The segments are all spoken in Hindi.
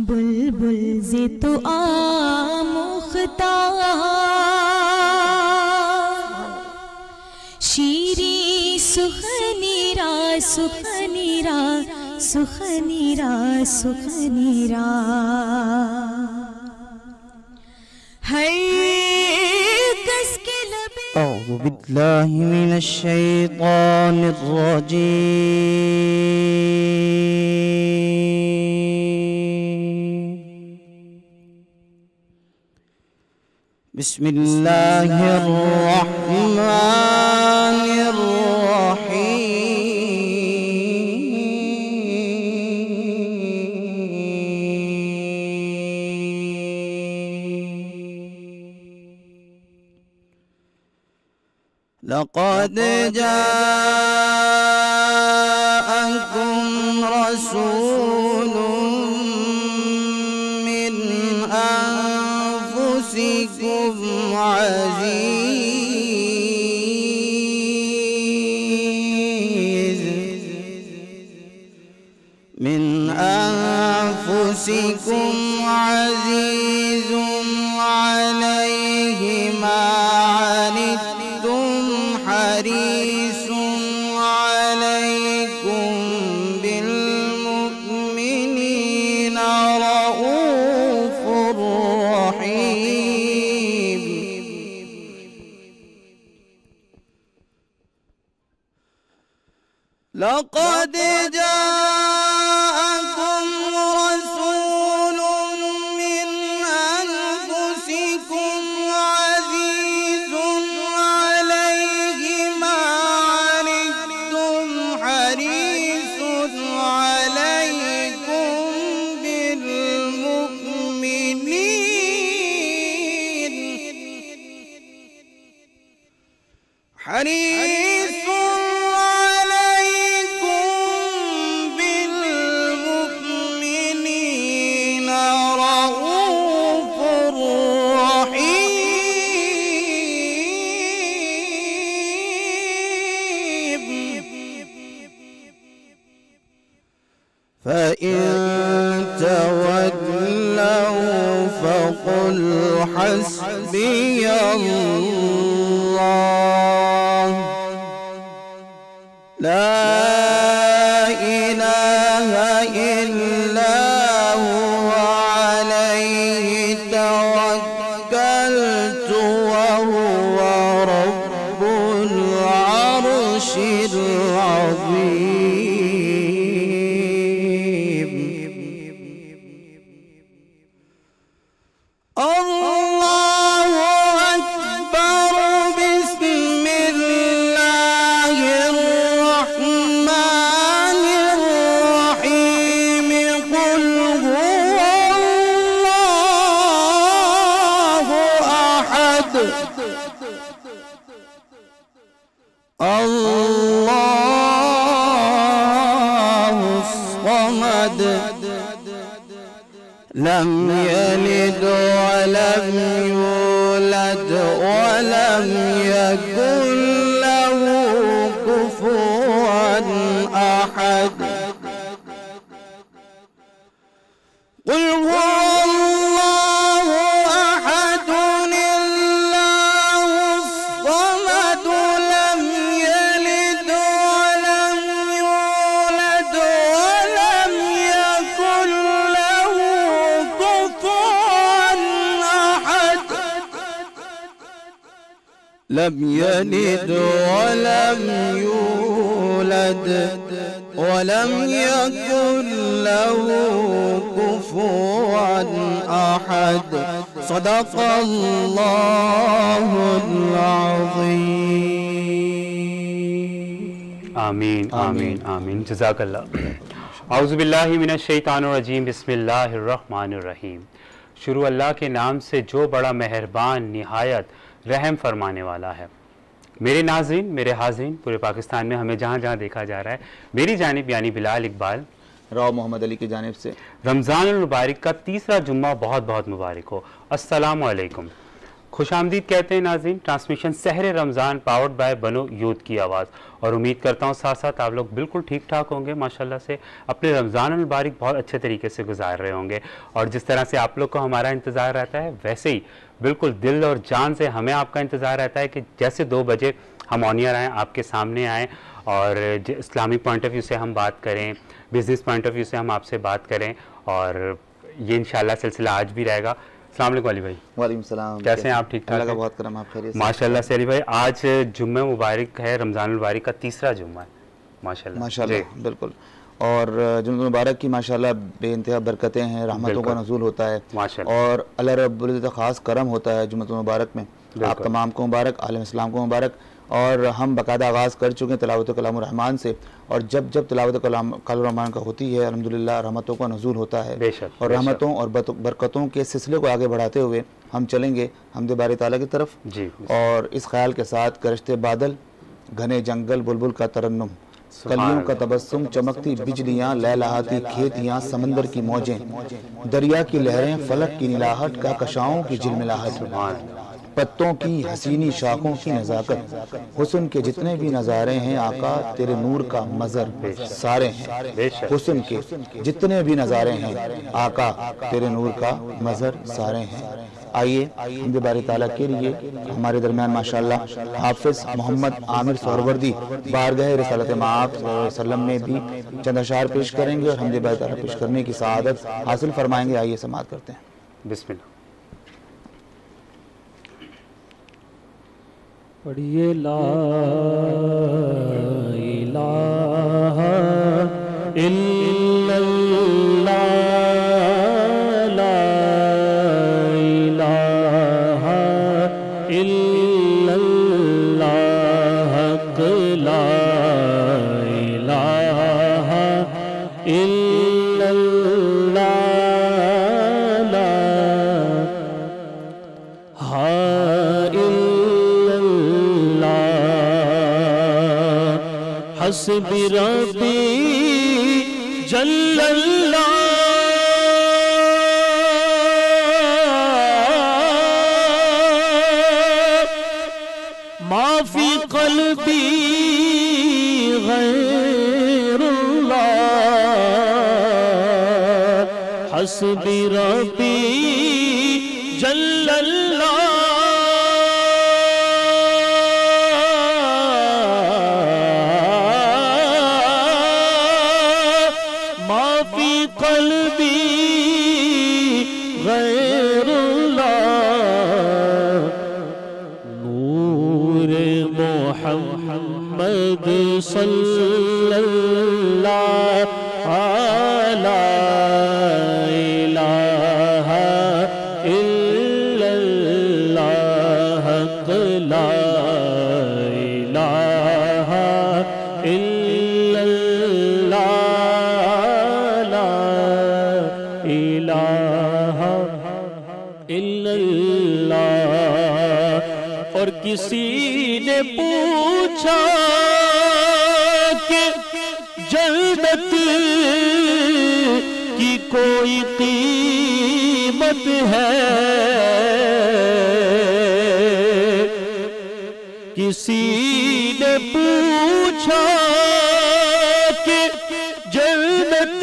बुलबुल से तो आमुख्ता शीरी सुखनीरा सुखनीरा सुखनीरा सुखनीरा हर कस के लबे। अऊज़ु बिल्लाहि मिनश शैतानिर रजीम। बिस्मिल्लाहिर रहमानिर रहीम। लक़द जाअकुम रसूलुम मिन अनफुसिकुम अज़ीज़ मिन अनफुसिकुम अज़ीज़ुन अलैहि मा हरीसुन अलैकुम बिलमुमिनीना रऊफुर रहीम। लक़द जाअकुम रसूलुन मिन अनफुसिकुम अज़ीज़ुन अलैहि मा अनित्तुम हरीसुन अलैकुम बिलमुमिनीन रऊफुर रहीम। फ़इन तवल्लऊ फ़क़ुल हस्बियल्लाह ला इलाहा इल्ला हुवा अलैहि तवक्कलतु व हुवा रब्बुल अर्शिल अज़ीम। अल्लाहु अकबर। बिस्मिल्लाहिर रहमानिर रहीम। कुल हुवल्लाहु अहद अल्लाहुस समद लम यलिद वलम यूलद वलम यकुन लहू कुफुवन अहद। कुल हुवल्लाहु अहदुन अल्लाहुस समद लम यलिद वलम यूलद वलम यकुन लहू कुफुवन अहद। लम यलिद वलम यूलद वलम यकुन लहू कुफुवन अहद। सदक़ल्लाहुल अज़ीम। आमीन आमीन आमीन। जज़ाकल्लाह। औज़ु बिल्लाहि मिनश शैतानिर रजीम। बिस्मिल्लाहिर रहमानिर रहीम। शुरू अल्लाह के नाम से जो बड़ा मेहरबान निहायत रहम फरमाने वाला है। मेरे नाज़रीन, मेरे हाज़रीन, पूरे पाकिस्तान में हमें जहाँ जहाँ देखा जा रहा है, मेरी जानिब यानी बिलाल इकबाल राव मोहम्मद अली की जानिब से रमज़ानुल मुबारक का तीसरा जुम्मा बहुत बहुत मुबारक हो। अस्सलामु अलैकुम। खुशामदीद कहते हैं नाज़रीन, ट्रांसमिशन सहर रमज़ान पावर्ड बाय बनो यूथ की आवाज़। और उम्मीद करता हूँ साथ साथ आप लोग बिल्कुल ठीक ठाक होंगे, माशाल्लाह से अपने रमज़ान मुबारक बहुत अच्छे तरीके से गुजार रहे होंगे। और जिस तरह से आप लोग को हमारा इंतज़ार रहता है, वैसे ही बिल्कुल दिल और जान से हमें आपका इंतज़ार रहता है कि जैसे 2 बजे हम ऑन एयर आएँ, आपके सामने आएँ और इस्लामिक पॉइंट ऑफ व्यू से हम बात करें, बिज़नेस पॉइंट ऑफ व्यू से हम आपसे बात करें। और ये इंशाल्लाह सिलसिला आज भी रहेगा। अस्सलाम वालेकुम अली भाई। वालेकुम सलाम। कैसे हैं आप? ठीक ठाक? अल्लाह का बहुत करम, आप खैरियत से? माशाल्लाह से अली भाई, आज जुम्मे मुबारक है, रमज़ान मुबारक का तीसरा जुम्मा है। माशाल्लाह माशाल्लाह, बिल्कुल। और जुम्मे मुबारक की माशाल्लाह बेइंतहा बरकतें हैं, रहमतों का नज़ूल होता है और अल्लाह रब्बुल इज़्ज़त का ख़ास करम होता है जुम्मे मुबारक में। आप तमाम को मुबारक, आलम इस्लाम को मुबारक। और हम बाकायदा आगाज़ कर चुके हैं तिलावत कलामुर रहमान से, और जब जब तिलावत कलामुर रहमान का होती है अल्हम्दुलिल्लाह रहमतों का नज़ूल होता है। और रहमतों और बरकतों के सिलसिले को आगे बढ़ाते हुए हम चलेंगे हम्द बारी ताला की तरफ जी। और इस ख्याल के साथ गरजते बादल, घने जंगल, बुलबुल का तरन्नुम, कलियों का तबस्सुम, चमकती बिजलियाँ, लहलहाती खेतियाँ, समंदर की मौजें, दरिया की लहरें, फलक की नीलाहट, कहकशाओं की झिलमिलाहट, पत्तों की हसीनी शाखों की नज़ाकत, हुस्न के जितने भी नज़ारे हैं आका तेरे नूर का मज़र सारे हैं। हुस्न के जितने भी नज़ारे हैं आका तेरे नूर का मज़र सारे हैं। आइए हम्द बारी ताला के लिए हमारे दरमियान माशाल्लाह हाफिज़ मोहम्मद आमिर सोहरवर्दी बारगाह रिसालत मआब सल्लम में भी चंद अशार पेश करेंगे और हम्द बारी ताला पेश करने की सआदत हासिल फरमाएंगे। आइए समाअत करते हैं। बिस्मिल्लाह। पढ़िए ला इलाहा इल्लल्लाह, ला इलाहा इल्लल्लाह, ला इलाहा इल्लल्लाह, हस्बी रब्बी जल्लल्लाह, माफी क़ल्बी गैरुल्लाह, हस्बी रब्बी जल्लल्लाह, सल्लल्लाहु अला इलाहा इल्लल्लाह, ला इलाहा इल्लल्लाह, ला इलाहा इल्लल्लाह। और किसी ने पूछा कि जन्नत की कोई कीमत है, किसी ने पूछा कि जन्नत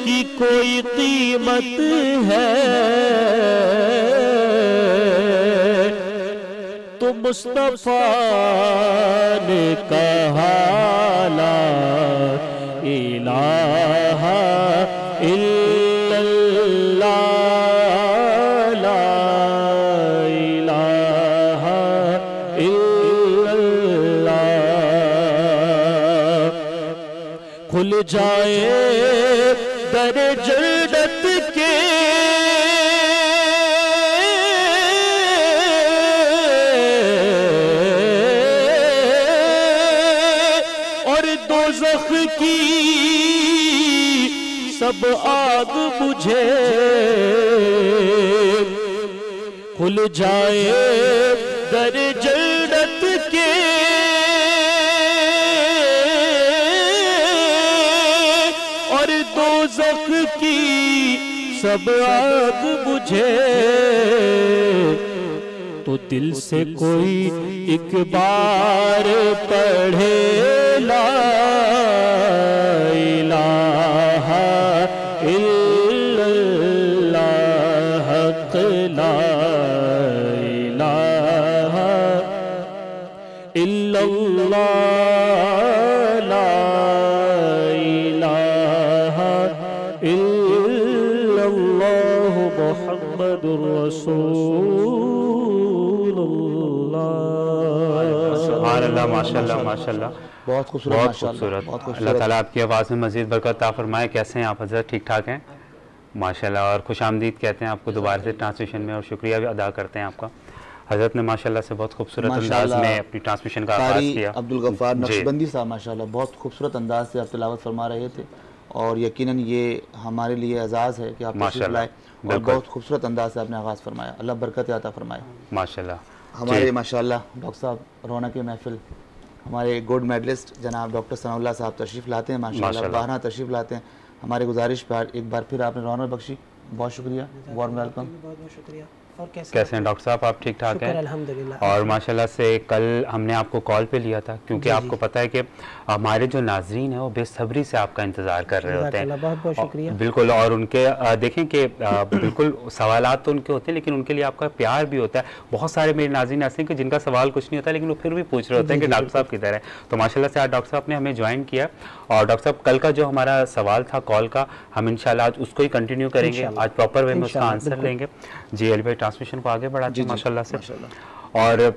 की कोई कीमत है, तो मुस्तफा ने कहा ला इलाहा इल्लल्लाह, ला इलाहा इल्लल्लाह। खुल जाए दर जन्नत के दोज़ख की सब आग बुझे, खुल जाए दर जन्नत के और दोज़ख की सब आग बुझे, तो दिल से कोई एक बार पढ़े ला इलाहा इल्लल्लाह, ला इलाहा इल्लल्लाह, ला इलाहा इल्लल्लाह मुहम्मदुर रसूलुल्लाह। सुभानअल्लाह, माशाअल्लाह माशाअल्लाह, बहुत खूबसूरत, बहुत खूबसूरत। अल्लाह ताला आपकी आवाज़ में मज़ीद बरकत अता फरमाए। कैसे हैं आप हज़रत? ठीक ठाक हैं माशाअल्लाह, और खुशामदीद कहते हैं आपको दोबारा से ट्रांसमिशन में, और शुक्रिया भी अदा करते हैं आपका। हज़रत ने माशाअल्लाह से बहुत खूबसूरत अंदाज में अपनी ट्रांसमिशन का आगाज़ किया। अब्दुल गफ्फार नक्शबंदी साहब माशाअल्लाह बहुत खूबसूरत अंदाज से आप तिलावत फरमा रहे थे, और यकीनन ये हमारे लिए एजाज़ है कि आप तशरीफ़ लाए और बहुत खूबसूरत अंदाज से आपने आगाज़ फरमाया। अल्लाह बरकत अता फरमाए माशाअल्लाह। हमारे माशाअल्लाह डॉक्टर साहब रौनक महफिल, हमारे गोल्ड मेडलिस्ट जनाब डॉक्टर सनाउल्लाह साहब तशरीफ़ लाते हैं माशाअल्लाह, बारहा तशरीफ़ लाते हैं। हमारे गुजारिश पर एक बार फिर आपने रौनक बख्शी, बहुत शुक्रिया, वार्म वेलकम। बहुत बहुत शुक्रिया। और कैसे हैं डॉक्टर साहब? आप ठीक ठाक हैं? अल्हम्दुलिल्लाह। और माशाल्लाह से कल हमने आपको कॉल पे लिया था, क्योंकि आपको पता है कि हमारे जो नाजरीन हैं वो बेसब्री से आपका इंतज़ार कर रहे होते हैं। बहुत बहुत शुक्रिया। बिल्कुल, और उनके देखें कि बिल्कुल सवालात तो उनके होते हैं, लेकिन उनके लिए आपका प्यार भी होता है। बहुत सारे मेरे नाज़रीन ऐसे हैं कि जिनका सवाल कुछ नहीं होता, लेकिन वो फिर भी पूछ रहे होते हैं कि डॉक्टर साहब किधर है। तो माशाल्लाह से आज डॉक्टर साहब ने हमें ज्वाइन किया, और डॉक्टर साहब कल का जो हमारा सवाल था कॉल का, हम इंशाल्लाह आज उसको ही कंटिन्यू करेंगे, आज प्रॉपर वे में उसका आंसर लेंगे। जी अली भाई, ट्रांसमिशन को आगे बढ़ाते हैं माशाल्लाह से। और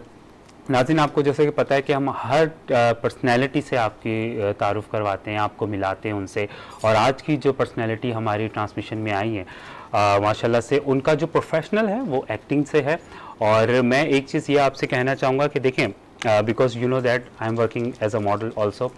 नाज़रीन, आपको जैसे कि पता है कि हम हर पर्सनैलिटी से आपकी तारुफ़ करवाते हैं, आपको मिलाते हैं उनसे, और आज की जो पर्सनैलिटी हमारी ट्रांसमिशन में आई है माशाल्लाह से, उनका जो प्रोफेशनल है वो एक्टिंग से है। और मैं एक चीज़ ये आपसे कहना चाहूँगा कि देखें, because you know that I am working as a model also,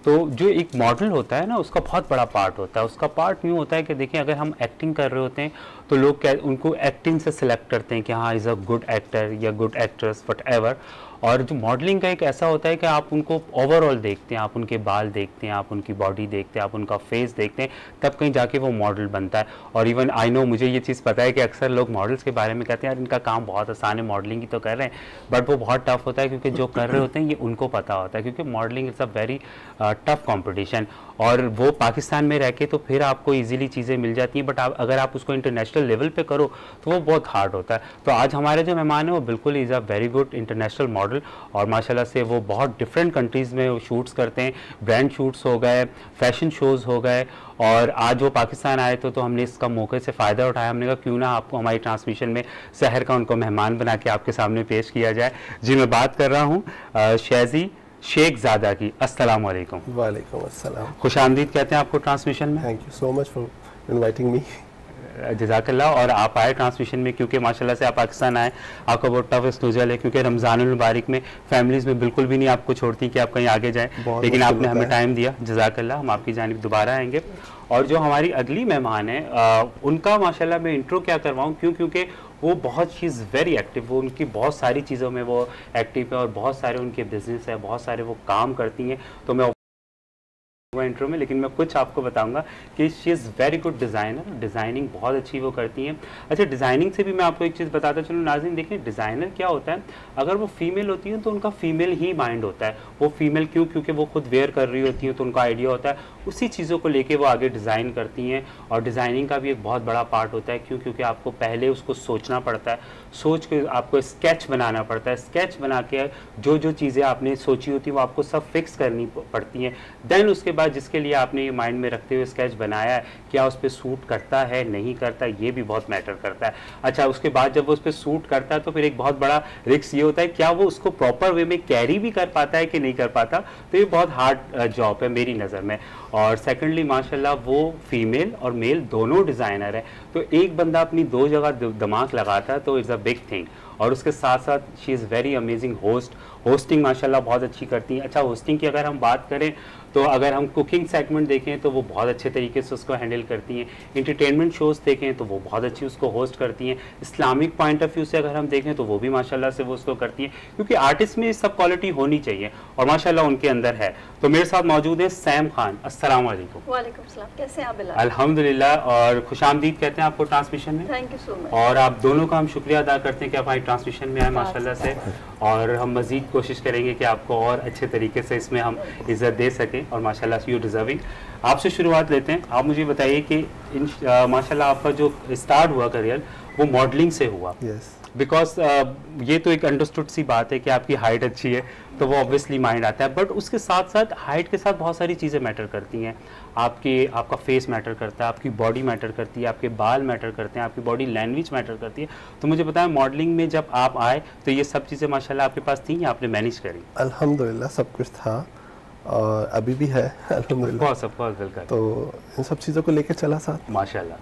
तो जो एक मॉडल होता है ना, उसका बहुत बड़ा पार्ट होता है। उसका पार्ट यूँ होता है कि देखिए, अगर हम एक्टिंग कर रहे होते हैं तो लोग उनको एक्टिंग से सिलेक्ट करते हैं कि हाँ इज़ अ गुड एक्टर या गुड एक्ट्रेस वट एवर। और जो मॉडलिंग का एक ऐसा होता है कि आप उनको ओवरऑल देखते हैं, आप उनके बाल देखते हैं, आप उनकी बॉडी देखते हैं, आप उनका फेस देखते हैं, तब कहीं जाके वो मॉडल बनता है। और इवन आई नो, मुझे ये चीज़ पता है कि अक्सर लोग मॉडल्स के बारे में कहते हैं यार इनका काम बहुत आसान है, मॉडलिंग ही तो कर रहे हैं, बट वो बहुत टफ होता है, क्योंकि जो कर रहे होते हैं ये उनको पता होता है, क्योंकि modelling is a very tough competition. और वो पाकिस्तान में रह के तो फिर आपको ईजिली चीज़ें मिल जाती हैं, बट अगर आप उसको इंटरनेशनल लेवल पे करो तो वो बहुत हार्ड होता है। तो आज हमारे जो मेहमान हैं वो बिल्कुल is a very good international model, और माशाल्लाह से वो बहुत डिफरेंट कंट्रीज़ में शूट्स करते हैं, ब्रांड शूट्स हो गए, फैशन शोज़ हो गए, और आज वो पाकिस्तान आए तो हमने इसका मौके से फ़ायदा उठाया। हमने कहा क्यों ना आपको हमारी ट्रांसमिशन में शहर का उनको मेहमान बना के आपके सामने पेश किया जाए। जी मैं बात कर रहा हूँ शहज़ी शेख ज़ादा की। अस्सलाम वालेकुम। वालेकुम अस्सलाम। खुश आमदीद कहते हैं आपको ट्रांसमिशन में। Thank you so much for inviting me. जज़ाकल्लाह। और आप आए ट्रांसमिशन में, क्योंकि माशाल्लाह से आप पाकिस्तान आए, आपका बहुत टफ स्केड्यूल है, क्योंकि रमज़ानुल मुबारक में फैमिलीज़ में बिल्कुल भी नहीं आपको छोड़ती कि आप कहीं आगे जाएँ, लेकिन आपने हमें टाइम दिया, जज़ाकल्लाह। हम आपकी जानिब दोबारा आएंगे। और जो हमारी अगली मेहमान है उनका माशाल्लाह मैं इंट्रो क्या करवाऊँ, क्योंकि वो बहुत चीज़ वेरी एक्टिव, वो उनकी बहुत सारी चीज़ों में वो एक्टिव है, और बहुत सारे उनके बिजनेस है, बहुत सारे वो काम करती हैं। तो मैं इंट्रो में, लेकिन मैं कुछ आपको बताऊंगा कि she is very good designer, designing बहुत अच्छी वो करती हैं। अच्छा, डिज़ाइनिंग से भी मैं आपको एक चीज़ बताता चलूँ नाज़रीन, देखें डिज़ाइनर क्या होता है, अगर वो फीमेल होती है तो उनका फीमेल ही माइंड होता है। वो फीमेल क्यों? क्योंकि वो खुद वेयर कर रही होती हैं, तो उनका आइडिया होता है, उसी चीज़ों को लेके वो आगे डिज़ाइन करती हैं। और डिज़ाइनिंग का भी एक बहुत बड़ा पार्ट होता है, क्यों? क्योंकि आपको पहले उसको सोचना पड़ता है, सोच के आपको स्केच बनाना पड़ता है, स्केच बना के जो जो चीज़ें आपने सोची होती हैं वो आपको सब फिक्स करनी पड़ती हैं। देन उसके बाद जिसके लिए आपने ये माइंड में रखते हुए स्केच बनाया है, क्या उस पर सूट करता है नहीं करता, ये भी बहुत मैटर करता है। अच्छा, उसके बाद जब वो उस पर सूट करता है तो फिर एक बहुत बड़ा रिस्क ये होता है, क्या वो उसको प्रॉपर वे में कैरी भी कर पाता है कि नहीं कर पाता। तो ये बहुत हार्ड जॉब है मेरी नज़र में। और सेकेंडली माशाल्लाह वो फीमेल और मेल दोनों डिज़ाइनर है, तो एक बंदा अपनी दो जगह दिमाग लगाता है तो इज़ अ बिग थिंग। और उसके साथ साथ she is very amazing hosting माशाल्लाह बहुत अच्छी करती हैं। अच्छा, होस्टिंग की अगर हम बात करें तो अगर हम कुकिंग सेगमेंट देखें तो वो बहुत अच्छे तरीके से उसको हैंडल करती हैं, इंटरटेनमेंट शोज़ देखें तो वो बहुत अच्छी उसको होस्ट करती हैं, इस्लामिक पॉइंट ऑफ व्यू से अगर हम देखें तो वो भी माशाल्लाह से वो उसको करती हैं, क्योंकि आर्टिस्ट में सब क्वालिटी होनी चाहिए और माशाल्लाह उनके अंदर है। तो मेरे साथ मौजूद है सैम खान। अस्सलाम वालेकुम। वालेकुम सलाम, कैसे हैं आप बिलाल? अल्हम्दुलिल्लाह, और खुशामदीद कहते हैं आपको ट्रांसमिशन में। Thank you so much. और आप दोनों का हम शुक्रिया अदा करते हैं कि आप हमारी ट्रांसमिशन में आए माशाल्लाह से, और हम मज़ीद कोशिश करेंगे कि आपको और अच्छे तरीके से इसमें हम इज़्ज़त दे सकें, और माशाल्लाह से यू डिज़र्विंग। आपसे शुरुआत लेते हैं, आप मुझे बताइए कि माशाल्लाह आपका जो स्टार्ट हुआ करियर वो मॉडलिंग से हुआ। बिकॉज ये तो एक अंडरस्टूड सी बात है कि आपकी हाइट अच्छी है तो वो ऑब्वियसली माइंड आता है, बट उसके साथ साथ हाइट के साथ बहुत सारी चीज़ें मैटर करती हैं। आपका फेस मैटर करता है, आपकी बॉडी मैटर करती है, आपके बाल मैटर करते हैं, आपकी बॉडी लैंग्वेज मैटर करती है। तो मुझे बताएं, मॉडलिंग में जब आप आए तो ये सब चीज़ें माशाल्लाह आपके पास थी या आपने मैनेज करी? अल्हम्दुलिल्लाह सब कुछ था और अभी भी है अल्हम्दुलिल्लाह। तो इन सब चीज़ों को लेकर चला साथ माशाल्लाह।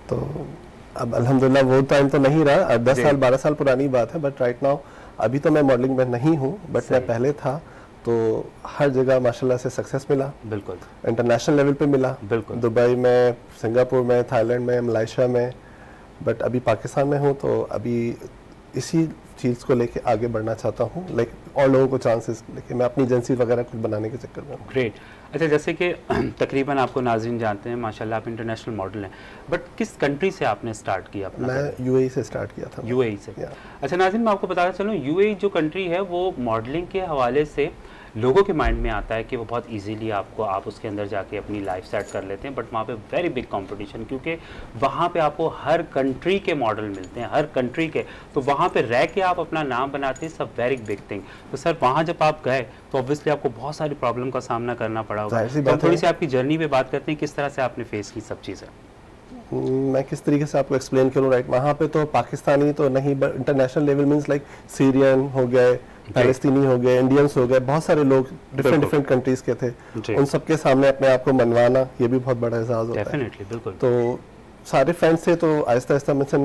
तो अब अल्हम्दुलिल्लाह वो टाइम तो नहीं रहा, अब 10 साल 12 साल पुरानी बात है, बट राइट नाउ अभी तो मैं मॉडलिंग में नहीं हूँ, बट मैं पहले था। तो हर जगह माशाल्लाह से सक्सेस मिला, बिल्कुल इंटरनेशनल लेवल पे मिला, बिल्कुल, दुबई में, सिंगापुर में, थाईलैंड में, मलेशिया में, बट अभी पाकिस्तान में हूँ। तो अभी इसी चीज़ को लेके आगे बढ़ना चाहता हूँ, लाइक और लोगों को चांसेस लेके मैं अपनी एजेंसी वगैरह कुछ बनाने के चक्कर में। ग्रेट। अच्छा, जैसे कि तकरीबन आपको नाज़रीन जानते हैं माशाल्लाह आप इंटरनेशनल मॉडल हैं, बट किस कंट्री से आपने स्टार्ट किया अपना? मैं यूएई से स्टार्ट किया था। यूएई से? अच्छा नाज़रीन, मैं आपको बताना चलूँ, यूएई जो कंट्री है वो मॉडलिंग के हवाले से लोगों के माइंड में आता है कि वो बहुत इजीली आप उसके अंदर जाके अपनी लाइफ सेट कर लेते हैं, बट वहाँ पे वेरी बिग कंपटीशन, क्योंकि वहाँ पे आपको हर कंट्री के मॉडल मिलते हैं, हर कंट्री के। तो वहाँ पे रह के आप अपना नाम बनाते हैं, सब वेरी बिग थिंग। तो सर वहाँ जब आप गए तो ऑब्वियसली आपको बहुत सारी प्रॉब्लम का सामना करना पड़ा होगा, तो हम थोड़ी सी आपकी जर्नी पे बात करते हैं, किस तरह से आपने फेस की सब चीज़ें? मैं किस तरीके से आपको एक्सप्लेन करूँ? राइट, वहाँ पे तो पाकिस्तानी तो नहीं, but international level means like Syrian हो गए, पैलेस्तीनी हो गए, इंडियंस हो गए, बहुत सारे लोग डिफरेंट कंट्रीज के थे। उन सबके सामने अपने आप को मनवाना ये भी बहुत बड़ा एहसास होता है। बिल्कुल। तो सारे फ्रेंड्स से तो आहिस्ता आहिस्ता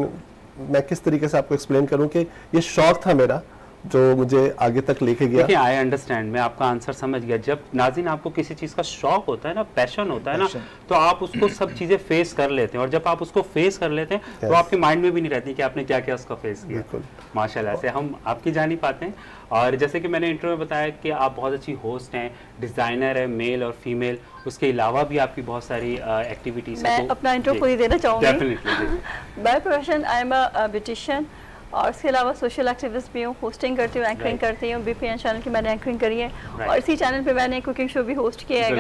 मैं किस तरीके से आपको एक्सप्लेन करूँ कि ये शौक था मेरा जो मुझे आगे तक लेके गया। देखिए, आई अंडरस्टैंड, मैं आपका आंसर समझ गया। जब नाज़रीन आपको किसी चीज़ का शौक होता है ना, पैशन होता है ना, तो आप उसको सब चीज़ें फेस कर लेते हैं, और जब आप उसको फेस कर लेते हैं तो आपके माइंड में भी नहीं रहती कि आपने क्या क्या उसका फेस किया। माशाल्लाह से हम आपकी जान ही पाते हैं। और जैसे कि मैंने इंटरव्यू में बताया कि आप बहुत अच्छी होस्ट हैं, डिज़ाइनर है, मेल और फीमेल, उसके अलावा भी आपकी बहुत सारी एक्टिविटीज़ हैं। मैं अपना इंट्रो पूरी देना चाहूँगी। Definitely. By profession I am a beautician, और इसके अलावा सोशल एक्टिविस्ट भी हूँ, होस्टिंग करती हूँ, एंकरिंग करती हूँ। बीपीएन चैनल की मैंने एंकरिंग करी है, और इसी चैनल पे मैंने कुकिंग शो भी होस्ट किया है।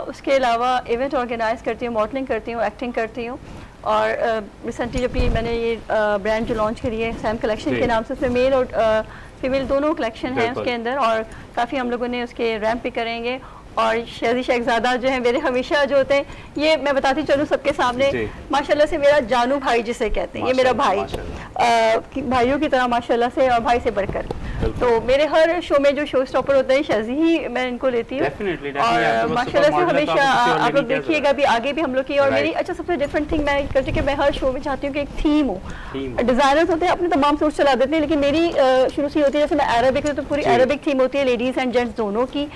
उसके अलावा इवेंट ऑर्गेनाइज करती हूँ, मॉडलिंग करती हूँ, एक्टिंग करती हूँ। और रिसेंटली जब मैंने ये ब्रांड जो लॉन्च करी है सैम कलेक्शन के नाम से, उसमें मेल और फीमेल दोनों कलेक्शन है उसके अंदर, और काफ़ी हम लोगों ने उसके रैम्प भी करेंगे। और शहज़ी शेखज़ादा जो है मेरे हमेशा जो होते हैं, ये मैं बताती चलूँ सबके सामने, माशाल्लाह से मेरा जानू भाई जिसे कहते हैं, ये मेरा भाई, भाइयों की तरह माशाल्लाह से, और भाई से बढ़कर। तो मेरे हर शो में जो शो स्टॉपर होते हैं शहज़ी ही मैं इनको लेती हूँ, और माशाल्लाह से हमेशा आप लोग देखिएगा भी आगे भी हम लोग की। और मेरी अच्छा सबसे डिफरेंट थिंग मैं करती हूँ कि मैं हर शो में चाहती हूँ कि एक थीम हो। डिज़ाइनर्स होते हैं अपने तमाम सूट चला देते हैं, लेकिन मेरी शुरू से होती है, जैसे मैं अरबिक है तो पूरी अरबिक थीम होती है, लेडीज़ एंड जेंट्स दोनों की।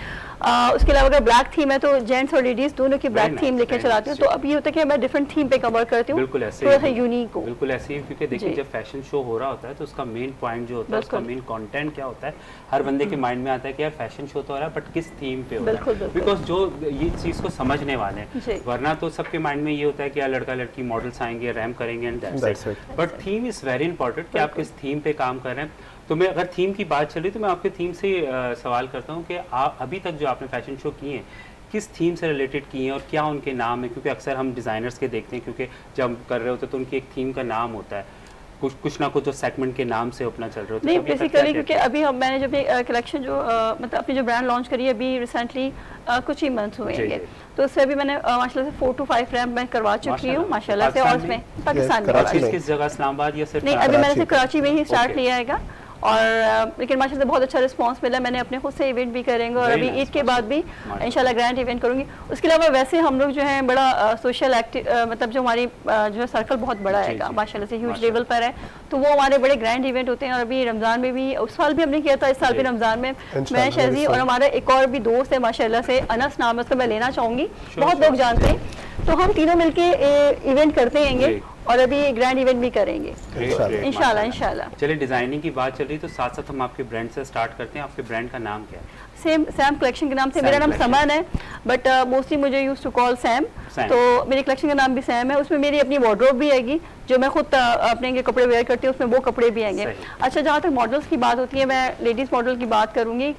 उसके अलावा अगर ब्लैक थीम है तो जेंट्स और लेडीज दोनों की ब्लैक थीम लेके चलाती हूँ। तो अब ये होता है कि मैं डिफरेंट थीम पे कवर करती हूँ, थोड़ा सा यूनिक हो। बिल्कुल ऐसे ही, क्योंकि देखिए जब फैशन शो हो रहा होता है तो उसका मेन पॉइंट जो होता है, उसका मेन कंटेंट क्या होता है, हर बंदे के माइंड में आता है कि यार फैशन शो तो हो रहा है, बट किस थीम पे हो रहा है, बिकॉज जो ये चीज़ को समझने वाले हैं, वरना तो सबके माइंड में ये होता है कि यार लड़का लड़की मॉडल्स आएंगे, रैम करेंगे and that's it. But theme is very important कि आप किस थीम पे काम कर रहे हैं। तो मैं अगर थीम की बात चल रही तो मैं आपके थीम से सवाल करता हूँ कि आप अभी तक जो आपने फैशन शो किए हैं किस थीम से रिलेटेड किए हैं और क्या उनके नाम है? क्योंकि अक्सर हम डिज़ाइनर्स के देखते हैं, क्योंकि जब कर रहे होते हैं तो उनकी एक थीम का नाम होता है, कुछ ना कुछ जो सेगमेंट के नाम से अपना चल रहे होते हैं। नहीं बेसिकली क्योंकि अभी मैंने जब कलेक्शन जो मतलब अपनी जो ब्रांड लॉन्च करी है अभी रिसेंटली कुछ ही मंथ्स हुए हैं, तो उससे अभी मैंने माशाल्लाह से 4 to 5 रैम्प मैं करवा चुकी हूँ माशाल्लाह से। और उसमें पाकिस्तान में किस जगह, इस्लामाबाद या सिर्फ? नहीं, अभी मैंने कराची में ही स्टार्ट लिया है, और लेकिन माशाल्लाह से बहुत अच्छा रिस्पांस मिला। मैंने अपने खुद से इवेंट भी करेंगे और अभी ईद के बाद भी इंशाल्लाह ग्रैंड इवेंट करूँगी। उसके अलावा वैसे हम लोग जो है बड़ा सोशल एक्टिव मतलब जो हमारी जो है सर्कल बहुत बड़ा है माशाल्लाह से, ह्यूज लेवल पर है, तो वो हमारे बड़े ग्रैंड इवेंट होते हैं। और अभी रमज़ान में भी, उस साल भी हमने किया था, इस साल भी रमज़ान में मैं शहजी और हमारा एक और भी दोस्त है माशाल्लाह से, अनस नाम है उसका, मैं लेना चाहूँगी, बहुत लोग जानते हैं, तो हम तीनों मिलके इवेंट करते हैं और अभी ग्रैंड इवेंट भी करेंगे इंशाल्लाह इंशाल्लाह। चलिए डिजाइनिंग की बात चल रही तो साथ साथ हम आपके ब्रांड से स्टार्ट करते हैं। आपके ब्रांड का नाम क्या है? सैम कलेक्शन के नाम से। मेरा नाम समन है बट मोस्टली मुझे यूज टू कॉल सैम, तो मेरी कलेक्शन का नाम भी सैम है। उसमें मेरी अपनी वार्डरोब भी आएगी जो मैं खुद अपने कपड़े वेयर करती हूँ, उसमें वो कपड़े भी आएंगे। अच्छा, जहाँ तक मॉडल्स की बात होती है, मैं लेडीज़ मॉडल की बात करूँगी।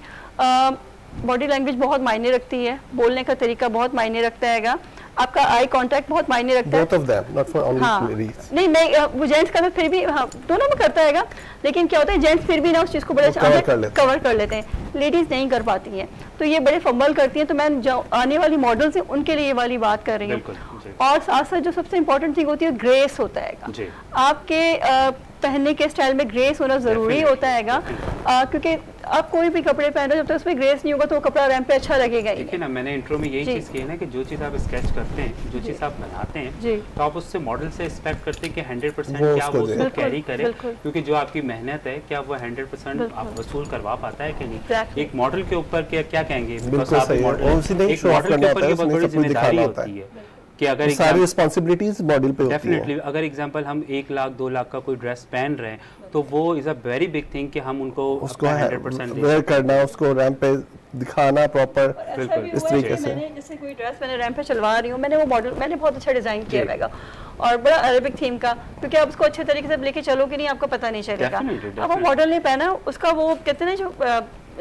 बॉडी लैंग्वेज बहुत मायने रखती है, बोलने का तरीका बहुत मायने रखता है, आपका आई कांटेक्ट बहुत मायने रखता है। Both of them, not for only ladies. नहीं वो जेंट्स का तो फिर भी दोनों में करता है, लेकिन क्या होता है जेंट्स फिर भी ना उस चीज़ को बड़े कवर कर लेते हैं, लेडीज नहीं कर पाती हैं, तो ये बड़े फंबल करती हैं। तो मैं जो आने वाली मॉडल्स हैं उनके लिए ये वाली बात कर रही हूँ। और साथ साथ जो सबसे इंपॉर्टेंट थिंग होती है ग्रेस होता है, आपके पहनने के स्टाइल में ग्रेस होना जरूरी होता है, क्योंकि आप कोई भी कपड़े पहन रहे हो जब तक उसमें ग्रेस नहीं होगा तो वो कपड़ा रैंप पे अच्छा लगेगा ही। देखिए ना, मैंने इंट्रो में यही चीज़ की है ना कि जो चीज़ आप स्केच करते हैं, जो चीज़ आप बनाते हैं, तो आप उससे मॉडल से एक्सपेक्ट करते हैं कि 100% क्या वो उसको कैरी करे, क्योंकि जो आपकी मेहनत है क्या वो 100% आप वसूल करवा पाता है कि नहीं। एक मॉडल के ऊपर क्या कहेंगे, एक मॉडल के ऊपर बहुत बड़ी जिम्मेदारी होती है कि अगर सारी रिस्पांसिबिलिटीज मॉडल पे डेफिनेटली, अगर एग्जांपल हम 1 लाख 2 लाख का कोई ड्रेस पहन रहे हैं तो वो is a very big thing कि हम उनको उसको 100% वेयर करना, उसको रैंप पे दिखाना प्रॉपर इस तरीके से। जैसे कोई ड्रेस मैंने रैंप पे चलवा रही हूँ, मैंने वो मॉडल मैंने बहुत अच्छा डिजाइन किया है और बड़ा अरेबिक थीम का, क्योंकि आप उसको अच्छे तरीके से लेके चलोगे नहीं आपको पता नहीं चलेगा। अब वो मॉडल नहीं पहना, उसका वो कहते हैं जो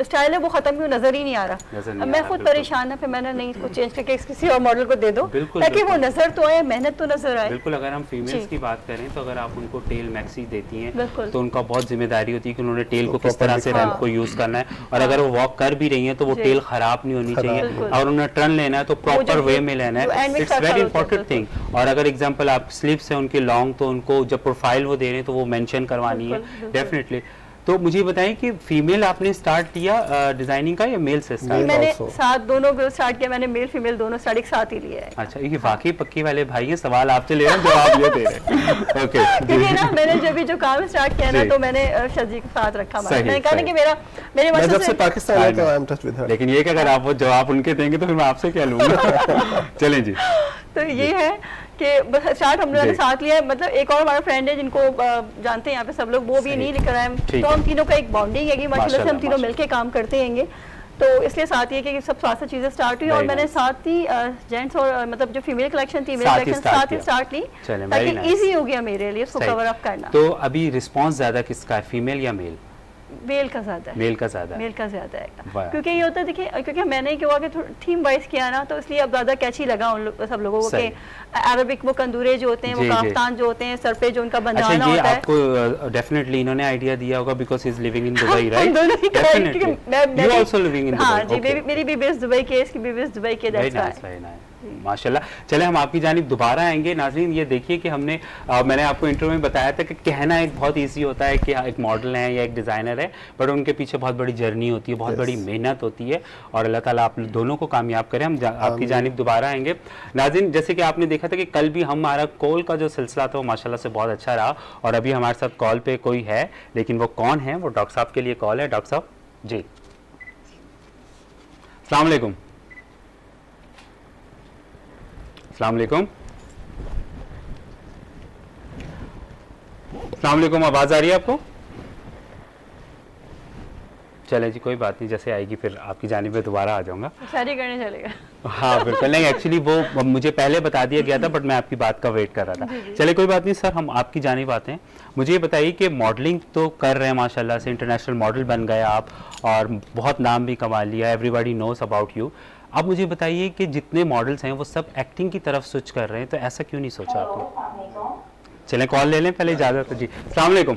स्टाइल है वो खत्म क्यों नजर ही नहीं आ रहा। मैं खुद परेशान है, फिर मैंने नहीं इसको चेंज करके किसी और मॉडल को दे दो ताकि वो नजर तो आए, मेहनत तो नजर आए। बिल्कुल, अगर हम फीमेल्स की बात करें तो अगर आप उनको टेल मैक्सी देती हैं तो उनका बहुत जिम्मेदारी होती है कि उन्होंने टेल को किस तरह से रैंप को यूज करना है, और अगर वो वॉक कर भी रही है तो वो टेल खराब नहीं होनी चाहिए, और उन्हें टर्न लेना है तो प्रॉपर वे में लेना है। It's very important thing. और अगर एग्जाम्पल आप स्लीव्स है उनकी लॉन्ग, तो उनको जब प्रोफाइल वो दे रहे हैं तो वो मेंशन करवानी है डेफिनेटली। तो मुझे बताएं कि फीमेल आपने स्टार्ट किया डिजाइनिंग का या मेल से स्टार्ट? मैंने साथ दोनों को स्टार्ट किया, मैंने मेल फीमेल दोनों स्टार्ट एक साथ ही लिया है। अच्छा, ये वाकई पक्की वाले भाई हैं, सवाल आपसे ले रहे हैं जवाब ये दे रहे हैं। ओके, क्योंकि ना मैंने जब भी जो काम स्टार्ट किया ना तो मैंने शजी के साथ रखा, मैंने कहा ना कि मेरे जब से पाकिस्तान आया था I am touch with her. लेकिन ये कि अगर आप वो जवाब उनके देंगे तो फिर मैं आपसे क्या लूंगा। चलें जी। तो ये है कि स्टार्ट हम लोगों ने साथ लिया है। मतलब एक और हमारा फ्रेंड है जिनको जानते हैं यहाँ पे सब लोग, वो भी नहीं लेकर आए, तो हम तीनों का एक बॉन्डिंग है कि माशाल्लाह से हम तीनों मिलके काम करते हैंगे, तो इसलिए साथ ही कि सब साथ चीजें स्टार्ट हुई। और मैंने साथ ही जेंट्स और मतलब जो फीमेल कलेक्शन थी, मेल कलेक्शन साथ ही स्टार्ट ली ताकि इजी हो गया मेरे लिए उसको कवर अप करना। तो अभी रिस्पांस ज्यादा किसका है, फीमेल या मेल? मेल का ज्यादा है, मेल का ज्यादा है, क्योंकि ये होता है देखिए, क्योंकि मैंने क्या हुआ कि थीम वाइज किया ना, तो इसलिए अब ज्यादा कैची लगा उन सब लोगों को कि अरबिक वो कंदूरे जो होते हैं, वो काफ्तान जो होते हैं, सर पे जो उनका बंधाना होता है। आपको डेफिनेटली इन्होंने आइडिया दिया होगा because he is living in Dubai, right? Definitely you also living in Dubai. हां जी, मेरी भी बेस दुबई के, इसकी भी बेस दुबई के, दैट्स व्हाई। माशाल्लाह। चले हम आपकी जानिब दोबारा आएंगे। नाज़रीन, ये देखिए कि हमने मैंने आपको इंटरव्यू में बताया था कि कहना एक बहुत इजी होता है कि एक मॉडल है या एक डिज़ाइनर है, बट उनके पीछे बहुत बड़ी जर्नी होती है, बहुत बड़ी मेहनत होती है, और अल्लाह ताला आप दोनों को कामयाब करें। हम आपकी जानिब दोबारा आएंगे। नाज़रीन, जैसे कि आपने देखा था कि कल भी हमारा कॉल का जो सिलसिला था वो माशाल्लाह से बहुत अच्छा रहा, और अभी हमारे साथ कॉल पे कोई है, लेकिन वो कौन है, वो डॉक्टर साहब के लिए कॉल है। डॉक्टर साहब जी, अस्सलाम वालेकुम। अस्सलाम वालेकुम। अस्सलाम वालेकुम, आवाज़ आ रही है आपको? चले जी, कोई बात नहीं, जैसे आएगी फिर आपकी जानिब में दोबारा आ जाऊंगा। शादी करने चलेगा। हाँ बिल्कुल, नहीं एक्चुअली वो मुझे पहले बता दिया गया था, बट मैं आपकी बात का वेट कर रहा था। चले कोई बात नहीं सर, हम आपकी जानिब आते हैं। मुझे ये बताइए कि मॉडलिंग तो कर रहे हैं माशाल्लाह से, इंटरनेशनल मॉडल बन गए आप और बहुत नाम भी कमा लिया, एवरीबॉडी नोस अबाउट यू। अब मुझे बताइए कि जितने मॉडल्स हैं वो सब एक्टिंग की तरफ स्विच कर रहे हैं, तो ऐसा क्यों नहीं सोचा आपने? चलें कॉल ले लें पहले, इजाज़त है जी। अस्सलाम वालेकुम।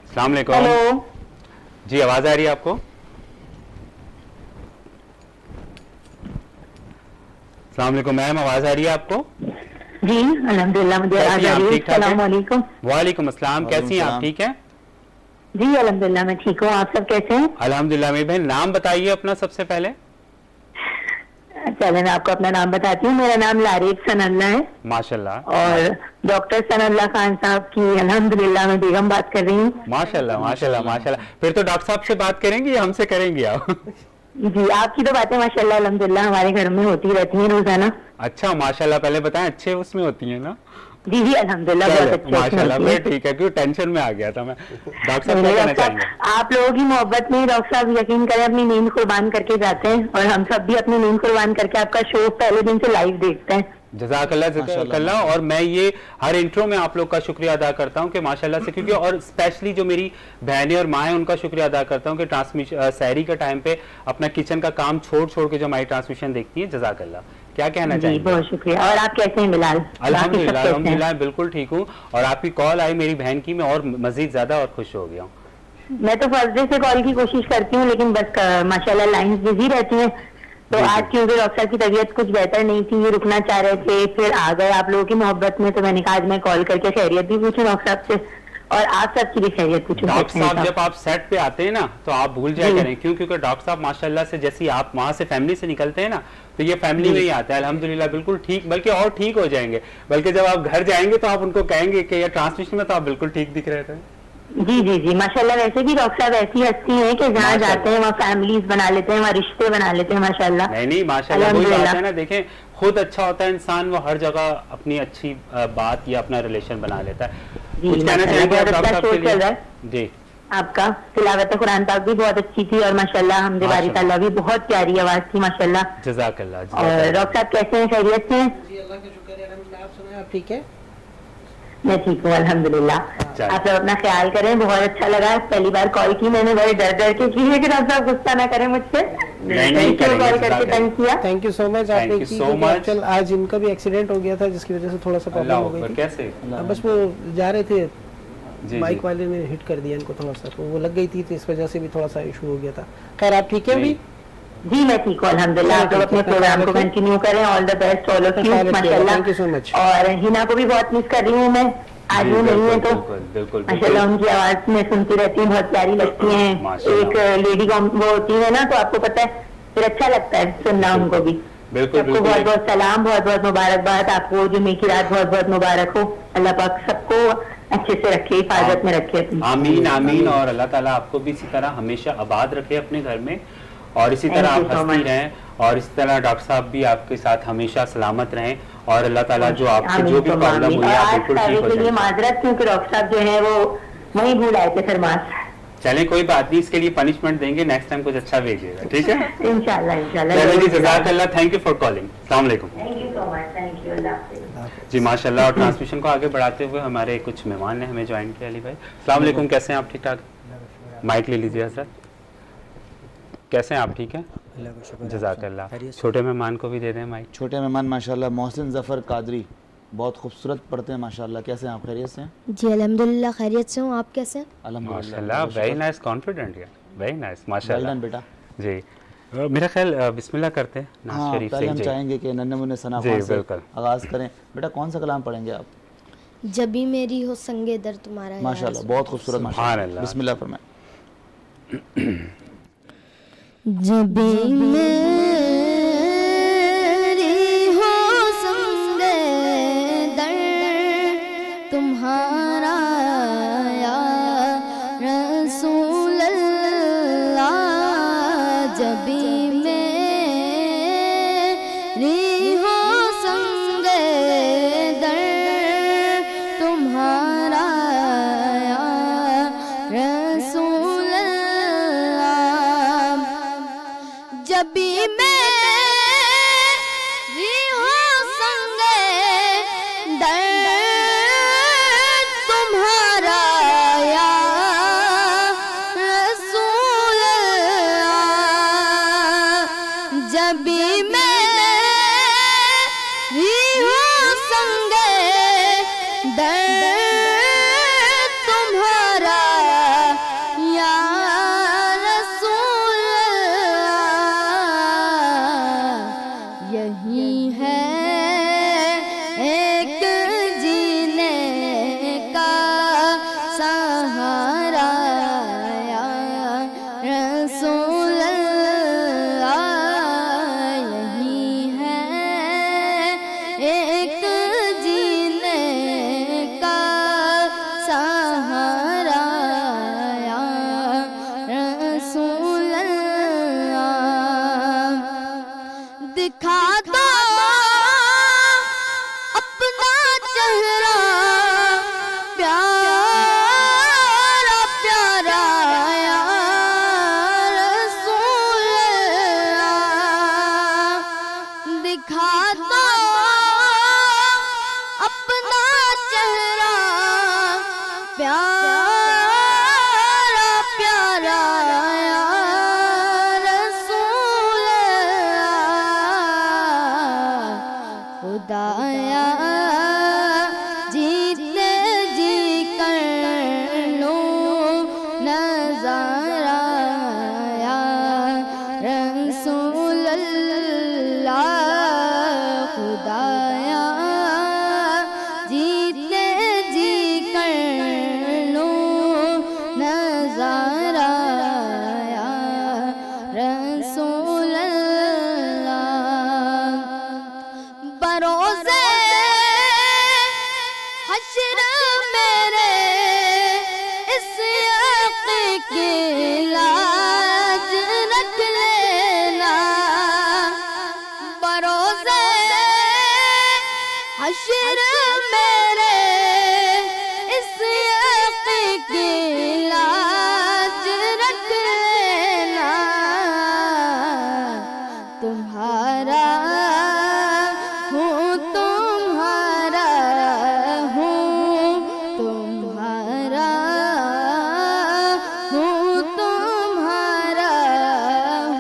अस्सलाम वालेकुम। हेलो जी, आवाज़ आ रही है आपको? अस्सलाम वालेकुम मैम, आवाज़ आ रही है आपको? जी अल्हम्दुलिल्लाह, मुझे आवाज़ आ रही है। अस्सलाम वालेकुम। वालेकुम अस्सलाम, कैसी हैं आप? ठीक है जी अल्हम्दुलिल्लाह मैं ठीक हूँ, आप सब कैसे हैं? अल्हम्दुलिल्लाह। मेरी बहन नाम बताइए अपना सबसे पहले। चले मैं आपको अपना नाम बताती हूँ। मेरा नाम लारीफ सनल्ला है। माशाल्लाह। और डॉक्टर सनल्ला खान साहब की अल्हम्दुलिल्लाह मैं बेगम बात कर रही हूँ। माशाल्लाह माशाल्लाह माशाल्लाह। फिर तो डॉक्टर साहब से बात करेंगी या हमसे करेंगी आप? जी आपकी तो बातें माशाल्लाह अल्हम्दुलिल्लाह हमारे घर में होती रहती हैं रोजाना। अच्छा माशाल्लाह, पहले बताएं अच्छे उसमें होती है ना? जी जी अल्हम्दुलिल्लाह बहुत अच्छे माशाल्लाह। फिर ठीक है, क्यों टेंशन में आ गया था मैं। डॉक्टर साहब क्या कहना चाहेंगे? आप लोगों की मोहब्बत में डॉक्टर साहब यकीन करें अपनी नींद कुर्बान करके जाते हैं और हम सब भी अपनी नींद कुर्बान करके आपका शो पहले दिन से लाइव देखते हैं। जज़ाकल्लाह। और मैं ये हर इंट्रो में आप लोग का शुक्रिया अदा करता हूँ कि माशाल्लाह से, क्योंकि और स्पेशली जो मेरी बहनें और माएँ उनका शुक्रिया अदा करता हूँ कि ट्रांसमिशन सहरी का टाइम पे अपना किचन का काम छोड़ के जो हमारी ट्रांसमिशन देखती है। जज़ाकल्लाह। क्या कहना चाहिए? बहुत शुक्रिया। और आप कैसे हैं बिलाल? अल्हम्दुलिल्लाह अल्हम्दुलिल्लाह बिल्कुल ठीक हूँ। और आपकी कॉल आई मेरी बहन की, मैं और मजीद ज्यादा और खुश हो गया हूँ। मैं तो फर्स्ट डे से कॉल की कोशिश करती हूँ लेकिन बस माशाल्लाह लाइंस बिजी रहती हैं। तो आज क्योंकि डॉक्टर की तबीयत कुछ बेहतर नहीं थी, ये रुकना चाह रहे थे, फिर आ गए आप लोगों की मोहब्बत में, तो मैंने कहा आज मैं कॉल करके खैरियत भी पूछूं डॉक्टर साहब से और आप सबकी भी खैरियत पूछूं। डॉक्टर साहब जब आप सेट पे आते हैं ना तो आप भूल जाया करें, क्योंकि डॉक्टर साहब माशाल्लाह से जैसे आप वहाँ से फैमिली से निकलते हैं ना तो ये फैमिली में ही आता है अल्हम्दुलिल्लाह बिल्कुल ठीक, बल्कि और ठीक हो जाएंगे। बल्कि जब आप घर जाएंगे तो आप उनको कहेंगे कि यार ट्रांसमिशन में तो आप बिल्कुल ठीक दिख रहे थे। जी जी जी माशाल्लाह। वैसे भी डॉक्टर साहब ऐसी हस्ती हैं कि जहाँ जाते हैं वहाँ फैमिलीज बना लेते हैं, वहाँ रिश्ते बना लेते हैं माशाल्लाह। नहीं माशाल्लाह वही बात है ना, देखें खुद अच्छा होता है इंसान, वो हर जगह अपनी अच्छी बात या अपना रिलेशन बना लेता है। कुछ कहना चाहेंगे डॉक्टर साहब के लिए? जी आपका तिलावत कुरान पाक भी बहुत अच्छी थी और माशाल्लाह हमदे बारी ताला भी बहुत प्यारी आवाज थी माशाल्लाह। जज़ाकल्लाह। और डॉक्टर साहब कैसे हैं? खैरियत से हैं? जी अल्लाह का शुक्र है अल्हम्दुलिल्लाह। आप सुनाएं, आप ठीक है? मैं ठीक हूँ अल्हम्दुलिल्लाह। आप लोग अपना ख्याल करें। बहुत अच्छा लगा, पहली बार कॉल की मैंने, बड़े डर के की है कि डॉक्टर साहब गुस्सा ना करें मुझसे। कॉल करके तंग किया। Thank you so much. आपने आज इनका भी एक्सीडेंट हो गया था जिसकी वजह से थोड़ा सा प्रॉब्लम हो गई थी। कैसे? बस वो जा रहे थे, बाइक वाले ने हिट कर दिया इनको थोड़ा सा, तो वो लग गई थी तो इस वजह से भी थोड़ा सा इशू हो गया था। खैर आप ठीक है अभी? जी मैं ठीक हूँ अल्हम्दुलिल्लाह। आप लोग अपने प्रोग्राम को कंटिन्यू करें। All the best all of you माशाल्लाह। Thank you so much. और हिना को भी बहुत मिस कर रही हूँ मैं, आज वो नहीं है तो माशाल्लाह उनकी आवाज में सुनती रहती हूँ, बहुत प्यारी लगती है। एक लेडी वो होती है ना तो आपको पता है फिर अच्छा लगता है सुनना उनको भी। सबको बहुत बहुत सलाम, बहुत बहुत मुबारकबाद। आपको जुम्मे की रात बहुत बहुत मुबारक हो। अल्लाह पाक सबको अच्छे से रखे, हिफाजत में रखे। आमीन आमीन। और अल्लाह ताला आपको भी इसी तरह हमेशा आबाद रखे अपने घर में और इसी तरह आप हंसती रहें और इसी तरह डॉक्टर साहब भी आपके साथ हमेशा सलामत रहें और अल्लाह ताला जो आपसे जो भी प्रॉब्लम हुई आप बिल्कुल ठीक हो जाए। माजरत क्योंकि डॉक्टर साहब जो है वो वही भूल आए थे फरमाश। चलें कोई बात नहीं, इसके लिए पनिशमेंट देंगे, नेक्स्ट टाइम कुछ अच्छा भेजिएगा, ठीक है? इंशाल्लाह इंशाल्लाह। चलिए जज़ाकल्लाह, थैंक यू फॉर कॉलिंग। अस्सलाम वालेकुम। Thank you so much. Thank you. Allah ji माशाल्लाह। और ट्रांसमिशन को आगे बढ़ाते हुए हमारे कुछ मेहमान ने हमें ज्वाइन किया। अली भाई अस्सलाम वालेकुम, कैसे हैं आप? ठीक ठाक? माइक ले लीजिए हज़रत। कैसे हैं आप? ठीक है जज़ाकल्लाह। छोटे मेहमान को भी दे दें माइक। छोटे मेहमान माशाल्लाह मोहसिन ज़फ़र कादरी बहुत खूबसूरत पढ़ते हैं माशाल्लाह। कैसे हैं आप? खैरियत से हैं? जी अल्हम्दुलिल्लाह खैरियत से हूँ। आप कैसे हैं? माशाल्लाह वेरी नाइस, कॉन्फिडेंट है, वेरी नाइस माशाल्लाह। बेटा जी मेरा ख्याल बिस्मिल्लाह करते हैं नाज़ शरीफ से। पहले हम चाहेंगे कि नन्हे मुन्ने सना खान से आगाज़ करें। बेटा कौन सा कलाम पढ़ेंगे आप? जब भी मेरी हो संगे दर तुम्हारा। माशाल्लाह बहुत खूबसूरत माशाल्लाह। बिस्मिल्लाह फरमाएं। जब भी मेरी हो संगे दर तुम्हारा या रसूल अल्लाह, जब भी मेरी हो संगे दर तुम्हारा या रसूल अल्लाह, जब भी मेरी हो संगे दर तुम्हारा या रसूल अल्लाह, जब भी मेरी हो संगे दर तुम्हारा या रसूल अल्लाह, यही है एक जीने का सहारा दिखा दो अपना चेहरा प्यारा प्यारा या रसूल अल्लाह, दिखा दो अपना चेहरा प्यारा प्यारा या रसूल अल्लाह, खुदाया जीते जी कर लो नज़ारा या रसूल अल्लाह, खुदाया जीते जी कर लो नज़ारा या रसूल अल्लाह, बरोज़े हश्र मेरे इस यक़ी की लाज रख लेना, बरोज़े हश्र मेरे इस यक़ी की लाज रख लेना, तुम्हारा हूँ तुम्हारा हूँ तुम्हारा हूँ तुम्हारा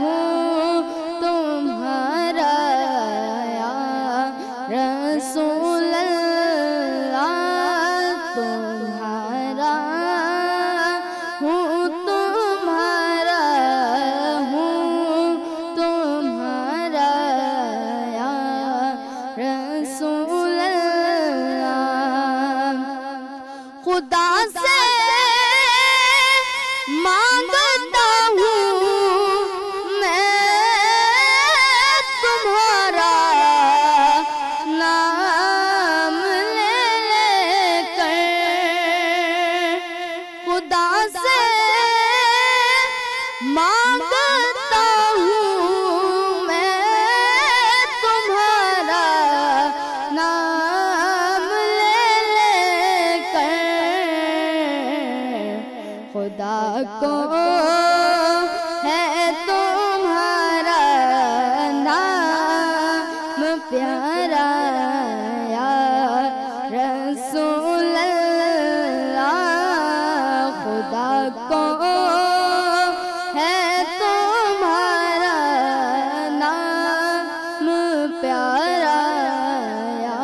हूँ तुम्हारा या रसूल अल्लाह, तुम्हारा हूँ तुम्हारा हूँ तुम्हारा या रसूल अल्लाह, खुदा से मांगता हूँ मैं तुम्हारा नाम ले लेकर, खुदा से मांगता हूँ मैं तुम्हारा नाम ले लेकर, खुदा को है तुम्हारा नाम प्यारा या रसूल अल्लाह, खुदा को है तुम्हारा नाम प्यारा या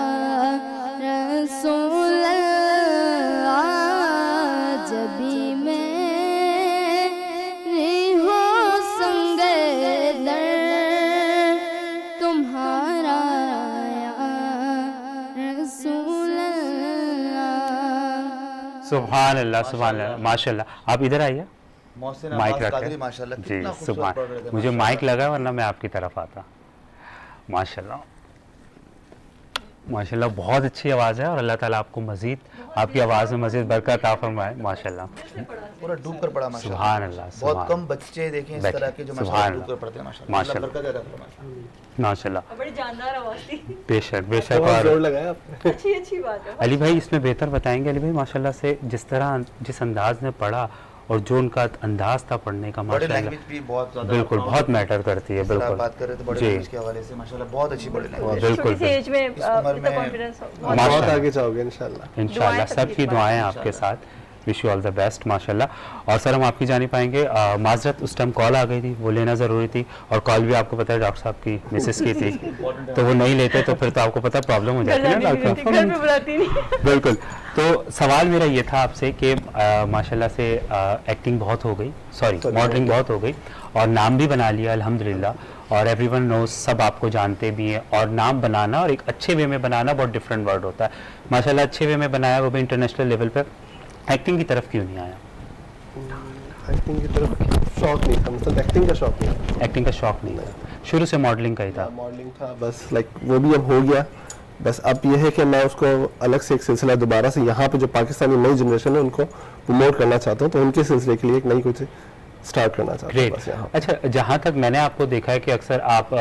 रसूल अल्लाह, जबी मेरी हो संगे दर तुम्हारा या रसूल अल्लाह। सुभान अल्लाह सुभान अल्लाह माशाल्लाह। आप इधर आइए, मोहसिन माइक अब्बास रखें कादरी माशाल्लाह जी। कितना खूबसूरत सुभान, पढ़ रहे थे मुझे माशाल्लाह। माइक लगा वरना मैं आपकी तरफ आता। माशाल्लाह माशाल्लाह, बहुत अच्छी आवाज़ है और अल्लाह ताला आपको मज़ीद आपकी आवाज़ में मज़ीद बरकत अता फरमाए माशाल्लाह। पूरा डूब कर पड़ा माशाल्लाह। सुभान अल्लाह, बहुत सुभान। कम बच्चे देखें इस तरह के जो सुभान माशाल्लाह डूब अल्लाह। कर पढ़ते हैं माशाल्लाह। माशाल्लाह। अल्लाह बरकत अता फरमाए। माशाल्लाह, बड़ी जानदार आवाज़ थी। बेशक बेशक। बहुत जोर और लगाया आपने। अच्छी अच्छी बात है। अली भाई इसमें बेहतर बताएंगे अली भाई माशाल्लाह से जिस तरह जिस अंदाज में पढ़ा और जो उनका अंदाज था पढ़ने का बॉडी माशाल्लाह लैंग्वेज भी बहुत ज़्यादा बिल्कुल बहुत मैटर करती है। बिल्कुल बात कर रहे थे बॉडी जी। लैंग्वेज के हवाले से माशाल्लाह बहुत अच्छी बॉडी लैंग्वेज। बिल्कुल छोटी सी एज में इस उम्र इतना में कॉन्फिडेंस बहुत माशाल्लाह। आगे जाओगे इंशाल्लाह। इंशाल्लाह दुआएं सबकी सबकी दुआएं दुआएं आपके साथ। Wish you all the best माशाल्लाह। और सर हम आपकी जानी पाएंगे, माजरत उस टाइम कॉल आ गई थी, वो लेना ज़रूरी थी और कॉल भी आपको पता है डॉक्टर साहब की मिसेस की थी, तो वो नहीं लेते तो फिर तो आपको पता प्रॉब्लम हो जाती है ना डॉक्टर घर में बुलाती नहीं। बिल्कुल। तो सवाल मेरा ये था आपसे कि माशाल्लाह से एक्टिंग बहुत हो गई, सॉरी मॉडलिंग बहुत हो गई और नाम भी बना लिया अल्हम्दुलिल्लाह, और एवरीवन नोज, सब आपको जानते भी हैं। और नाम बनाना और एक अच्छे वे में बनाना बहुत डिफरेंट वर्ड होता है। माशाल्लाह अच्छे वे में बनाया, वो भी इंटरनेशनल लेवल पर। एक्टिंग की तरफ क्यों नहीं आया? एक्टिंग की तरफ शौक नहीं था, मतलब एक्टिंग का शौक नहीं था। एक्टिंग का शौक नहीं था, शुरू से मॉडलिंग का ही था। मॉडलिंग था बस, लाइक वो भी अब हो गया। बस अब ये है कि मैं उसको अलग से एक सिलसिला दोबारा से यहाँ पे जो पाकिस्तानी नई जनरेशन है उनको प्रमोट करना चाहता हूँ, तो उनके सिलसिले के लिए एक नई कुछ स्टार्ट करना चाहता हूँ बस यहाँ। अच्छा, जहाँ तक मैंने आपको देखा है कि अक्सर आप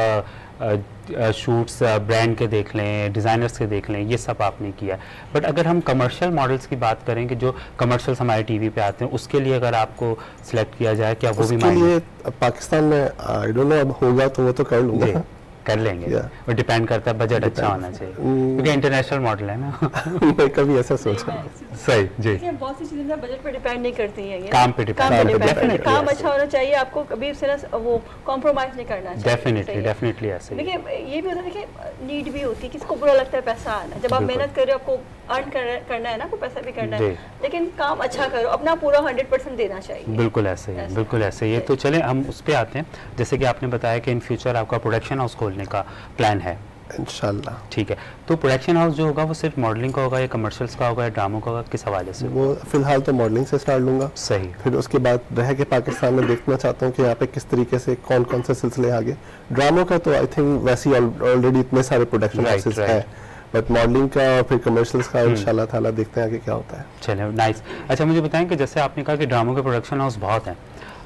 शूट्स ब्रांड के देख लें, डिज़ाइनर्स के देख लें, ये सब आपने किया। बट अगर हम कमर्शियल मॉडल्स की बात करें कि जो कमर्शियल्स हमारे टीवी पे आते हैं, उसके लिए अगर आपको सिलेक्ट किया जाए, क्या वो भी उसके लिए पाकिस्तान में आई डोंट नो, अब होगा तो वो तो कर लूँगा, कर लेंगे। और डिपेंड करता है, बजट अच्छा होना चाहिए क्योंकि इंटरनेशनल मॉडल है ना। मैं कभी ऐसा सोचा सही जी, बहुत सी चीजें बजट पे डिपेंड नहीं करती हैं, काम पे डिपेंड, काम अच्छा होना चाहिए, आपको कभी उससे ना वो कॉम्प्रोमाइज नहीं करना चाहिए। डेफिनेटली ऐसे। देखिए ये भी होता है, देखिए नीड भी होती है, किसको बुरा लगता है पैसा आना, जब आप मेहनत कर रहे हो, आपको अर्न करना है ना, आपको पैसा भी करना है, लेकिन काम अच्छा करो, अपना पूरा 100% देना चाहिए। बिल्कुल ऐसे ही, बिल्कुल ऐसे ही। तो चले हम उस पर आते हैं, जैसे कि आपने बताया कि इन फ्यूचर आपका प्रोडक्शन हाउस खोलने का प्लान है इंशाल्लाह। ठीक है, तो प्रोडक्शन हाउस जो होगा वो सिर्फ मॉडलिंग का होगा या कमर्शियल्स का होगा या ड्रामों का होगा, किस हवाले से? वो फिलहाल तो मॉडलिंग से स्टार्ट लूँगा। सही। फिर उसके बाद रह के पाकिस्तान में देखना चाहता हूँ कि यहाँ पे किस तरीके से कौन कौन से सिलसिले आगे। ड्रामों का तो आई थिंक वैसे ही ऑलरेडी इतने सारे प्रोडक्शन हाउसेस हैं, बट मॉडलिंग का और फिर कमर्शियल्स का इंशाल्लाह ताला देखते हैं आगे क्या होता है। चलिए नाइस। अच्छा मुझे बताएं कि जैसे आपने कहा कि ड्रामों के प्रोडक्शन हाउस बहुत हैं,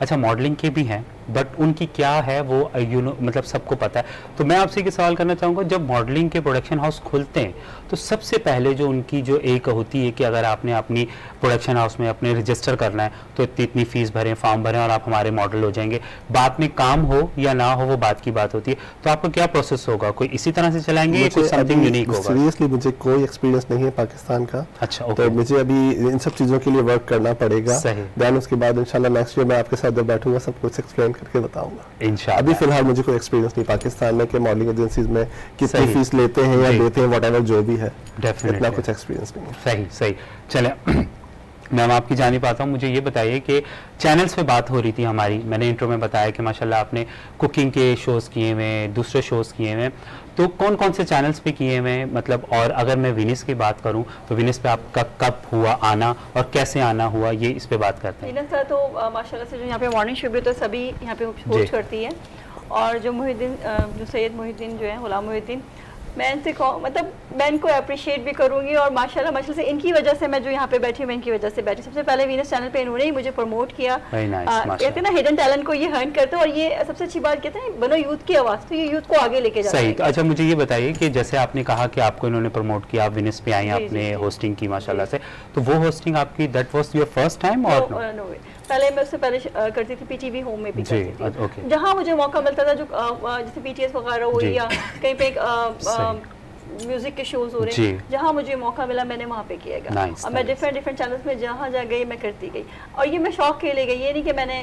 अच्छा मॉडलिंग के भी हैं, बट उनकी क्या है वो मतलब सबको पता है। तो मैं आपसे ये सवाल करना चाहूँगा, जब मॉडलिंग के प्रोडक्शन हाउस खुलते हैं तो सबसे पहले जो उनकी जो एक होती है कि अगर आपने अपनी प्रोडक्शन हाउस में अपने रजिस्टर करना है तो इतनी फीस भरें, फॉर्म भरें और आप हमारे मॉडल हो जाएंगे। बाद में काम हो या ना हो वो बात की बात होती है, तो आपका क्या प्रोसेस होगा? कोई इसी तरह से चलाएंगे या कुछ समथिंग यूनिक होगा? सीरियसली मुझे कोई एक्सपीरियंस नहीं है पाकिस्तान का। अच्छा तो मुझे अभी इन सब चीज़ों के लिए वर्क करना पड़ेगा। देन उसके बाद इंशाल्लाह नेक्स्ट ईयर मैं आपके साथ जब बैठूंगा सब कुछ एक्सप्लेन करके बताऊंगा इंशाल्लाह। अभी फिलहाल मुझे कोई एक्सपीरियंस नहीं पाकिस्तान में कि मॉडलिंग एजेंसीज में कितनी फीस लेते हैं या देते हैं, व्हाटएवर जो भी है, इतना कुछ एक्सपीरियंस नहीं है। सही सही। चले मैम आपकी जानिब आता हूँ, मुझे ये बताइए कि चैनल्स पे बात हो रही थी हमारी, मैंने इंट्रो में बताया कि माशाल्लाह आपने कुकिंग के शोज़ किए हुए, दूसरे शोज़ किए हुए, तो कौन कौन से चैनल्स पे किए हुए मतलब? और अगर मैं विनिस की बात करूं तो विनिस पे आपका कब हुआ आना और कैसे आना हुआ, ये इस पे बात करते हैं। विनिस का तो माशाल्लाह से जो यहाँ पे मॉर्निंग शो भी तो सभी यहाँ पे होस्ट करती है, और जो मुहिद्दीन जो सैयद मुहिद्दीन जो है गुलाम मुहिद्दीन, मैं इनसे मतलब मैं इनको अप्रिशिएट भी करूँगी, और माशाल्लाह से इनकी वजह से मैं जो यहाँ पे बैठी हूँ, मैं इनकी वजह से बैठी। सबसे पहले वीनस चैनल पे इन्होंने ही मुझे प्रमोट किया। कहते हैं ना हिडन टैलेंट को ये हर्न करते हैं, और ये सबसे अच्छी बात कहते हैं बनो यूथ की आवाज़, तो ये यूथ को आगे लेके जाते हैं। सही। तो अच्छा मुझे ये बताइए कि जैसे आपने कहा कि आपको इन्होंने प्रमोट किया, आप विनिस पे आई, आपने होस्टिंग की माशाल्लाह से, तो वो होस्टिंग आपकी that was your first time और नो? पहले मैं उससे पहले करती थी पीटीवी होम में भी करती थी, जहाँ मुझे मौका मिलता था, जो जैसे पीटीएस वगैरह हुई या कहीं पे म्यूजिक के शोज हो रहे हैं, जहाँ मुझे मौका मिला मैंने वहाँ पे किया। और मैं डिफरेंट चैनल्स में जहाँ जा गई मैं करती गई, और ये मैं शौक के लिए गई, ये नहीं कि मैंने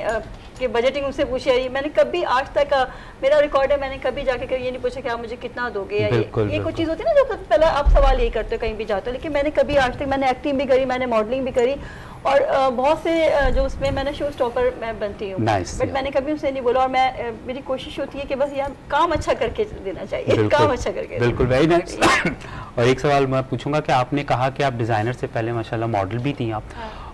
कि बजटिंग उनसे पूछी। मैंने कभी आज तक मेरा रिकॉर्ड है, मैंने कभी जाके ये नहीं पूछा कि आप मुझे कितना दोगे, या ये कुछ चीज़ होती है ना जो पहले आप सवाल यही करते हो कहीं भी जाते हो, लेकिन मैंने कभी आज तक, मैंने एक्टिंग भी करी, मैंने मॉडलिंग भी करी, और बहुत से जो उसमें मैंने शो स्टॉपर मैं बनती हूँ, बट मैंने कभी उनसे नहीं बोला, और मैं मेरी कोशिश होती है कि बस यार काम अच्छा करके देना चाहिए, काम अच्छा करके। बिल्कुल वेरी नाइस। और एक सवाल मैं पूछूंगा कि आपने कहा कि आप डिज़ाइनर से पहले माशाल्लाह मॉडल भी थी आप,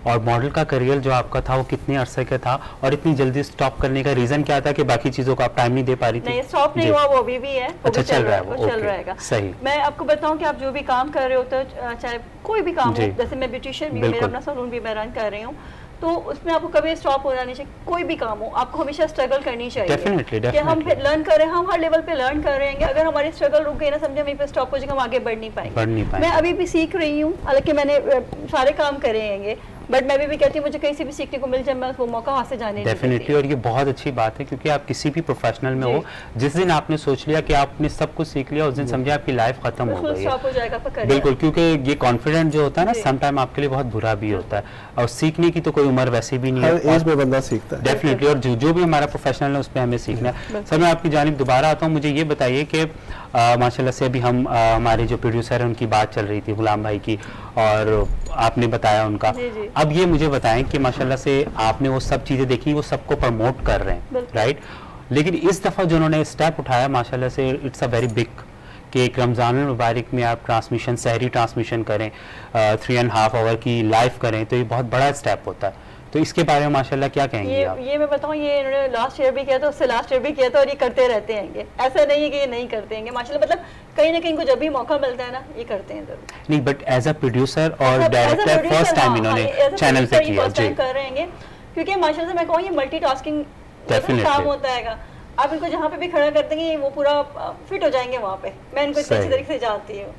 और मॉडल का करियर जो आपका था वो कितने अरसे का था, और इतनी जल्दी स्टॉप करने का रीज़न क्या था कि बाकी चीज़ों को आप टाइम नहीं दे पा रही थी? नहीं, स्टॉप नहीं हुआ, वो अभी भी है। अच्छा चल रहा है वो, चल रहेगा। सही। मैं आपको बताऊं कि आप जो भी काम कर रहे होते हो, चाहे कोई भी काम हो, जैसे मैं ब्यूटिशियन भी हूँ, मेरा अपना सैलून भी मैं रन कर रही हूँ, तो उसमें आपको कभी स्टॉप होना नहीं चाहिए। कोई भी काम हो आपको हमेशा स्ट्रगल करनी चाहिए। डेफिनेटली कि हम लर्न कर रहे हैं, हम हर लेवल पे लर्न कर रहे हैं। अगर हमारी स्ट्रगल रुक गई ना, समझे वहीं पे स्टॉप हो जाएगा, हम आगे बढ़ नहीं पाएंगे। मैं अभी भी सीख रही हूँ, हालांकि मैंने सारे काम करे हैं, बट मैं भी कहती हूँ मुझे कहीं से भी सीखने को मिल जाए, मैं वो मौका हाथ से जाने डेफिनेटली। और ये बहुत अच्छी बात है, क्योंकि आप किसी भी प्रोफेशनल में हो, जिस दिन आपने सोच लिया कि आपने सब कुछ सीख लिया, उस दिन समझे आपकी लाइफ खत्म हो गई है। बिल्कुल, क्योंकि ये कॉन्फिडेंट जो होता है ना, सम टाइम आपके लिए बहुत बुरा भी होता है, और सीखने की तो कोई उम्र वैसे भी नहीं है, हर एज में बंदा सीखता है। डेफिनेटली। और जो भी हमारा प्रोफेशनल है उस पर हमें सीखना है। सर मैं आपकी जानिब दोबारा आता हूँ, मुझे ये बताइए कि माशाल्लाह से अभी हम हमारे जो प्रोड्यूसर हैं उनकी बात चल रही थी गुलाम भाई की, और आपने बताया उनका। अब ये मुझे बताएं कि माशाल्लाह से आपने वो सब चीज़ें देखी, वो सबको प्रमोट कर रहे हैं, राइट? लेकिन इस दफ़ा जो उन्होंने स्टेप उठाया माशाल्लाह से, इट्स अ वेरी बिग, कि एक रमज़ान मुबारक में आप ट्रांसमिशन, सहरी ट्रांसमिशन करें, 3.5 आवर की लाइव करें, तो ये बहुत बड़ा स्टेप होता है। तो इसके बारे में माशाल्लाह क्या कहेंगे आप? ये मैं बताऊँ, ये इन्होंने लास्ट ईयर भी किया था, उससे लास्ट ईयर भी किया था, और ये करते रहते हैं। ऐसा नहीं है कि ये नहीं करते हैं माशाल्लाह, मतलब कहीं ना कहीं इनको जब भी मौका मिलता है ना, ये करते हैं जरूर। नहीं, बट एज अ प्रोड्यूसर और डायरेक्टर फर्स्ट टाइम इन्होंने चैनल पे किया, कर रहे हैं, क्योंकि माशाल्लाह से मैं कहूँ ये मल्टीटास्किंग काम होता है। आप इनको जहाँ पे भी खड़ा कर देंगे वो पूरा फिट हो जाएंगे वहाँ पे। मैं इनको इतनी अच्छी तरीके से जानती हूँ,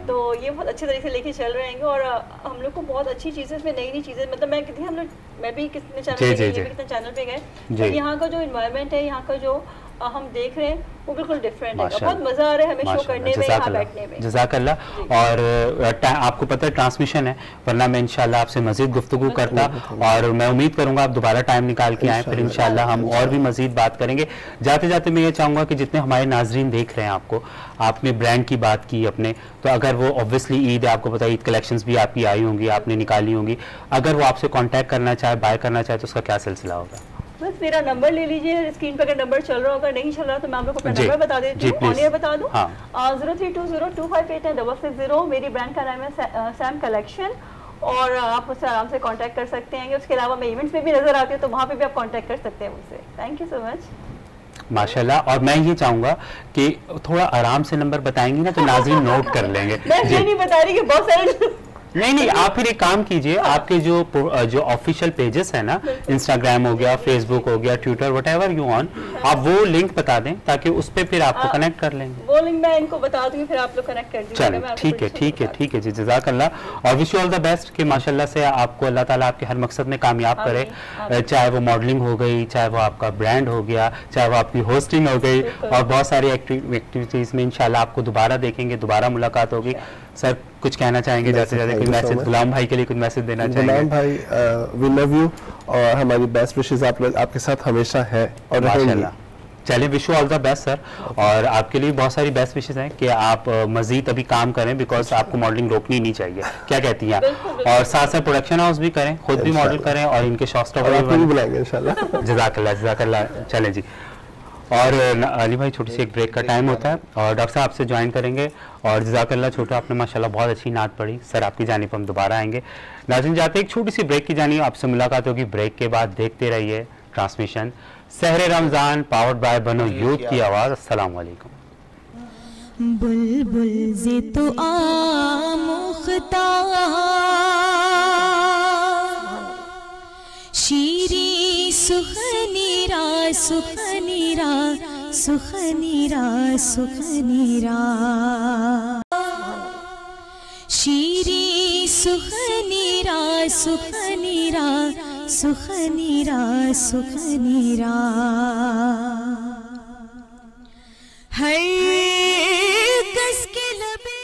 तो ये बहुत अच्छे तरीके से लेके चल रहे हैं। और हम लोग को बहुत अच्छी चीज़ें इसमें, नई नई चीज़ें, मतलब मैं भी कितने चैनल पे गए, ये भी कितने चैनल पे गए, तो यहाँ का जो इन्वायरमेंट है, यहाँ का जो हम देख रहे हैं वो बिल्कुल डिफरेंट है। बहुत मजा आ रहा है हमें शो करने में, यहाँ बैठने में। जज़ाकल्लाह। और आपको पता है ट्रांसमिशन है, वरना मैं इंशाल्लाह आपसे मजीद गुफ्तगू करता, और मैं उम्मीद करूंगा आप दोबारा टाइम निकाल के आएँ, फिर इंशाल्लाह हम और भी मजीद बात करेंगे। जाते जाते मैं ये चाहूँगा कि जितने हमारे नाजरीन देख रहे हैं आपको, आपने ब्रांड की बात की अपने, तो अगर वो ऑब्वियसली ईद है, आपको पता है ईद कलेक्शंस भी आपकी आई होंगी, आपने निकाली होंगी, अगर वो आपसे कॉन्टैक्ट करना चाहे, बाय करना चाहे, तो उसका क्या सिलसिला होगा? बस मेरा नंबर ले लीजिए, स्क्रीन पर अगर नंबर चल रहा होगा, नहीं चल रहा तो मैं आप लोग को अपना नंबर बता देती हूँ, ऑन एयर बता दूँ। 0320258960। मेरी ब्रांड का नाम है सैम कलेक्शन, और आप मुझसे आराम से कांटेक्ट कर सकते हैं। उसके अलावा मैं इवेंट्स में भी नजर आती हूँ, तो वहाँ पे भी आप कांटेक्ट कर सकते हैं मुझसे। Thank you so much. माशाल्लाह। और मैं ये चाहूंगा कि थोड़ा आराम से नंबर बताएंगी ना तो नाज़रीन नोट कर लेंगे। मैं ये नहीं बता रही कि बहुत सारे नहीं, आप फिर एक काम कीजिए, आपके जो ऑफिशियल पेजेस है ना, इंस्टाग्राम हो गया, फेसबुक हो गया, ट्विटर, व्हाटएवर यू ऑन, आप वो लिंक बता दें ताकि उस पे फिर आपको कनेक्ट कर लेंगे। वो लिंक मैं इनको बता दूंगी, फिर आप लोग कनेक्ट कर दीजिएगा। चलो ठीक है जी, जज़ाकल्लाह। और wish you all the best कि माशाल्लाह से आपको अल्लाह ताला आपके हर मकसद में कामयाब करे, चाहे वो मॉडलिंग हो गई, चाहे वो आपका ब्रांड हो गया, चाहे वो आपकी होस्टिंग हो गई, और बहुत सारी एक्टिविटीज़ में इंशाल्लाह आपको दोबारा देखेंगे, दोबारा मुलाकात होगी। सर कुछ कहना चाहेंगे जाते जाते, कोई मैसेज गुलाम भाई के लिए कुछ मैसेज देना चाहेंगे? गुलाम भाई, वी लव यू, और हमारी बेस्ट विशेस आप लोग आपके साथ हमेशा है और रहेंगी। चलिए, wish you all the best sir, और आपके लिए बहुत सारी बेस्ट विशेस हैं कि आप मजीद अभी काम करें, बिकॉज आपको मॉडलिंग रोकनी नहीं चाहिए। क्या कहती हैं आप? और साथ साथ प्रोडक्शन हाउस भी करें, खुद भी मॉडल करें, और इनके शॉप स्टॉक भी बुलाएंगे इंशाल्लाह। जज़ाकल्लाह। चलें जी। और अली भाई, छोटी सी एक ब्रेक का टाइम होता है, और डॉक्टर साहब आपसे ज्वाइन करेंगे। और जज़ाकल्लाह छोटा, आपने माशाल्लाह बहुत अच्छी नात पढ़ी सर, आपकी जानिब हम दोबारा आएंगे। नाज़रीन, जाते एक छोटी सी ब्रेक की जानिब आपसे मुलाकात होगी। ब्रेक के बाद देखते रहिए ट्रांसमिशन सहरे रमज़ान पावर्ड बाय बनो यूथ की आवाज़। अस्सलाम वालेकुम। बुलबुल से तो आमुख्ता शीरी सुखनीरा सुखनीरा सुखनीरा सुखनीरा शीरी सुखनीरा सुखनीरा सुखनीरा सुखनीरा हर कस के लबे।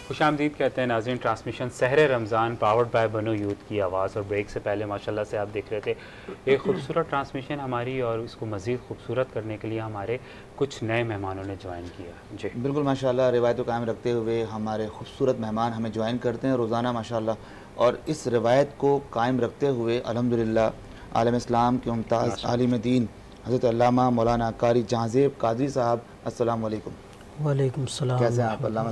खुशामदीद कहते हैं नाज़रीन ट्रांसमिशन सहरे रमज़ान पावर्ड बाय बनो यूथ की आवाज़। और ब्रेक से पहले माशाल्लाह से आप देख रहे थे एक खूबसूरत ट्रांसमिशन हमारी, और इसको मज़ीद खूबसूरत करने के लिए हमारे कुछ नए मेहमानों ने ज्वाइन किया। जी बिल्कुल माशाल्लाह, रिवायत को कायम रखते हुए हमारे खूबसूरत मेहमान हमें ज्वाइन करते हैं रोज़ाना माशाल्लाह, और इस रिवायत को कायम रखते हुए अल्हम्दुलिल्लाह आलम इस्लाम के मुमताज़ आलिम दीन हज़रत अल्लामा मौलाना कारी जहांज़ेब कादरी साहब, अस्सलाम वालेकुम। वालेकुम सलाम। कैसे हैं आप? अल्लाह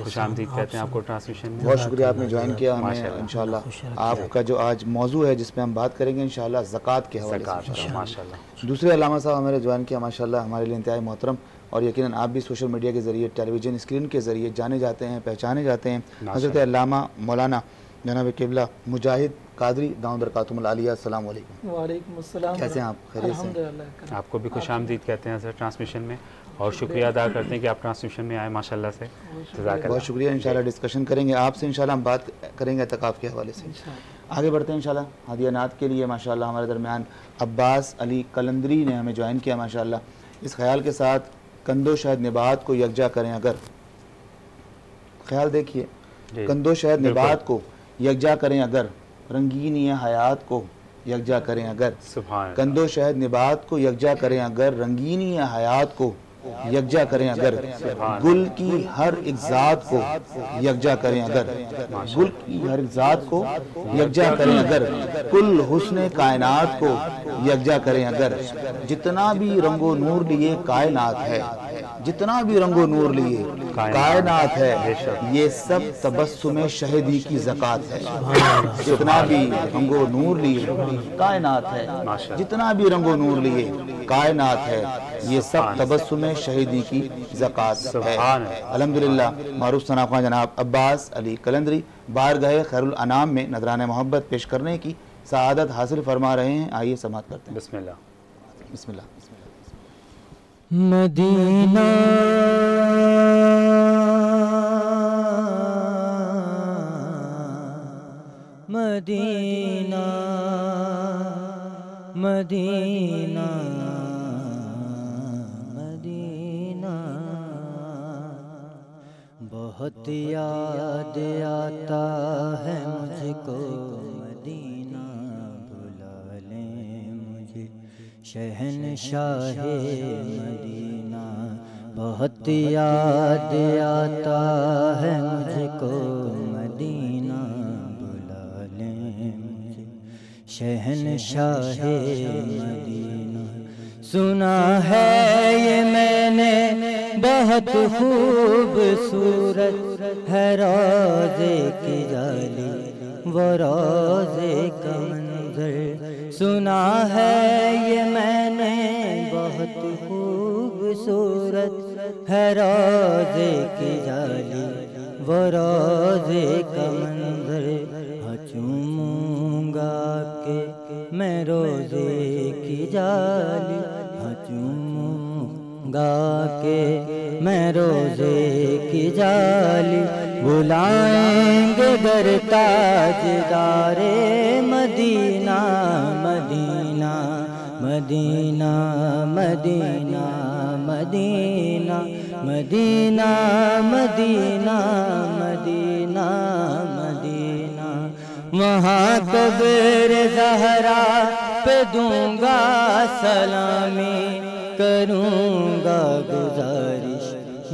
खुशामदीद कहते हैं आपको ट्रांसमिशन में। बहुत शुक्रिया आपने ज्वाइन किया हमें। इंशाल्लाह आपका जो आज मौजू है जिस पे हम बात करेंगे इंशाल्लाह ज़कात के हवाले से माशाल्लाह। दूसरे अल्लामा साहब हमारे ज्वाइन किया माशाल्लाह, हमारे लिए इंतहाई मोहतरम, और यकीनन आप भी सोशल मीडिया के ज़रिए, टेलीविज़न स्क्रीन के ज़रिए जाने जाते हैं, पहचाने जाते हैं। हज़रत अल्लामा मौलाना जनाब किबला मुजाहिद कादरी दाऊद बरकातुहुल आलिया, अस्सलाम वालेकुम। वालेकुम अस्सलाम। कैसे हैं आप? खैरियत से? आपको भी खुशामदीद कहते हैं सर ट्रांसमिशन में, और शुक्रिया अदा करते हैं कि आप ट्रांसमिशन में आए माशाल्लाह से। बहुत शुक्रिया। इंशाल्लाह डिस्कशन करेंगे आपसे, इंशाल्लाह हम बात करेंगे एतकाफ़ के हवाले से। आगे बढ़ते हैं इंशाल्लाह। हदिया नात के लिए माशाल्लाह हमारे दरमियान अब्बास अली कलंदरी ने हमें ज्वाइन किया माशाल्लाह, इस ख्याल के साथ कंदो शहद निबात को यकजा करें अगर, ख्याल देखिए, कंदो शहद निबात को यकजा करें अगर, रंगीनी हयात को यकजा करें अगर, कंदो शहद निबात को यकजा करें अगर, रंगीनी हयात को यकजा करें अगर, गुल की हर एक ज़ात को यकजा करें अगर, गुल की हर एक ज़ात को यकजा करें अगर, कुल हुस्न कायनात को यकजा करें अगर, जितना भी रंगो नूर लिए कायनात है, जितना भी रंगो नूर लिए कायनात है, ये सब तबस्सुम शहीदी की ज़कात है। जितना भी रंगो नूर लिए कायनात है, जितना भी रंगो नूर लिए कायनात है, ये सब तबस्सुम शहीदी की ज़कात है। अल्हम्दुलिल्लाह मारूफ सनाफ़ा जनाब अब्बास अली कलंदरी बारगाह खैरुल अनाम में नजरान मोहब्बत पेश करने की सआदत हासिल फरमा रहे हैं। आइए समाअत करते हैं। बिस्मिल्लाह। बिस्मिल्लाह। मदीना मदीना मदीना मदीना बहुत याद आता है मुझको मदीना, बुला ले मुझे शहंशाहे मदीना। बहुत याद आता है मुझको मदीना, बुला ले मुझे शहंशाहे मदीना। सुना है ये मैंने बहुत खूबसूरत है रोज़े की जाली वो रोज़े का मंज़र। सुना है ये मैंने बहुत खूबसूरत है रोज़े की जाली वो रोज़े का मंज़र। हाँ चूमूंगा के मैं रोज़े की जाली, हाँ चूमूंगा के मैं रोज़े की जाली। बुलाएंगे गर ताजदारे Medina, Medina Medina Medina Medina Medina Medina Medina Medina. वहाँ कब्र ज़हरा पे दूंगा सलामी, करूँगा गुजारिश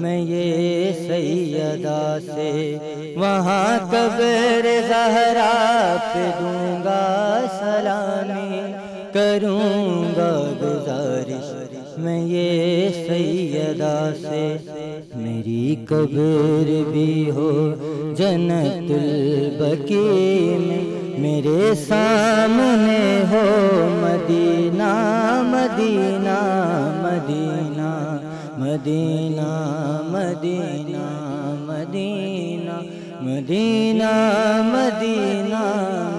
मैं ये सैयदा से। वहाँ कब्र ज़हरा पे दूंगा सलामी, करूँगा गुजारिश मैं ये सैयदा से। मेरी कब्र भी हो जन्नतुल बकी में, मेरे सामने हो Medina, Medina Medina Medina Medina Medina Medina Medina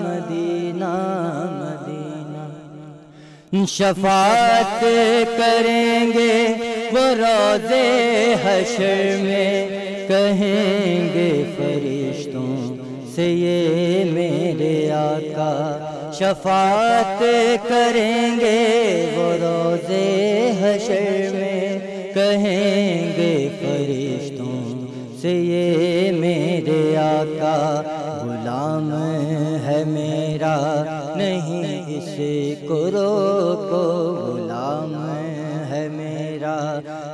Medina Medina. शफाअत करेंगे वो रोज़े हश्र में, कहेंगे फरिश्तों से ये मेरे आका। शफाअत करेंगे वो रोज़े हश्र में, कहेंगे फरिश्तों से ये मेरे आका। गुलाम है मेरा नहीं इसे को रोको, गुलाम है मेरा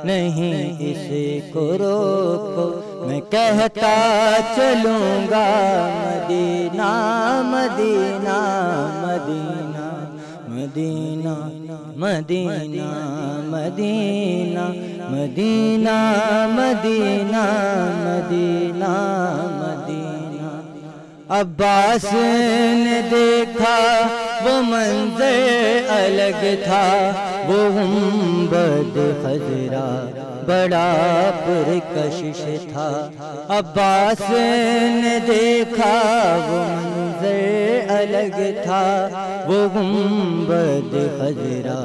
नहीं इसे को रोको। मैं कहता चलूँगा Madina, Medina Medina Medina Medina Medina Medina Medina Medina Madina. Abbas ने देखा वो मंज़र अलग था, वो गुंबद खजरा बड़ा पुरकशिश था। अब्बास ने देखा वो मंज़र अलग था, वो गुंबद खजरा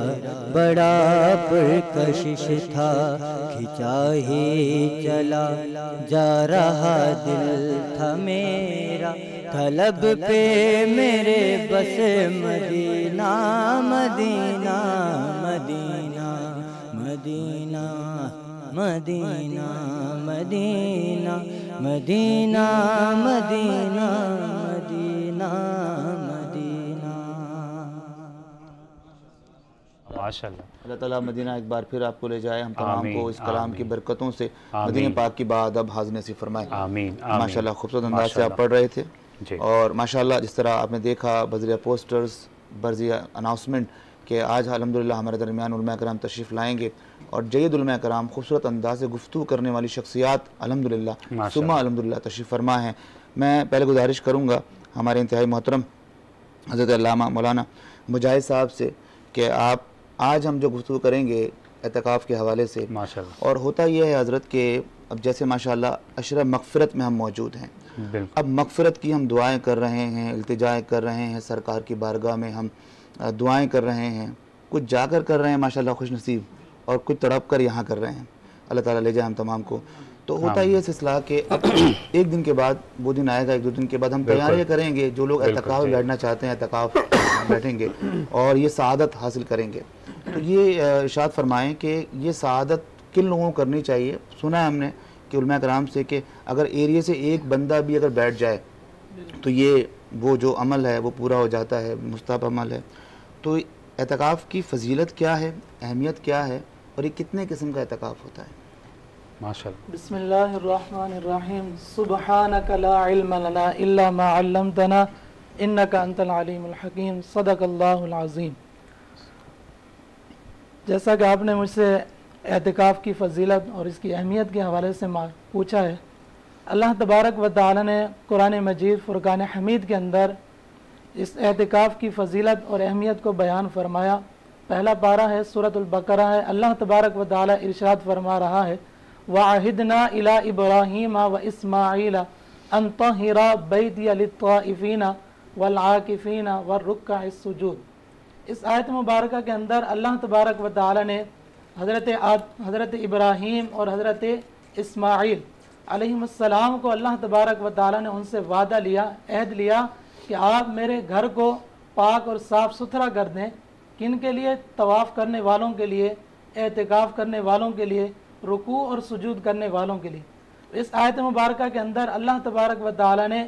बड़ा पुरकशिश था। खिंचा ही चला जा रहा दिल था मेरा, तलब पे मेरे बस Madina, Medina Medina Medina Medina Medina Medina Medina Medina Madina. माशाअल्लाह। अल्लाह ताला मदीना एक बार फिर आपको ले जाए, हम तमाम को इस कलाम की बरकतों से मदीना पाक की बाद अब हाज़िर नसीब फरमाए। आमीन। माशाअल्लाह खूबसूरत अंदाज से आप पढ़ रहे थे और माशाअल्लाह जिस तरह आपने देखा बज़रिया पोस्टर्स बज़रिया अनाउंसमेंट कि आज अल्हम्दुलिल्लाह हमारे दरमियान उलमा कराम तशरीफ़ लाएंगे और जय्यद उलमा कराम खूबसूरत अंदाज से गुफ्तगू करने वाली शख्सियात अल्हम्दुलिल्लाह सुम्मा अल्हम्दुलिल्लाह तशरीफ़ फरमा हैं। मैं पहले गुजारिश करूँगा हमारे इंतहाई मोहतरम हज़रत अल्लामा मौलाना मुजाहिद साहब से कि आप आज हम जो गुफ्तगू करेंगे एतकाफ़ के हवाले से, और होता यह है हज़रत कि अब जैसे माशाअल्लाह अशरा मग़फ़िरत में हम मौजूद हैं, अब मग़फ़िरत की हम दुआएं कर रहे हैं, इल्तिजाएं कर रहे हैं, सरकार की बारगाह में हम दुआएं कर रहे हैं, कुछ जाकर कर रहे हैं माशाअल्लाह खुश नसीब, और कुछ तड़प कर यहाँ कर रहे हैं। अल्लाह ताला ले जाए हम तमाम को। तो होता ही है सिलसिला कि अब एक दिन के बाद वो दिन आएगा, 1-2 दिन के बाद हम तैयारियाँ करेंगे, जो लोग एतकाफ बैठना चाहते हैं एतकाफ बैठेंगे और ये सआदत हासिल करेंगे। तो ये इरशाद फरमाएँ कि ये सआदत किन लोगों को करनी चाहिए। सुना है हमने कि उलमा कराम से कि अगर एरिया से एक बंदा भी अगर बैठ जाए तो ये वो जो अमल है वो पूरा हो जाता है, मुस्तहब अमल है। तो एतकाफ़ की फ़जीलत क्या है, अहमियत क्या है और ये कितने किस्म का एतकाफ़ होता है? माशाअल्लाह। बिस्मिल्लाहिर्रहमानिर्रहीम। सुब्हानका ला इल्म लना इल्ला मा अल्लमतना इन्नका अंतल अलीमुल हकीम। सदक़ल्लाहुल अज़ीम। जैसा कि आपने मुझसे एतिकाफ़ की फ़जीलत और इसकी अहमियत के हवाले से पूछा है, अल्लाह तबारक व तआला ने कुरान मजीद फ़ुरक़ान हमीद के अंदर इस एतिकाफ़ की फ़जीलत और अहमियत को बयान फरमाया। पहला पारा है सूरतुल बकरा है। अल्लाह तबारक व तआला इरशाद फरमा रहा है, वअहिदना इला इब्राहीम व इस्माईल अन तहिरा बैतिया लित्ताइफीना वल आकिफीना वरुक्काइस सुजूद। इस आयत मुबारक के अंदर अल्लाह तबारक व तआला ने हज़रत इब्राहीम और हज़रत इस्माईल अलैहिस्सलाम को अल्लाह तबारक व तआला ने उनसे वादा लिया, अहद लिया कि आप मेरे घर को पाक और साफ़ सुथरा कर दें। किन के लिए? तवाफ़ करने वालों के लिए, एतिकाफ़ करने वालों के लिए, रुकू और सुजूद करने वालों के लिए। इस आयत मुबारक के अंदर अल्लाह तबारक व तआला ने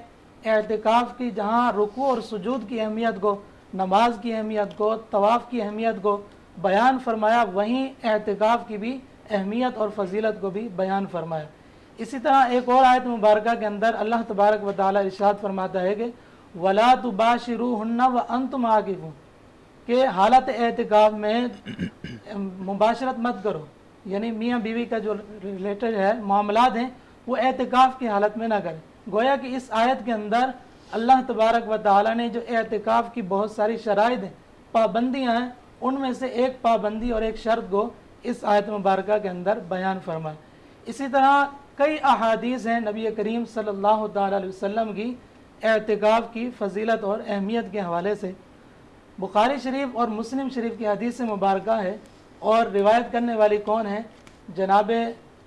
एतिकाफ़ की जहाँ रुकू और सुजूद की अहमियत को, नमाज की अहमियत को, तवाफ़ की अहमियत को बयान फरमाया, वहीं एतिकाफ़ की भी अहमियत और फ़जीलत को भी बयान फरमाया। इसी तरह एक और आयत मुबारक के अंदर अल्लाह तबारक व तआला इरशाद फरमाता है कि वला तुबाशिरूहुन्ना व अंतुम आकिफून, के हालत एतिकाफ़ में मुबाशरत मत करो, यानी मियाँ बीवी का जो रिलेटेड है मामलात हैं वो एतिकाफ़ की हालत में ना करें। गोया कि इस आयत के अंदर अल्लाह तबारक व तआला ने जो एतिकाफ़ की बहुत सारी शराइत हैं, पाबंदियाँ हैं, उनमें से एक पाबंदी और एक शर्त को इस आयत मुबारक के अंदर बयान फरमाया। इसी तरह कई अहादीस हैं नबी करीम सल्लल्लाहु अलैहि वसल्लम की एतिकाफ़ की फ़जीलत और अहमियत के हवाले से। बुखारी शरीफ और मुस्लिम शरीफ की हदीस मुबारक है और रिवायत करने वाली कौन है? जनाब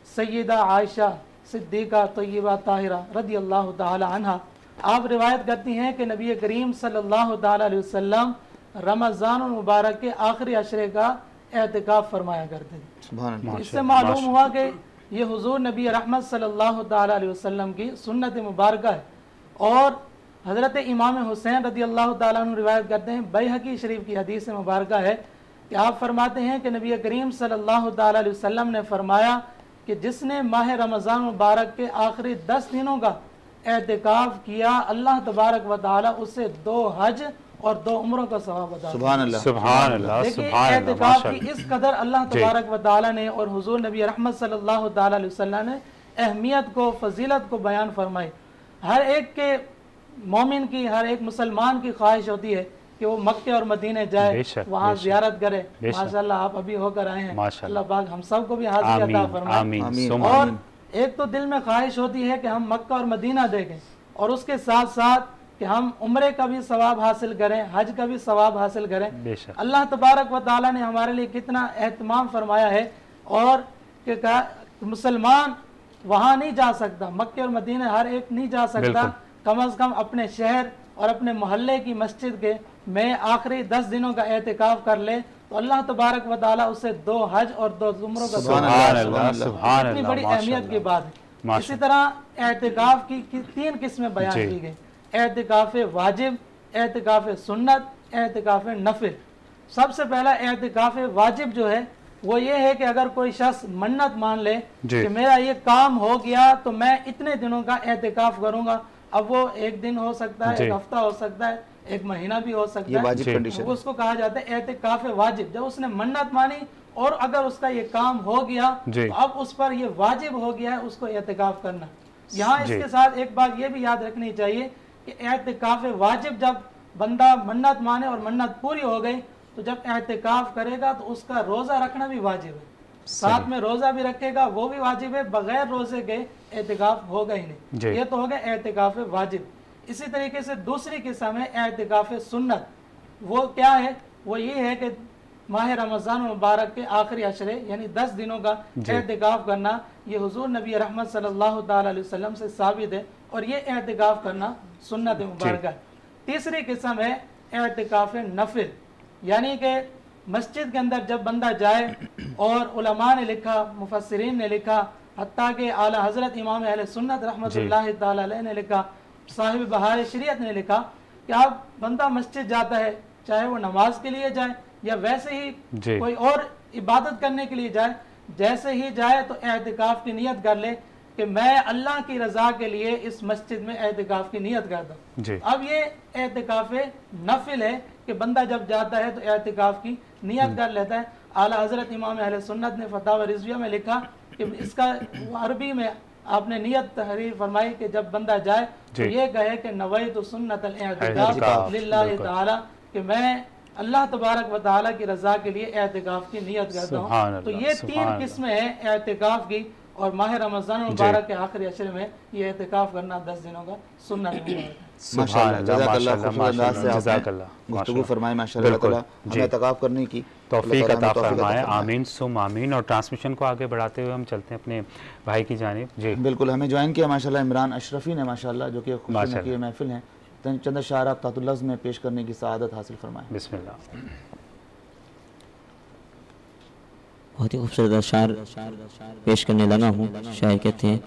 सय्यदा आयशा सिद्दीक़ा तय्यबा ताहिरा रज़ियल्लाहु ताला अन्हा। आप रिवायत करती हैं कि नबी करीम सल्लल्लाहु अलैहि वसल्लम रमज़ान मुबारक के आखिरी अशरे का एतिकाफ़ फरमाया करते थे। इससे मालूम हुआ कि ये हुजूर नबी रहमत सल्लल्लाहु अलैहि वसल्लम की सुन्नत मुबारक है। और हज़रत इमाम हुसैन रज़ियल्लाहु ताला अन्हु रिवायत करते हैं, बैहक़ी शरीफ की हदीस मुबारक है कि आप फरमाते हैं कि नबी करीम सल्लल्लाहु अलैहि वसल्लम ने फरमाया कि जिसने माह रमज़ान मुबारक के आखिरी 10 दिनों का एतिकाफ़ किया, अल्लाह तबारक व तआला उसे 2 हज और 2 उम्रों का सवाब अता। सुभान अल्लाह, सुभान अल्लाह, सुभान अल्लाह। एतिकाफ़ की इस कदर अल्लाह तबारक व तआला ने और हुजूर नबी रहमत सल्लल्लाहु अलैहि वसल्लम ने अहमियत को, फजीलत को बयान फरमाई। हर एक के मोमिन की, हर एक मुसलमान की ख्वाहिश होती है कि वो मक्के और मदीने जाए, वहाँ ज़ियारत करे। माशाअल्लाह आप अभी होकर आए हैं, अल्लाह पाक हम सब को भी हाज़िरी अता फरमाए। और एक तो दिल में ख्वाहिश होती है कि हम मक्का और मदीना देखें और उसके साथ साथ कि हम उम्रे का भी सवाब हासिल करें, हज का भी सवाब हासिल करें। अल्लाह तबारक व तआला ने हमारे लिए कितना एहतमाम फरमाया है और कि मुसलमान वहाँ नहीं जा सकता, मक्के और मदीने हर एक नहीं जा सकता, कम अज़ कम अपने शहर और अपने मोहल्ले की मस्जिद के में आखिरी 10 दिनों का एतिकाफ़ कर ले तो अल्लाह तबारक व तआला उसे 2 हज और 2 उम्रों का सवाब। इतनी बड़ी अहमियत की बात है। इसी तरह एतिकाफ़ की 3 किस्में बयान की गई, एतिकाफ़ वाजिब, एतिकाफ़ सुन्नत, एतिकाफ़ नफिल। सबसे पहला एतिकाफ़ वाजिब जो है वो ये है कि अगर कोई शख्स मन्नत मान ले कि मेरा ये काम हो गया तो मैं इतने दिनों का एतिकाफ़ करूँगा। अब वो 1 दिन हो सकता है, 1 हफ्ता हो सकता है, 1 महीना भी हो सकता है, उसको कहा जाता है एतिकाफ़ वाजिब। जब उसने मन्नत मानी और अगर उसका ये काम हो गया तो अब उस पर ये वाजिब हो गया है उसको एतिकाफ़ करना। यहाँ इसके साथ एक बात ये भी याद रखनी चाहिए कि एतिकाफ़ वाजिब जब बंदा मन्नत माने और मन्नत पूरी हो गई तो जब एतिकाफ़ करेगा तो उसका रोज़ा रखना भी वाजिब है, साथ में रोज़ा भी रखेगा वो भी वाजिब है, बगैर रोज़े के एतिकाफ़ होगा ही नहीं। ये तो हो गया एतिकाफ़ वाजिब। इसी तरीके से दूसरी किस्म है एतिकाफ़ सुन्नत। वो क्या है? वो ये है कि माह रमज़ान मुबारक के आखिरी अशरे यानी 10 दिनों का एहतिकाफ करना ये हुजूर नबी रहमत सल्लल्लाहु ताला अलैहि वसल्लम से साबित है और ये एहतिकाफ करना सुन्नत मुबारक है। तीसरी किस्म है एहतिकाफ नफिल, यानी कि मस्जिद के अंदर जब बंदा जाए और उलमा ने लिखा, मुफस्सिरीन ने लिखा, हत्ता के आला हज़रत इमाम अहले सुन्नत रहमतुल्लाहि ताला अलैह ने लिखा, साहिब बहार शरीयत ने लिखा कि आप बंदा मस्जिद जाता है, चाहे वो नमाज के लिए जाए या वैसे ही कोई और इबादत करने के लिए जाए, जैसे ही जाए तो एहतिकाफ की नियत कर ले कि मैं अल्लाह की रजा के लिए इस मस्जिद में एहतिकाफ की नियत करता हूँ। अब ये एहतिकाफ नफिल है कि बंदा जब जाता है तो एहतिकाफ की नियत कर लेता है। आला हज़रत इमाम अहले सुन्नत ने फतावा रिज़विया में लिखा कि इसका अरबी में आपने नियत तहरीर फरमाई कि जब बंदा जाए तो ये कहे कि नवैतु सुन्नतल एहतिकाफ लिल्लाहि ताला, कि मैं अल्लाह तबारक व ताला की रजा के लिए एहतिकाफ की नियत करता हूँ। तो ये 3 किस्में हैं एहतिकाफ की और माह रमज़ान मुबारक के आखिरी अशरे में ये एहतिकाफ करना 10 दिनों का सुन्नत है। माशाअल्लाह, जज़ाकल्लाह, खूबसूरत अंदाज़ से आपने गुफ्तगू फरमाई माशाअल्लाह ताला, हमें एहतिकाफ करने की तौफीक अता फरमाए। आमीन सुम आमीन। और ट्रांसमिशन को आगे बढ़ाते हुए हम चलते हैं अपने भाई की जानिब। जी बिल्कुल, हमें ज्वाइन किया माशाअल्लाह इमरान अशरफी ने माशाअल्लाह, जो कि खुशी की महफिल है, चंद अशार आप तातुल लफ्ज़ में पेश करने की सआदत हासिल फरमाएं। बिस्मिल्लाह। बहुत ही खूबसूरत अशार पेश करने लगा हूँ। शायर कहते हैं,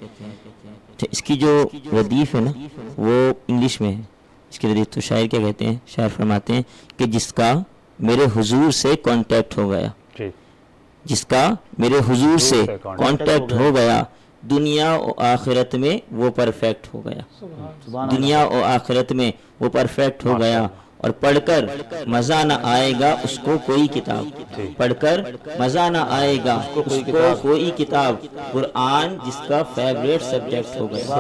तो इसकी जो रदीफ़ है ना वो इंग्लिश में है। इसकी रदीफ़ तो शायर क्या कहते हैं, शायर फरमाते हैं कि जिसका मेरे हुजूर से कांटेक्ट हो गया, जिसका मेरे हुजूर से कांटेक्ट हो गया, दुनिया और आखिरत में वो परफेक्ट हो गया, दुनिया और आखिरत में वो परफेक्ट हो गया। और पढ़कर मज़ा न आएगा उसको कोई किताब, पढ़कर मज़ा न आएगा उसको कोई किताब, कुरान जिसका फेवरेट सब्जेक्ट हो गया,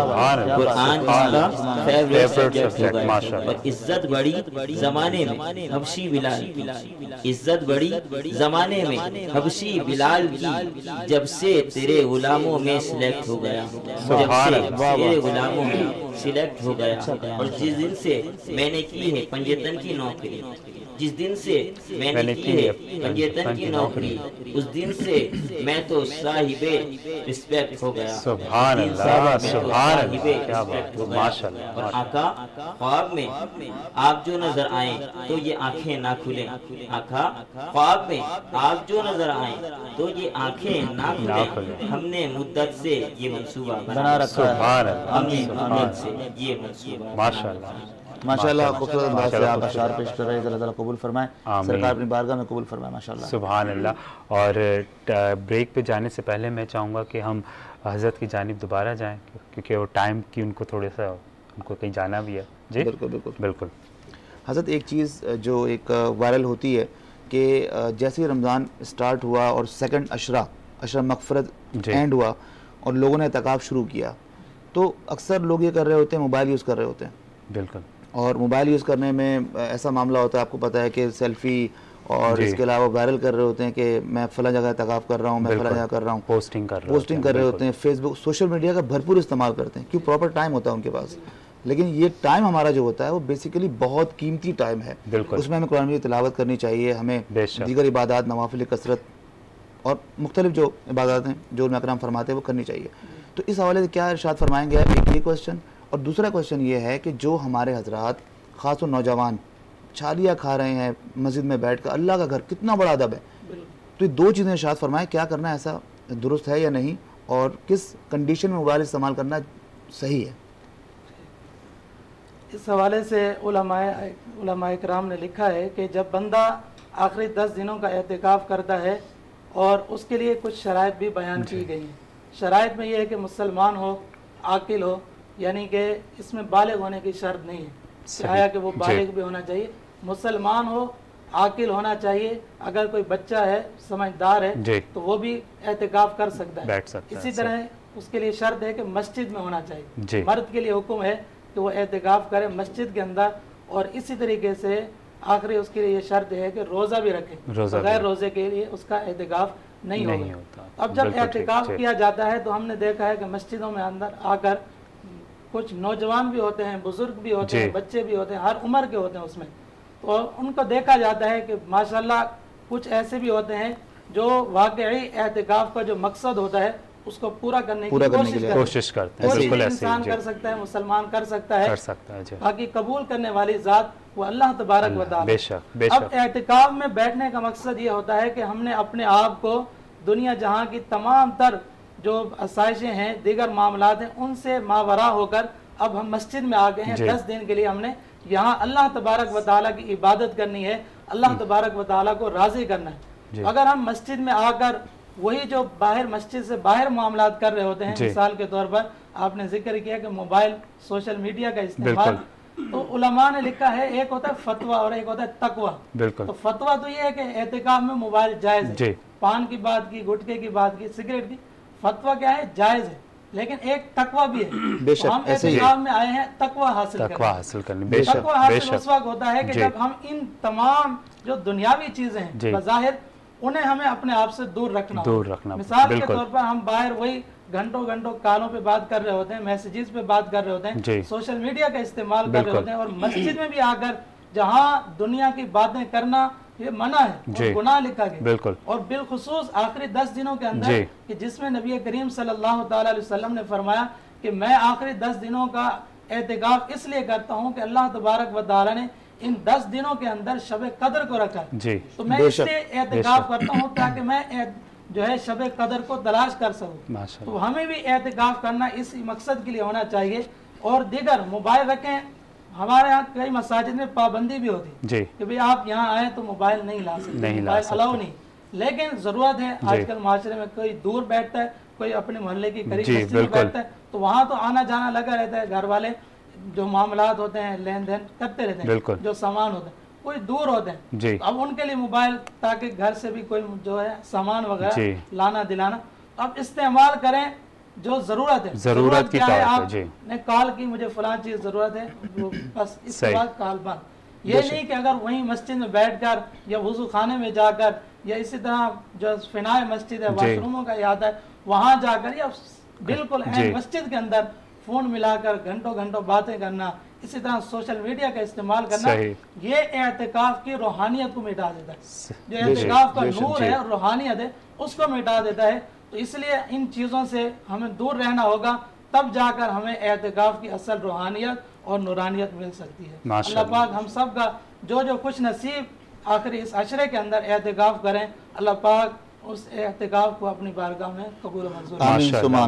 कुरान जिसका फेवरेट सब्जेक्ट हो गया। और इज्जत बड़ी ज़माने में हबशी बिलाल की, इज्जत बड़ी ज़माने में हबशी बिलाल की, जब से तेरे गुलामों में सिलेक्ट हो गया, जब से तेरे गुलामों में सिलेक्ट हो गया। और जिस दिन से मैंने की है पंजेतन की नौकरी, जिस दिन से मैंने की है पंजेतन की नौकरी, उस दिन से मैं तो साहिबे रिस्पेक्ट हो गया। सुभान अल्लाह, सुभान अल्लाह, क्या बात है, माशाअल्लाह। और आका ख्वाब में आप जो नजर आए तो ये आंखें ना खुले, आका ख्वाब में आप जो नजर आए तो ये आंखें ना खुले, हमने मुद्दत से ये मंसूबा बना रखा है, हमने मुद्दत से ये मंसूबा। माशाअल्लाह, माशाअल्लाह, खूबसूरत अंदाज से आप अशार पेश कर रहे हैं। अल्लाह ताला कबूल फरमाए, सरकार अपनी बारगाह में कबूल फरमाए माशाअल्लाह, सुभान अल्लाह। और ब्रेक पे जाने से पहले मैं चाहूँगा कि हम हज़रत की जानिब दोबारा जाएं, क्योंकि वो टाइम की उनको थोड़ा सा उनको कहीं जाना भी है। जी बिल्कुल बिल्कुल बिल्कुल। हज़रत एक चीज़ जो एक वायरल होती है कि जैसे ही रमज़ान स्टार्ट हुआ और सेकंड अशरा मगफ़रत एंड हुआ और लोगों ने एहतिकाफ शुरू किया, तो अक्सर लोग ये कर रहे होते हैं, मोबाइल यूज़ कर रहे होते हैं। बिल्कुल। और मोबाइल यूज़ करने में ऐसा मामला होता है, आपको पता है कि सेल्फ़ी और इसके अलावा वायरल कर रहे होते हैं कि मैं फ़लाँ जगह एहतिकाफ कर रहा हूँ, मैं फ़लाँ जगह कर रहा हूँ, पोस्टिंग कर रहे होते हैं। फेसबुक, सोशल मीडिया का भरपूर इस्तेमाल करते हैं, क्यों, प्रॉपर टाइम होता है उनके पास। लेकिन ये टाइम हमारा जो होता है वो बेसिकली बहुत कीमती टाइम है, उसमें हमें कुरान की तिलावत करनी चाहिए, हमें दीगर इबादत, नवाफिल कसरत और मुख्तलिफ जो इबादत हैं जो अकराम फरमाते हैं वो करनी चाहिए। तो इस हवाले से क्या इरशाद फरमाएंगे, एक ये क्वेश्चन। और दूसरा क्वेश्चन ये है कि जो हमारे हजरात ख़ास और नौजवान छालियाँ खा रहे हैं मस्जिद में बैठ कर, अल्लाह का घर कितना बड़ा अदब है, तो ये 2 चीज़ें इरशाद फरमाएं, क्या करना ऐसा दुरुस्त है या नहीं, और किस कंडीशन में मोबाइल इस्तेमाल करना सही है। इस हवाले से उलमाए इकराम ने लिखा है कि जब बंदा आखिरी 10 दिनों का एहतिकाफ करता है और उसके लिए कुछ शराइत भी बयान की गई हैं। शराइत में यह है कि मुसलमान हो, आकिल हो, यानी कि इसमें बालिग होने की शर्त नहीं है, चाहे कि वो बालिग भी होना चाहिए, मुसलमान हो, आकिल होना चाहिए। अगर कोई बच्चा है, समझदार है, तो वो भी एहतिकाफ कर सकता है। इसी तरह उसके लिए शर्त है कि मस्जिद में होना चाहिए। मर्द के लिए हुक्म है कि वो एहतिकाफ करे मस्जिद के अंदर, और इसी तरीके से आखिरी उसके लिए ये शर्त है कि रोज़ा भी रखे, बगैर रोज़े के लिए उसका एहतिकाफ नहीं होता। अब जब एहतिकाफ किया जाता है तो हमने देखा है कि मस्जिदों में अंदर आकर कुछ नौजवान भी होते हैं, बुजुर्ग भी होते हैं, बच्चे भी होते हैं, हर उम्र के होते हैं उसमें, तो उनको देखा जाता है कि माशाल्लाह कुछ ऐसे भी होते हैं जो वाकई एहतिकाफ का जो मकसद होता है उसको पूरा करने की कोशिश करते हैं। बिल्कुल इंसान कर सकता है, मुसलमान कर सकता है, बाकी कबूल करने वाली ज़ात वो अल्लाह तबारक व तआला। अब एहतिकाफ में बैठने का मकसद ये होता है कि हमने अपने आप को दुनिया जहाँ की तमाम तर जो आसाइशें हैं, दीगर मामलात हैं, उनसे मावरा होकर अब हम मस्जिद में आ गए हैं। 10 दिन के लिए हमने यहाँ अल्लाह तबारक व तआला की इबादत करनी है, अल्लाह तबारक व तआला को राज़ी करना है। अगर हम मस्जिद में आकर वही जो बाहर मस्जिद से बाहर मामलात कर रहे होते हैं, मिसाल के तौर पर आपने जिक्र किया कि मोबाइल सोशल मीडिया का इस्तेमाल, तो उलमा ने लिखा है एक होता है फतवा और एक होता है तकवा। तो फतवा तो ये है कि एहतिकाफ में मोबाइल जायज़ है, पान की बात की, गुटखे की बात की, सिगरेट की, फतवा क्या है जायज़ है, लेकिन एक तकवा भी है। तो हम एहतिकाफ में आए हैं तकवा हासिल करने। तकवा हासिल उस वक्त होता है कि जब हम इन तमाम जो दुनियावी चीजें हैं बज़ाहिर उन्हें हमें अपने आप से दूर रखना। मिसाल के तौर पर हम बाहर वही घंटों कॉलों पे बात कर रहे होते हैं, मैसेजेस पे बात कर रहे होते हैं, सोशल मीडिया का इस्तेमाल कर रहे होते हैं, और मस्जिद में भी आकर जहाँ दुनिया की बातें करना ये मना है और गुनाह लिखा गया। और बिलखुसूस आखिरी 10 दिनों के अंदर कि जिसमें नबी करीम सल्लल्लाहु ताला अलैहि वसल्लम ने फरमाया कि मैं आखिरी 10 दिनों का एहतिकाफ इसलिए करता हूँ कि अल्लाह तबारक व तआला ने इन 10 दिनों के अंदर शब कदर को रखा है। तो मैं इसलिए एहतिकाफ करता हूँ ताकि मैं जो है शब कदर को तलाश कर सकूँ। तो हमें भी एहतिकाफ करना इस मकसद के लिए होना चाहिए। और दीगर मोबाइल रखें, हमारे यहाँ कई मसाजिद में पाबंदी भी होती है कि भाई आप यहाँ आए तो मोबाइल नहीं ला सकते, मोबाइल अलाउ नहीं, लेकिन जरूरत है। आजकल माशरे में कोई दूर बैठता है, कोई अपने मोहल्ले की करीब मस्जिद में बैठता है, तो वहाँ तो आना जाना लगा रहता है, घर वाले जो मामलात होते हैं लेन देन करते रहते हैं, जो सामान होते हैं कोई दूर होते हैं, अब उनके लिए मोबाइल ताकि घर से भी कोई जो है सामान वगैरह लाना दिलाना अब इस्तेमाल करें जो जरूरत है। जरूरत की है, आपने कॉल की मुझे फलां चीज जरूरत है, बस इसके बाद कॉल बंद। ये नहीं कि अगर वहीं मस्जिद में बैठकर या वुजू खाने में जाकर या इसी तरह जो फिनाए मस्जिद है, वाशरूमों का याद है, वहां जाकर या बिल्कुल मस्जिद के अंदर फोन मिलाकर घंटों बातें करना, इसी तरह सोशल मीडिया का इस्तेमाल करना, ये एहतिकाफ की रूहानियत को मिटा देता है। जो एहतिकाफ का नूर है और रूहानियत है उसको मिटा देता है। तो इसलिए इन चीज़ों से हमें दूर रहना होगा, तब जाकर हमें एहतिकाफ की असल रूहानियत और नूरानियत मिल सकती है। अल्लाह पाक हम सब का जो खुश नसीब आखिरी इस अशरे के अंदर एहतिकाफ करें, अल्लाह पाक उस एहतिकाफ को अपनी बारगाह में कबूल मंजूर।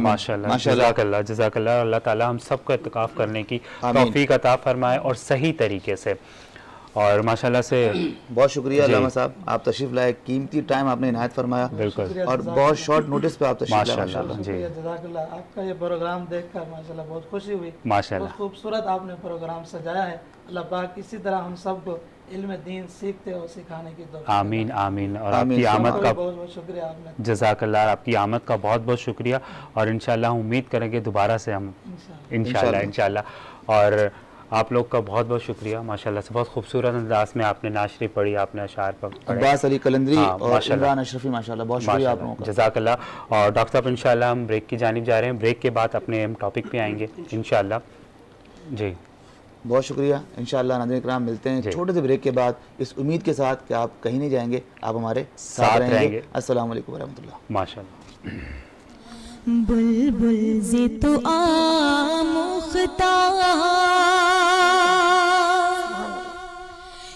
माशाअल्लाह जज़ाकल्लाह। अल्लाह ताला हम सब को एहतिकाफ करने की तौफीक अता फरमाए और सही तरीके से। और माशाल्लाह से बहुत शुक्रिया अल्लामा साहब, आप तशरीफ लाए, कीमती टाइम आपने इनायत फरमाया और बहुत शॉर्ट नोटिस पे आप तशरीफ लाए। माशाल्लाह आपका ये प्रोग्राम देखकर माशाल्लाह बहुत खुशी हुई, बहुत खूबसूरत आपने प्रोग्राम सजाया है। अल्लाह पाक इसी तरह हम सबको इल्म दीन सीखते और सिखाने की दुआ। आमीन आमीन। और आपकी आमद का बहुत बहुत शुक्रिया आपने, जज़ाकल्लाह, आपकी आमद का बहुत बहुत शुक्रिया। और इंशाल्लाह उम्मीद करेंगे दोबारा से हम इंशाल्लाह। और आप लोग का बहुत बहुत शुक्रिया माशाल्लाह से, बहुत खूबसूरत अंदाज में आपने नाशरी पढ़ी, आपने अशार पढ़े। अब्बास अली कलंदरी और इमरान अशरफी माशाल्लाह, बहुत शुक्रिया आप लोगों का, जज़ाकल्लाह। और डॉक्टर साहब इंशाल्लाह हम ब्रेक की जानिब जा रहे हैं, ब्रेक के बाद अपने हम टॉपिक पे आएंगे इंशाल्लाह जी। बहुत शुक्रिया। इंशाल्लाह नाज़रीन किराम मिलते हैं छोटे से ब्रेक के बाद, इस उम्मीद के साथ कि आप कहीं नहीं जाएंगे, आप हमारे साथ रहेंगे। अस्सलाम वालेकुम वरहमतुल्लाह। माशाल्लाह। बुलबुल ज़े तो आमुख्ता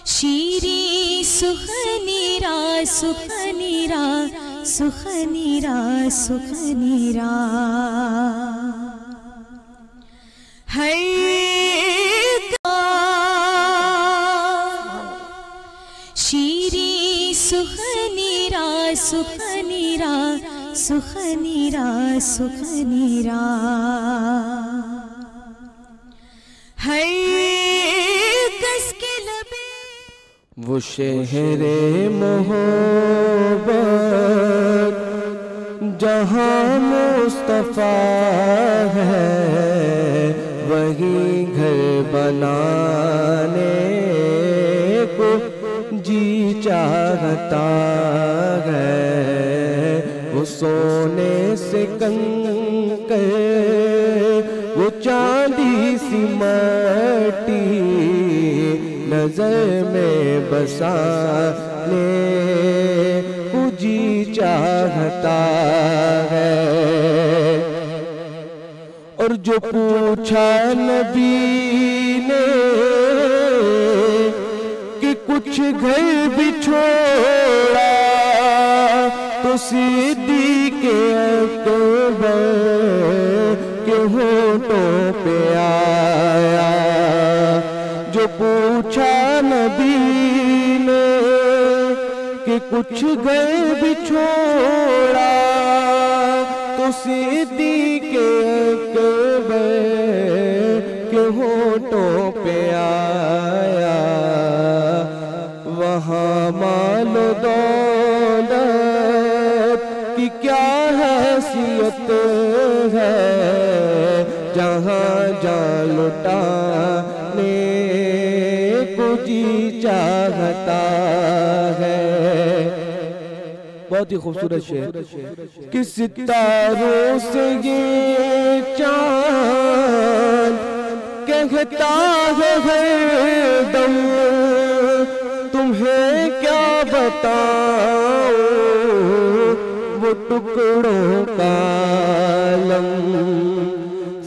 शीरी सुखनीरा सुखनीरा सुखनीरा सुखनीरा हर शीरी सुखनीरा सुखनीरा सुखनीरा सुखनीरा हर कस के लबे वो शहरे मोहब्बत जहाँ मुस्तफा है, वही घर बनाने को जी चाहता है। वो सोने से कंकर, वो चांदी सी मट्टी नजर में बसाने चाहता है। और जो पूछा नबी ने कि कुछ घर भी छोड़ा तो सिद्दीक़ अकबर के होठों पे आया। जो पूछा नबी ने कि कुछ घर भी छोड़ा तो सिद्दीक़ अकबर के होठों पे आया। वहाँ माल दौलत की क्या हैसियत है, जहाँ जान लुटाने को जी चाहता है। बहुत ही खूबसूरत शेर। कि सितारों से ये चांद कहता है हरदम, तुम्हें क्या बताऊं वो टुकड़ों का आलम।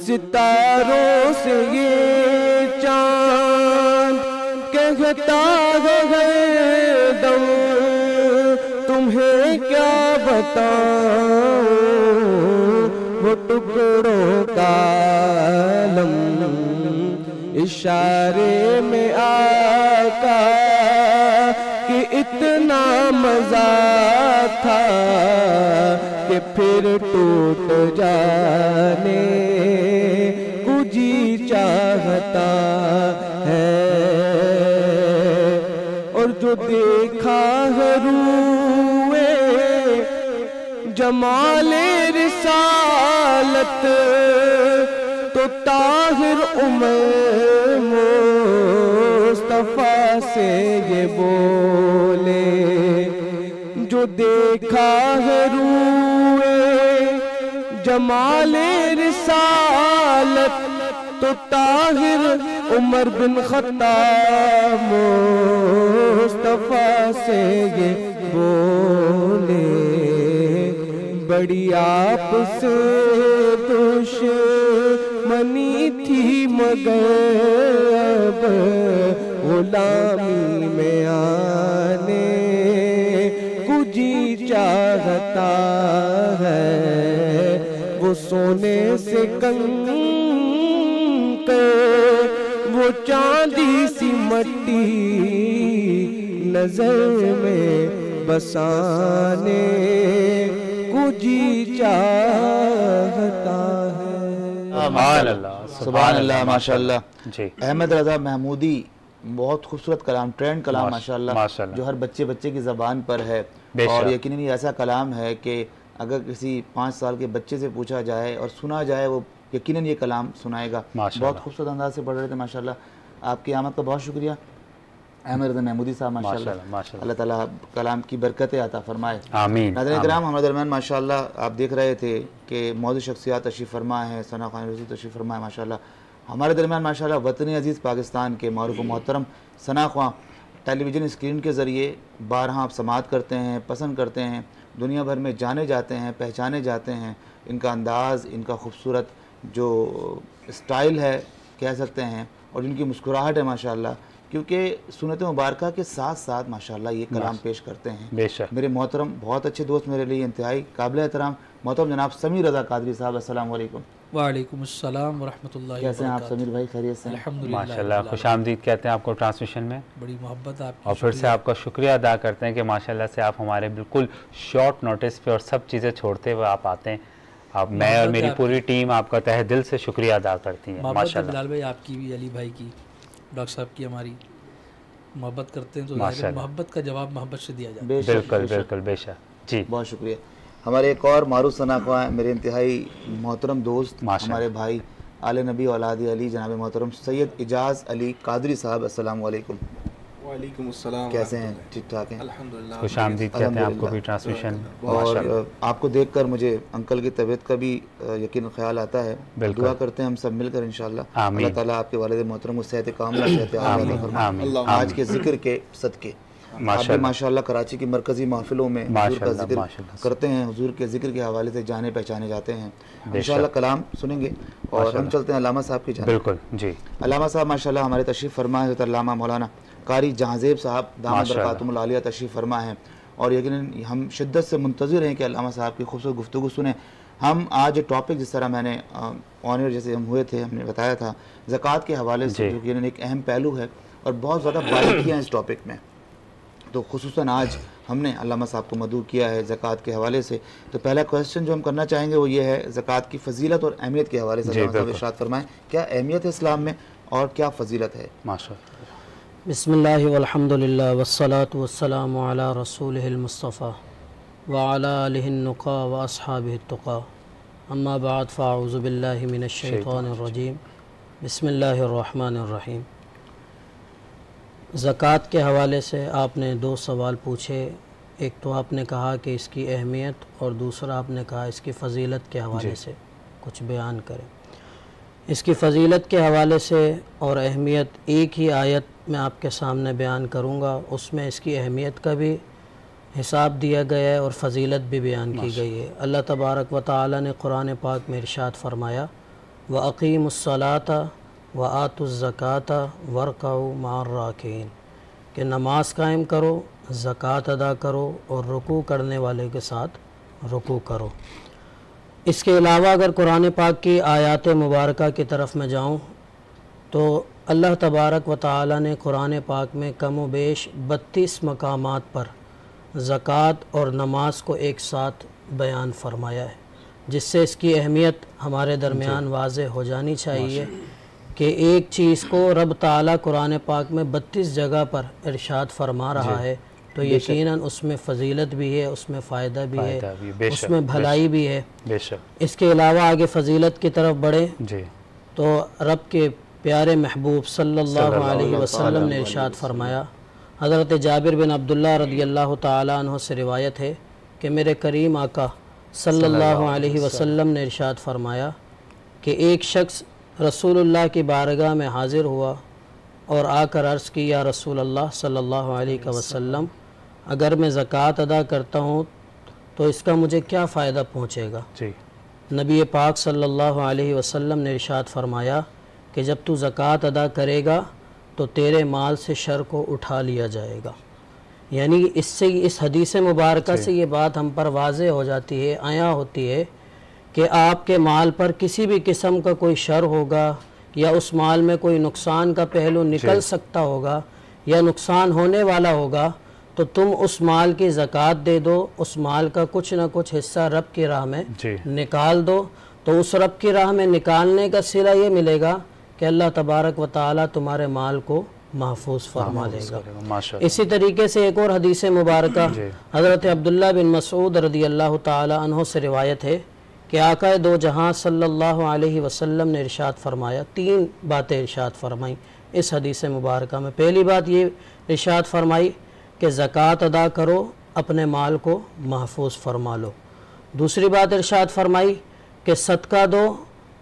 सितारों से ये चांद कहता है हरदम, तुम्हें क्या बताऊं वो टुकड़ों का आलम। इशारे में आका कि इतना मजा था कि फिर टूट जाने को जी चाहता है। और जो देखा है रूए जमाले रिसालत तो ताहिर उमर मुस्तफा से ये बोले। जो देखा है रूए जमाले रिसालत तो ताहिर उमर बिन खत्ताब मुस्तफा से ये बोले। बड़ी आपसे दुश्मनी थी मगर अब गुलामी में आने को जी चाहता है। वो सोने से कंकर वो चांदी सी मट्टी नजर में बसाने को जी चाहता है। सुभान अल्लाह माशाअल्लाह। अहमद रज़ा महमूदी, बहुत खूबसूरत कलाम, ट्रेंड कलाम माशाअल्लाह, जो हर बच्चे की ज़बान पर है। और यकीनन ये ऐसा कलाम है कि अगर किसी 5 साल के बच्चे से पूछा जाए और सुना जाए वो यकीनन ये कलाम सुनाएगा। बहुत खूबसूरत अंदाज से पढ़ रहे थे माशाअल्लाह। आपकी आमद का बहुत शुक्रिया अहमद रज़ा महमूदी साहब माशाअल्लाह। अल्लाह ताला कलाम की बरकतें अता फरमाए। आमीन। नाज़रीन किराम, हमारे दरमियान माशाअल्लाह आप देख रहे थे कि मौजूद शख्सियात तशरीफ़ फरमा है, सना खान रज़ी तशरीफ़ फरमा है माशाअल्लाह। हमारे दरमियान माशाअल्लाह वतन अज़ीज़ पाकिस्तान के मारूफ़ मोहतरम सना खान टेलीविज़न स्क्रीन के ज़रिए बारहा आप समात करते हैं, पसंद करते हैं, दुनिया भर में जाने जाते हैं, पहचाने जाते हैं। इनका अंदाज़, इनका खूबसूरत जो स्टाइल है कह सकते हैं, और जिनकी मुस्कुराहट है माशाअल्लाह, क्योंकि सुन्नत मुबारक के साथ साथ माशाअल्लाह ये कलाम पेश करते हैं। बेशक मेरे मोहतरम बहुत अच्छे दोस्त, मेरे लिए इंतहाई काबिल एहतराम मोहतरम जनाब समीर रज़ा कादरी साहब, अस्सलाम वालेकुम। वालेकुम अस्सलाम वरहमतुल्लाहि कैसे हैं आप समीर भाई? खैरियत से? अल्हम्दुलिल्लाह माशाअल्लाह। खुशामदीद कहते हैं आपको ट्रांसमिशन में, बड़ी मोहब्बत आपकी। और फिर से आपका शुक्रिया अदा करते हैं कि माशाअल्लाह से आप हमारे बिल्कुल शॉर्ट नोटिस पे और सब चीज़ें छोड़ते हुए आप आते हैं। आप, मैं और मेरी पूरी टीम आपका तहे दिल से शुक्रिया अदा करती है माशाअल्लाह। बिलाल भाई आपकी भी, अली भाई की, डॉक्टर साहब की, हमारी मोहब्बत करते हैं तो मोहब्बत का जवाब मोहब्बत से दिया जाता है। बिल्कुल बिल्कुल बेशक जी, बहुत शुक्रिया। हमारे एक और मारूफ सना ख्वां मेरे इंतहाई मोहतरम दोस्त, हमारे भाई आले नबी औलाद अली जनाब मोहतरम सैयद इजाज़ अली कादरी साहब, अस्सलाम वालेकुम। वालेकुम अस्सलाम। कैसे हैं? ठीक ठाक हैं? अल्हम्दुलिल्लाह। खुशामदीद कहते हैं आपको भी ट्रांसमिशन। और आपको देखकर मुझे अंकल की तबीयत का भी यकीन ख्याल आता है। दुआ करते हैं हम सब मिलकर इंशाअल्लाह अल्लाह ताला आपके वालिद मोहतरम को सेहत कामिला, सेहत आफियत फरमाए आज के जिक्र के सदके। माशाल्लाह कराची की मरकज़ी महफिलों में हुजूर का जिक्र करते हैं, हुजूर के जिक्र के हवाले से जाने पहचाने जाते हैं। इंशाल्लाह कलाम सुनेंगे और हम चलते हैं अल्लामा साहब की जानिब। बिल्कुल जी। अल्लामा साहब माशाल्लाह हमारे तशरीफ़ फरमा है, अल्लामा मौलाना कारी जहांज़ेब साहब दामद बरकातुहुल आलिया तशरीफ़ फरमा है और यकीनन हम शिद्दत से मुंतज़िर हैं कि अल्लामा साहब की खूबसूरत गुफ्तगू सुने। हम आज टॉपिक जिस तरह मैंने ऑनर जैसे हम हुए थे, हमने बताया था ज़कात के हवाले से, जो कि एक अहम पहलू है और बहुत ज़्यादा बारीकियाँ इस टॉपिक में, तो खुसूसन आज हमने अल्लामा साहब को मदऊ किया है ज़कात के हवाले से। तो पहला क्वेश्चन जो हम करना चाहेंगे वो ये है, ज़कात की फ़जीलत और अहमियत के हवाले से इरशाद फरमाएं, क्या अहमियत है इस्लाम में और क्या फ़जीलत है? माशाअल्लाह। बिस्मिल्लाहि वल्हम्दुलिल्लाह वस्सलातु वस्सलामु अला रसूलिहिल मुस्तफ़ा व अला आलिहि नुक़ा व अस्हाबिहि तुक़ा, अम्मा बाद फ़अऊज़ु बिल्लाहि मिनश शैतानिर रजीम, बिस्मिल्लाहिर रहमानिर रहीम। ज़कात के हवाले से आपने दो सवाल पूछे, एक तो आपने कहा कि इसकी अहमियत और दूसरा आपने कहा इसकी फ़जीलत के हवाले से कुछ बयान करें। इसकी फ़जीलत के हवाले से और अहमियत एक ही आयत में आपके सामने बयान करूँगा, उसमें इसकी अहमियत का भी हिसाब दिया गया है और फ़जीलत भी बयान की गई है। अल्लाह तबारक व तआला ने कुरान पाक में इरशाद फरमाया, व अक़ीमुस्सलाता व आतुज़्ज़काता वरकऊ मार राकीन, कि नमाज कायम करो, ज़कात अदा करो और रुकू करने वाले के साथ रुकू करो। इसके अलावा अगर कुरान पाक की आयात मुबारका की तरफ मैं जाऊँ तो अल्लाह तबारक व तआला ने कुरान पाक में कम व बेश 32 मकामात पर ज़कात और नमाज को एक साथ बयान फरमाया है, जिससे इसकी अहमियत हमारे दरमियान वाज़ेह हो जानी चाहिए कि एक चीज़ को रब ताला कुरान पाक में 32 जगह पर इरशाद फरमा रहा है तो यकीनन उसमें फ़जीलत भी है, उसमें फ़ायदा भी है, उसमें भलाई भी है। इसके अलावा आगे फ़जीलत की तरफ बढ़े तो रब के प्यारे महबूब सल्लल्लाहु अलैहि वसल्लम ने इरशाद फरमाया, हज़रत जाबिर बिन अब्दुल्लाह रदियल्लाहु ताला अन्हु से रिवायत है कि मेरे करीम आका सल्लल्लाहु अलैहि वसल्लम ने इरशाद फरमाया कि एक शख्स रसूलुल्लाह की बारगाह में हाज़िर हुआ और आकर अर्ज़ की, या रसूलल्लाह सल्लल्लाहु अलैहि वसल्लम, अगर मैं ज़कात अदा करता हूँ तो इसका मुझे क्या फ़ायदा पहुँचेगा? नबी पाक सल्लल्लाहु अलैहि वसल्लम ने इरशाद फरमाया कि जब तू ज़कात अदा करेगा तो तेरे माल से शर को उठा लिया जाएगा। यानी इससे, इस हदीस मुबारका से ये बात हम पर वाज़ेह हो जाती है, आया होती है कि आपके माल पर किसी भी किस्म का कोई शर होगा या उस माल में कोई नुकसान का पहलू निकल सकता होगा या नुकसान होने वाला होगा, तो तुम उस माल की ज़कात दे दो, उस माल का कुछ ना कुछ हिस्सा रब की राह में निकाल दो, तो उस रब की राह में निकालने का सिला ये मिलेगा कि अल्लाह तबारक व तआला तुम्हारे माल को महफूज फरमा देगा। इसी तरीके से एक और हदीस मुबारका हज़रत अब्दुल्ला बिन मसूद रदियल्लाहु ताला अन्हु से रिवायत है कि आका दो जहां सल्लल्लाहु अलैहि वसल्लम ने इरशाद फरमाया, 3 बातें इरशाद फरमाई इस हदीस मुबारका में। पहली बात ये इरशाद फरमाई कि ज़कात अदा करो, अपने माल को महफूज फरमा लो। दूसरी बात इरशाद फरमाई कि सदका दो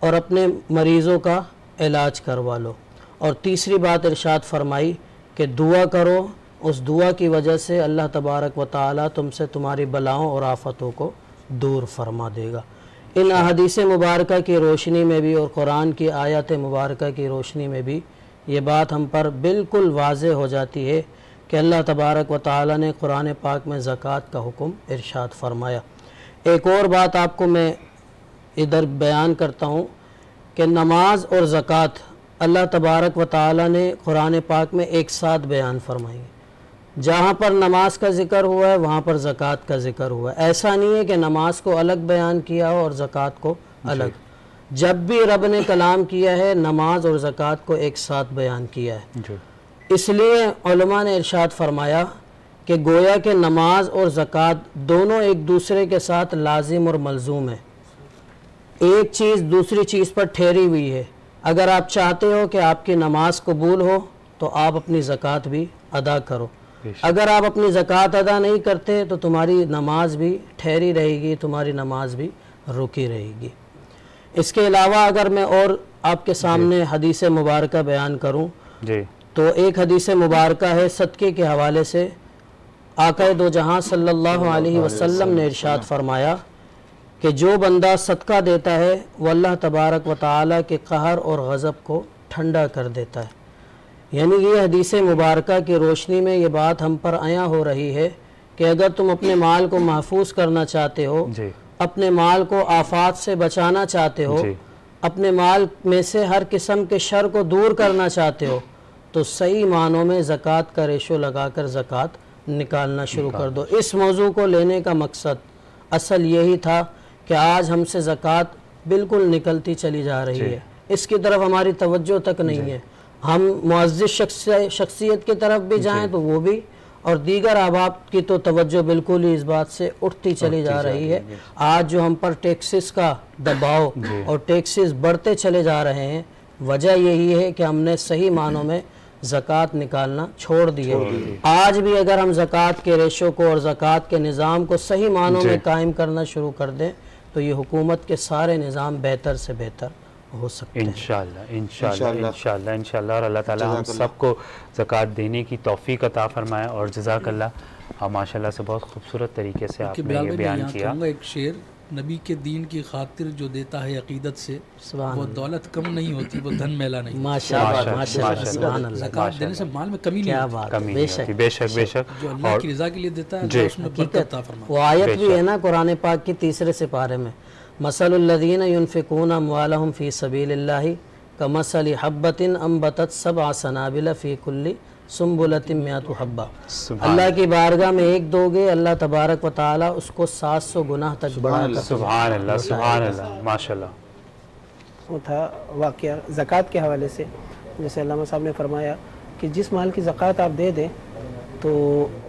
और अपने मरीज़ों का इलाज करवा लो। और तीसरी बात इरशाद फरमाई कि दुआ करो, उस दुआ की वजह से अल्लाह तबारक व तआला तुमसे तुम्हारी बलाओं और आफतों को दूर फरमा देगा। इन अहदीस मुबारका की रोशनी में भी और कुरान की आयत मुबारका की रोशनी में भी ये बात हम पर बिल्कुल वाज़ेह हो जाती है कि अल्लाह तबारक व तआला ने कुरान पाक में ज़कात का हुक्म इरशाद फरमाया। एक और बात आपको मैं इधर बयान करता हूँ कि नमाज और ज़कात अल्लाह तबारक व तआला ने कुरान पाक में एक साथ बयान फरमाई। जहाँ पर नमाज का ज़िक्र हुआ है वहाँ पर ज़कात का ज़िक्र हुआ है। ऐसा नहीं है कि नमाज को अलग बयान किया हो और ज़कात को अलग। जब भी रब ने कलाम किया है नमाज और ज़कात को एक साथ बयान किया है। इसलिए उलमा ने इरशाद फरमाया कि गोया के नमाज और ज़कात दोनों एक दूसरे के साथ लाजिम और मलजूम है। एक चीज़ दूसरी चीज़ पर ठहरी हुई है। अगर आप चाहते हो कि आपकी नमाज कबूल हो तो आप अपनी ज़कात भी अदा करो। अगर आप अपनी ज़कात अदा नहीं करते तो तुम्हारी नमाज भी ठहरी रहेगी, तुम्हारी नमाज भी रुकी रहेगी। इसके अलावा अगर मैं और आपके सामने हदीस मुबारका बयान करूं तो एक हदीस मुबारका है सदक़े के हवाले से आका दो जहां सल्लल्लाहु अलैहि वसल्लम ने इरशाद फरमाया कि जो बंदा सदका देता है वह अल्लाह तबारक व तआला के कहर और गज़ब को ठंडा कर देता है। यानी ये हदीस मुबारका की रोशनी में ये बात हम पर आया हो रही है कि अगर तुम अपने माल को महफूज करना चाहते हो, अपने माल को आफात से बचाना चाहते हो, अपने माल में से हर किस्म के शर को दूर करना चाहते हो, तो सही मानों में ज़कात का रेशो लगाकर ज़कात निकालना शुरू कर दो। इस मौजू को लेने का मकसद असल यही था कि आज हमसे ज़कात बिल्कुल निकलती चली जा रही है, इसकी तरफ हमारी तवज्जो तक नहीं है। हम मुअज़्ज़िज़ शख्सियत की तरफ भी जाएं तो वो भी, और दीगर अहबाब की तो तवज्जो बिल्कुल ही इस बात से उठती चली जा रही है। आज जो हम पर टैक्सेस का दबाव और टैक्सेस बढ़ते चले जा रहे हैं, वजह यही है कि हमने सही मानों में ज़कात निकालना छोड़ दिए। आज भी अगर हम ज़कात के रेशो को और ज़कात के निज़ाम को सही मानों में कायम करना शुरू कर दें तो ये हुकूमत के सारे निज़ाम बेहतर से बेहतर हो सकते हैं इंशाअल्लाह इंशाअल्लाह इंशाअल्लाह इंशाअल्लाह। और अल्लाह ताला हम सबको ज़कात देने की तौफ़ीक़ अता फरमाए। और जज़ाकल्लाह माशाअल्लाह से बहुत खूबसूरत तरीके से आपने ये बयान किया। एक शेर, नबी के दीन की खातिर जो देता है अकीदत से, वो दौलत कम नहीं होती, वो धन मैला नहीं। माशाअल्लाह माशाअल्लाह। ज़कात देने से माल में कमी नहीं होती। बेशक बेशक बेशक। जो अल्लाह की रज़ा के लिए देता है उसमें बरकत अता फरमाता है। वो आयत भी है ना कुरान पाक की 3 सिपारे में, मसलुल्लज़ीन युनफ़िकूना अम्वालहुम फ़ी सबीलिल्लाहि कमसलि हब्बतिन अम्बतत सबअ सनाबिल फ़ी कुल्ली सुम्बुलतिन मिअतु हब्बा। अल्लाह की बारगाह में एक दोगे, अल्लाह तबारक व तआला उसको 700 गुनाह तक बढ़ाकर। सुभान अल्लाह सुभान अल्लाह माशाअल्लाह। वो था वाक़या ज़कात के हवाले से, जैसे अल्लामा साहब ने फरमाया कि जिस माल की ज़कात आप दे दें तो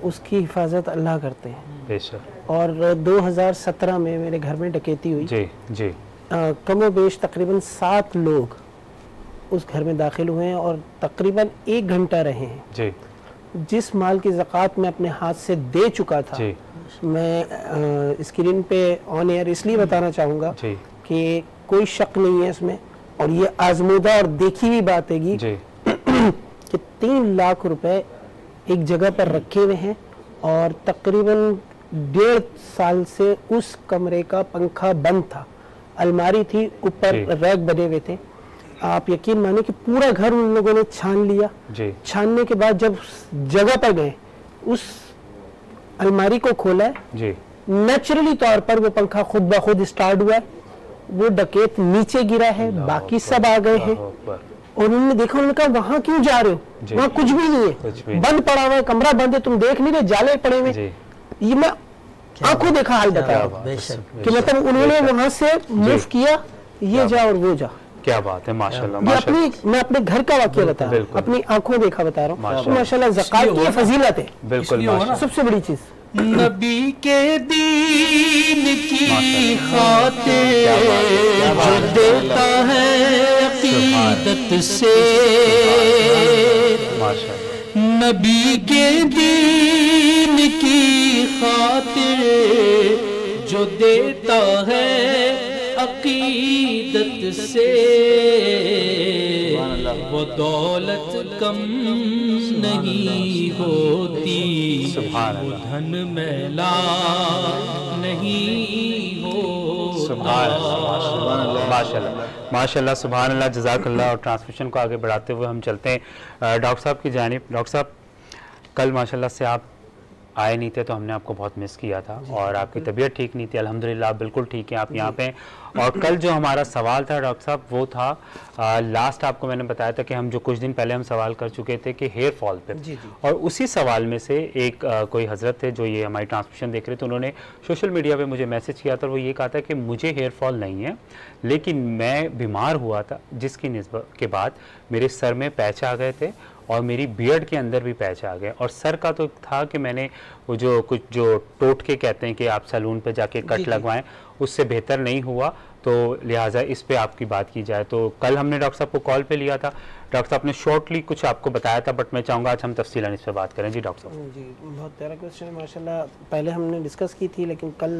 उसकी हिफाजत अल्लाह करते हैं। बेशक। और 2017 में मेरे घर में डकैती हुई। जी जी। कमो बेश तकरीबन 7 लोग उस घर में दाखिल हुए हैं और तकरीबन 1 घंटा रहे हैं। जी। जिस माल की ज़कात मैं अपने हाथ से दे चुका था, जी। मैं स्क्रीन पे ऑन एयर इसलिए बताना चाहूँगा कि कोई शक नहीं है इसमें, और ये आजमूदा और देखी हुई बात है कि 3 लाख रुपए एक जगह पर रखे हुए हैं और तकरीबन 1.5 साल से उस कमरे का पंखा बंद था, अलमारी थी, ऊपर रैक बने हुए थे। आप यकीन माने कि पूरा घर उन लोगों ने छान लिया। छानने के बाद जब जगह पर गए, उस अलमारी को खोला है, नेचुरली तौर पर वो पंखा खुद ब खुद स्टार्ट हुआ है, वो डकैत नीचे गिरा है, बाकी सब आ गए हैं। और उन्होंने देखा, उन्होंने कहा वहां क्यों जा रहे हो, वहां कुछ भी नहीं है, बंद पड़ा हुआ है, कमरा बंद है, तुम देख नहीं रहे, जाले पड़े हुए। ये मैं आंखों देखा हाल बता कि मतलब उन्होंने वहां से मूव किया, ये जा और वो जा। क्या बात है माशाल्लाह। मैं अपने घर का वाकया बता रहा हूँ, अपनी आंखों देखा बता रहा हूँ। माशाल्लाह ज़कात की फजीलत है बिल्कुल सबसे बड़ी चीज। नबी के दीन की खातिर जो देता है अकीदत से, नबी के दीन की खातिर जो देता है अकीदत से, वो दौलत कम नहीं होती, वो धन मैला नहीं हो। माशाल्लाह माशाल्लाह सुभान अल्लाह जज़ाकल्लाह। और ट्रांसमिशन को आगे बढ़ाते हुए हम चलते हैं डॉक्टर साहब की जानिब। डॉक्टर साहब, कल माशाल्लाह से आप आए नहीं थे तो हमने आपको बहुत मिस किया था, और आपकी तबीयत ठीक नहीं थी, अल्हम्दुलिल्लाह आप बिल्कुल ठीक हैं, आप यहाँ पे हैं। और कल जो हमारा सवाल था डॉक्टर साहब, वो था लास्ट आपको मैंने बताया था कि हम जो कुछ दिन पहले हम सवाल कर चुके थे कि हेयर फॉल पे, और उसी सवाल में से एक कोई हज़रत थे जो ये हमारी ट्रांसमिशन देख रहे थे, उन्होंने सोशल मीडिया पे मुझे मैसेज किया था। वो ये कहा था कि मुझे हेयर फॉल नहीं है, लेकिन मैं बीमार हुआ था जिसकी निस्बत के बाद मेरे सर में पैच आ गए थे और मेरी बियर्ड के अंदर भी पैच आ गए, और सर का तो था कि मैंने वो जो कुछ जो टोटके कहते हैं कि आप सैलून पे जाके कट लगवाएं, उससे बेहतर नहीं हुआ, तो लिहाजा इस पे आपकी बात की जाए। तो कल हमने डॉक्टर साहब को कॉल पे लिया था, डॉक्टर साहब ने शॉर्टली कुछ आपको बताया था, बट मैं चाहूँगा आज हम तफसीलन इस पर बात करें। जी डॉक्टर साहब। जी बहुत प्यारा क्वेश्चन है माशाल्लाह। पहले हमने डिस्कस की थी, लेकिन कल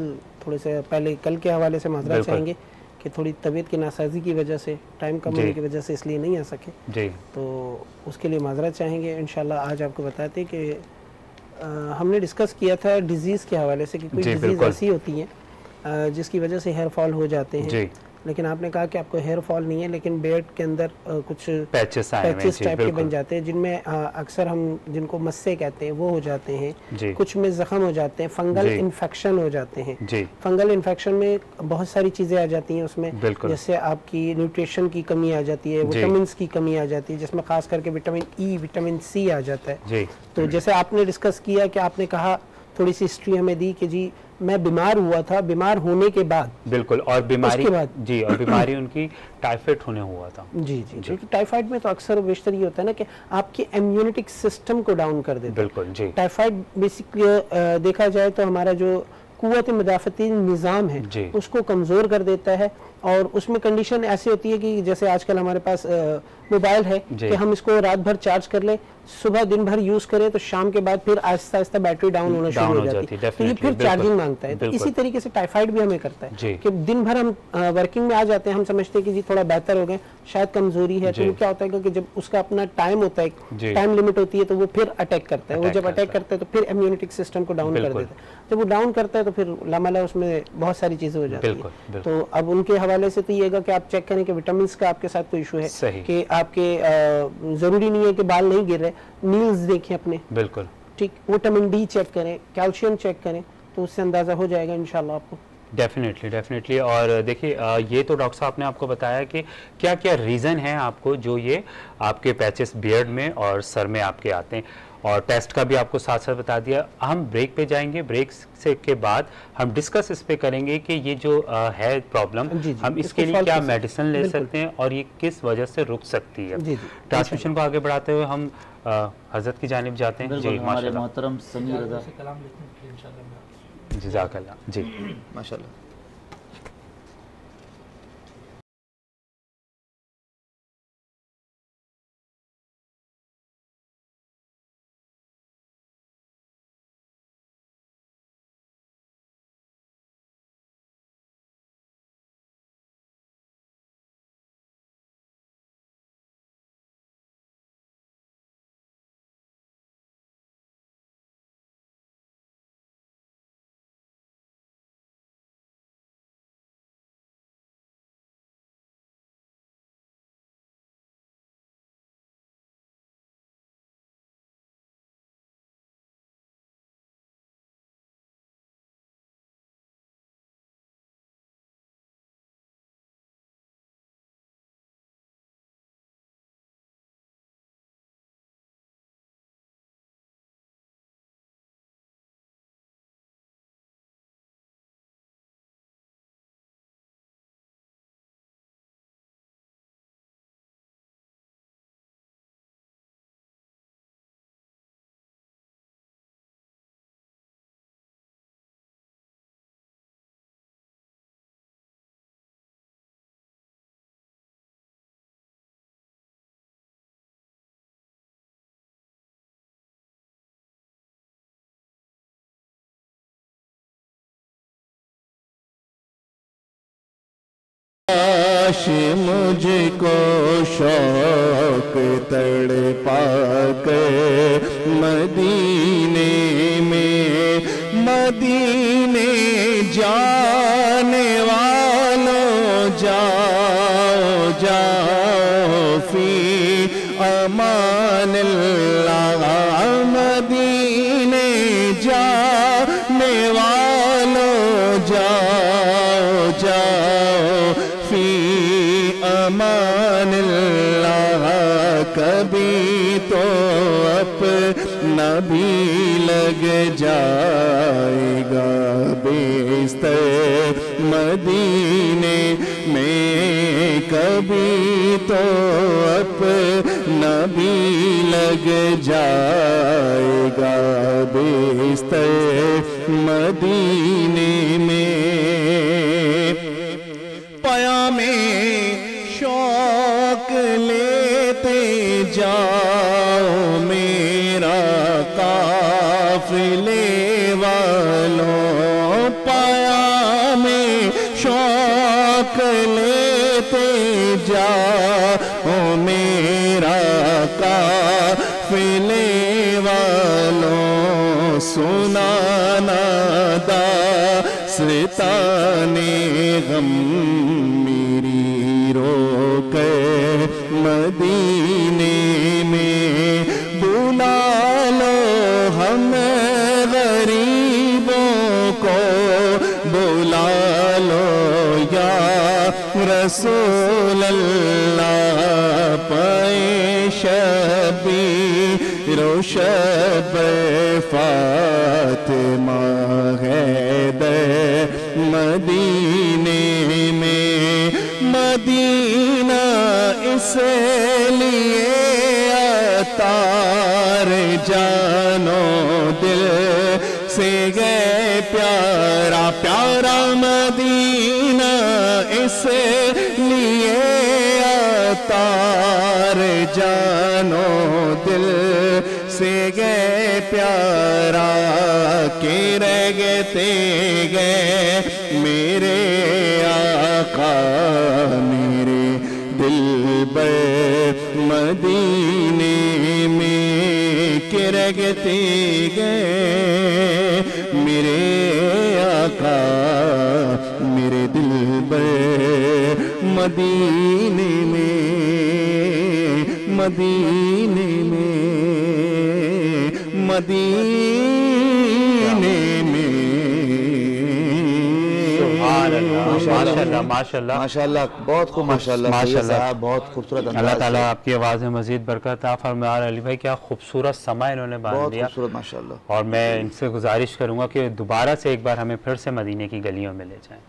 थोड़े से पहले कल के हवाले से माजरा चाहेंगे कि थोड़ी तबीयत की नासाजी की वजह से, टाइम कम होने की वजह से इसलिए नहीं आ सके जी, तो उसके लिए माजरा चाहेंगे। इंशाल्लाह आज आपको बताते कि हमने डिस्कस किया था डिजीज़ के हवाले से कि कोई डिजीज़ ऐसी होती है जिसकी वजह से हेयर फॉल हो जाते हैं, लेकिन आपने कहा कि आपको हेयर फॉल नहीं है लेकिन बेड के अंदर कुछ पैचेस टाइप के बन जाते हैं, जिनमें अक्सर हम जिनको मस्से कहते हैं वो हो जाते हैं, कुछ में जख्म हो जाते हैं, फंगल इन्फेक्शन हो जाते हैं। फंगल इन्फेक्शन में बहुत सारी चीज़ें आ जाती हैं उसमें, जैसे आपकी न्यूट्रिशन की कमी आ जाती है, विटामिन की कमी आ जाती है, जिसमें खास करके विटामिन ई, विटामिन सी आ जाता है। तो जैसे आपने डिस्कस किया कि आपने कहा थोड़ी सी हिस्ट्री हमें दी कि जी मैं बीमार हुआ था, बीमार होने के बाद बिल्कुल, और बीमारी के बाद जी, और बीमारी उनकी टाइफाइड होने हुआ था। जी जी, क्योंकि टाइफाइड में तो अक्सर बेशतर ये होता है ना कि आपके इम्यूनिटिक सिस्टम को डाउन कर देता है। बिल्कुल जी। टाइफाइड बेसिकली देखा जाए तो हमारा जो कुव्वत मदाफ़ती निज़ाम है उसको कमज़ोर कर देता है, और उसमें कंडीशन ऐसी होती है कि जैसे आजकल हमारे पास मोबाइल है कि हम इसको रात भर चार्ज कर लें, सुबह दिन भर यूज करें तो शाम के बाद फिर आहिस्ता आहिस्ता बैटरी डाउन होना शुरू हो जाती है, तो ये फिर चार्जिंग मांगता है। तो इसी तरीके से टाइफाइड भी हमें करता है कि दिन भर हम वर्किंग में आ जाते हैं, हम समझते हैं कि जी थोड़ा बेहतर हो गए, शायद कमजोरी है, तो क्या होता है कि जब उसका अपना टाइम होता है, टाइम लिमिट होती है, तो वो फिर अटैक करता है। वो जब अटैक करता है तो फिर इम्यूनिटी सिस्टम को डाउन कर देता है। जब वो डाउन करता है तो फिर लामाला उसमें बहुत सारी चीजें हो जाती है। तो अब उनके हवाले से तो ये कि आप चेक करें कि विटामिन का आपके साथ कोई इशू है कि आपके जरूरी नहीं है कि बाल नहीं गिर रहे, नील्स देखें अपने, बिल्कुल ठीक, विटामिन डी चेक करें, कैल्शियम चेक करें, तो उससे अंदाजा हो जाएगा इंशाल्लाह आपको। डेफिनेटली। और देखिए ये तो डॉक्टर साहब ने आपको बताया कि क्या क्या रीज़न है आपको जो ये आपके पैचेस बियर्ड में और सर में आपके आते हैं, और टेस्ट का भी आपको साथ साथ बता दिया। हम ब्रेक पे जाएंगे, ब्रेक से के बाद हम डिस्कस इस पे करेंगे कि ये जो है प्रॉब्लम, हम इसके लिए क्या मेडिसिन ले सकते हैं और ये किस वजह से रुक सकती है। ट्रांसमिशन को आगे बढ़ाते हुए हम हजरत की जानिब जाते हैं। जी माशाल्लाह, मोहतरम समीर रज़ा, जज़ाकल्लाह जी, माशाल्लाह। काश मुझको शौक तड़पा के मदीने में, मदीने जाने वालों जाओ जाओ फी अमानिल्लाह, मदीने जाने वालों जाओ जाओ फी अमानिल्लाह। कभी तो अपना भी लग जाएगा बिस्तर मदीने में, कभी तो अपना भी लग जाएगा बिस्तर मदीने में। पया में शौक लेते जाओ मेरा काफिले वालों, पाया में शौक लेते जाओ मेरा काफिले वालों सुनाना दास्ताने गम मेरी रोकर मदीने में बुला लो हम गरीबों को बुला लो या रसूल अल्लाह पाए शबीर शब फातिमा हैदर मदीने में मदीना इसलिए अतार जानो दिल से गए प्यारा प्यारा मदीना इसलिए अतार जानो दिल से गए प्यारा के रगते गए मेरे आका मेरे दिल पर मदीने में के रगते गए मेरे आका मेरे दिल पर मदीने में मदीने में मदीने में। माशाल्लाह माशाल्लाह माशाल्लाह बहुत खूब माशाल्लाह माशाल्लाह बहुत खूबसूरत। अल्लाह ताला आपकी आवाज़ में मज़ीद बरकत अता फरमाए। अली भाई क्या खूबसूरत समा इन्होंने बांध दिया, खूबसूरत माशाल्लाह। और मैं इनसे गुजारिश करूँगा कि दोबारा से एक बार हमें फिर से मदीने की गलियों में ले जाएँ।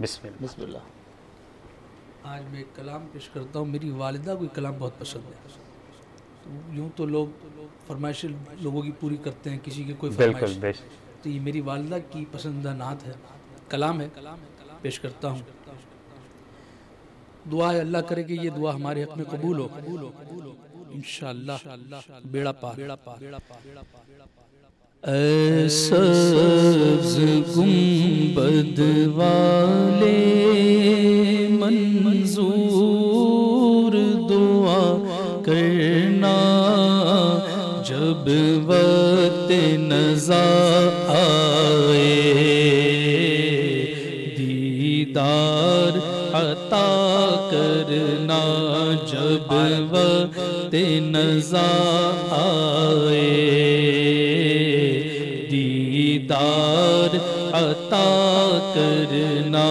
बिस्मिल्लाह बिस्मिल्लाह। आज मैं एक कलाम पेश करता हूँ। मेरी वालिदा को कलाम बहुत पसंद है। तो यूँ तो लोग फरमाइश लोगों की पूरी करते हैं, किसी की कोई फरमाइश, तो ये मेरी वालिदा की पसंदीदा नात है, कलाम है, पेश करता हूँ। दुआ है अल्लाह करे कि ये दुआ हमारे हक़ में कबूल हो इंशाअल्लाह बेड़ा पार। सब्ज़ गुंबद वाले मंजूर दुआ करना जब वक्त नज़ा आए, दीदार अता करना जब वक्त नज़ा आए, दीदार अता करना।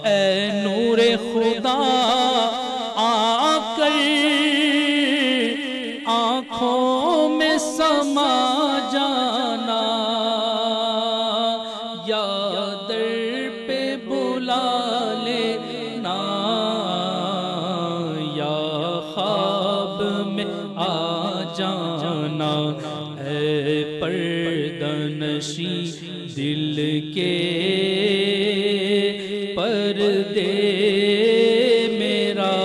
ऐ नूरे खुदा आकर आँखों में समा जाना, या दर पे बुला लेना, या ख्वाब में आ जाना। ऐ पर्दनशी दिल के पर्दे मेरा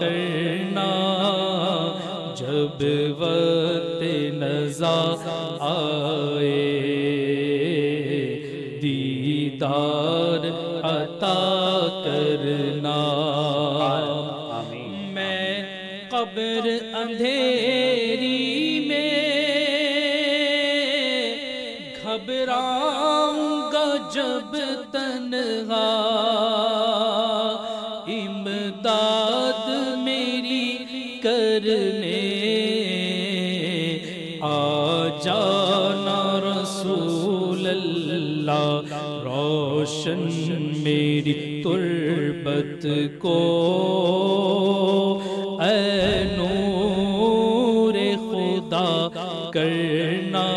करना जब वक्त नज़ा आए, दीदार अता करना। मैं कब्र अंधेरी घबराऊंगा जब तन्हा, इमदाद मेरी करने आ जाना रसूल अल्लाह। रोशन मेरी तुर्बत को ऐ नूरे खुदा करना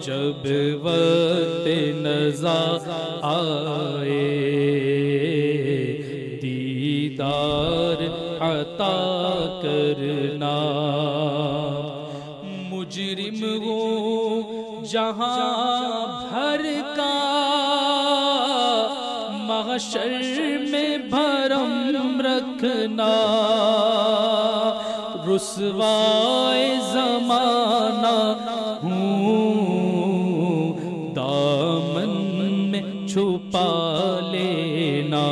जब वक्त नज़ा आए, दीदार अता करना। मुजरिम हूँ जहाँ भर का, महशर में भरम रखना, रुसवाए ज़माना छुपा लेना।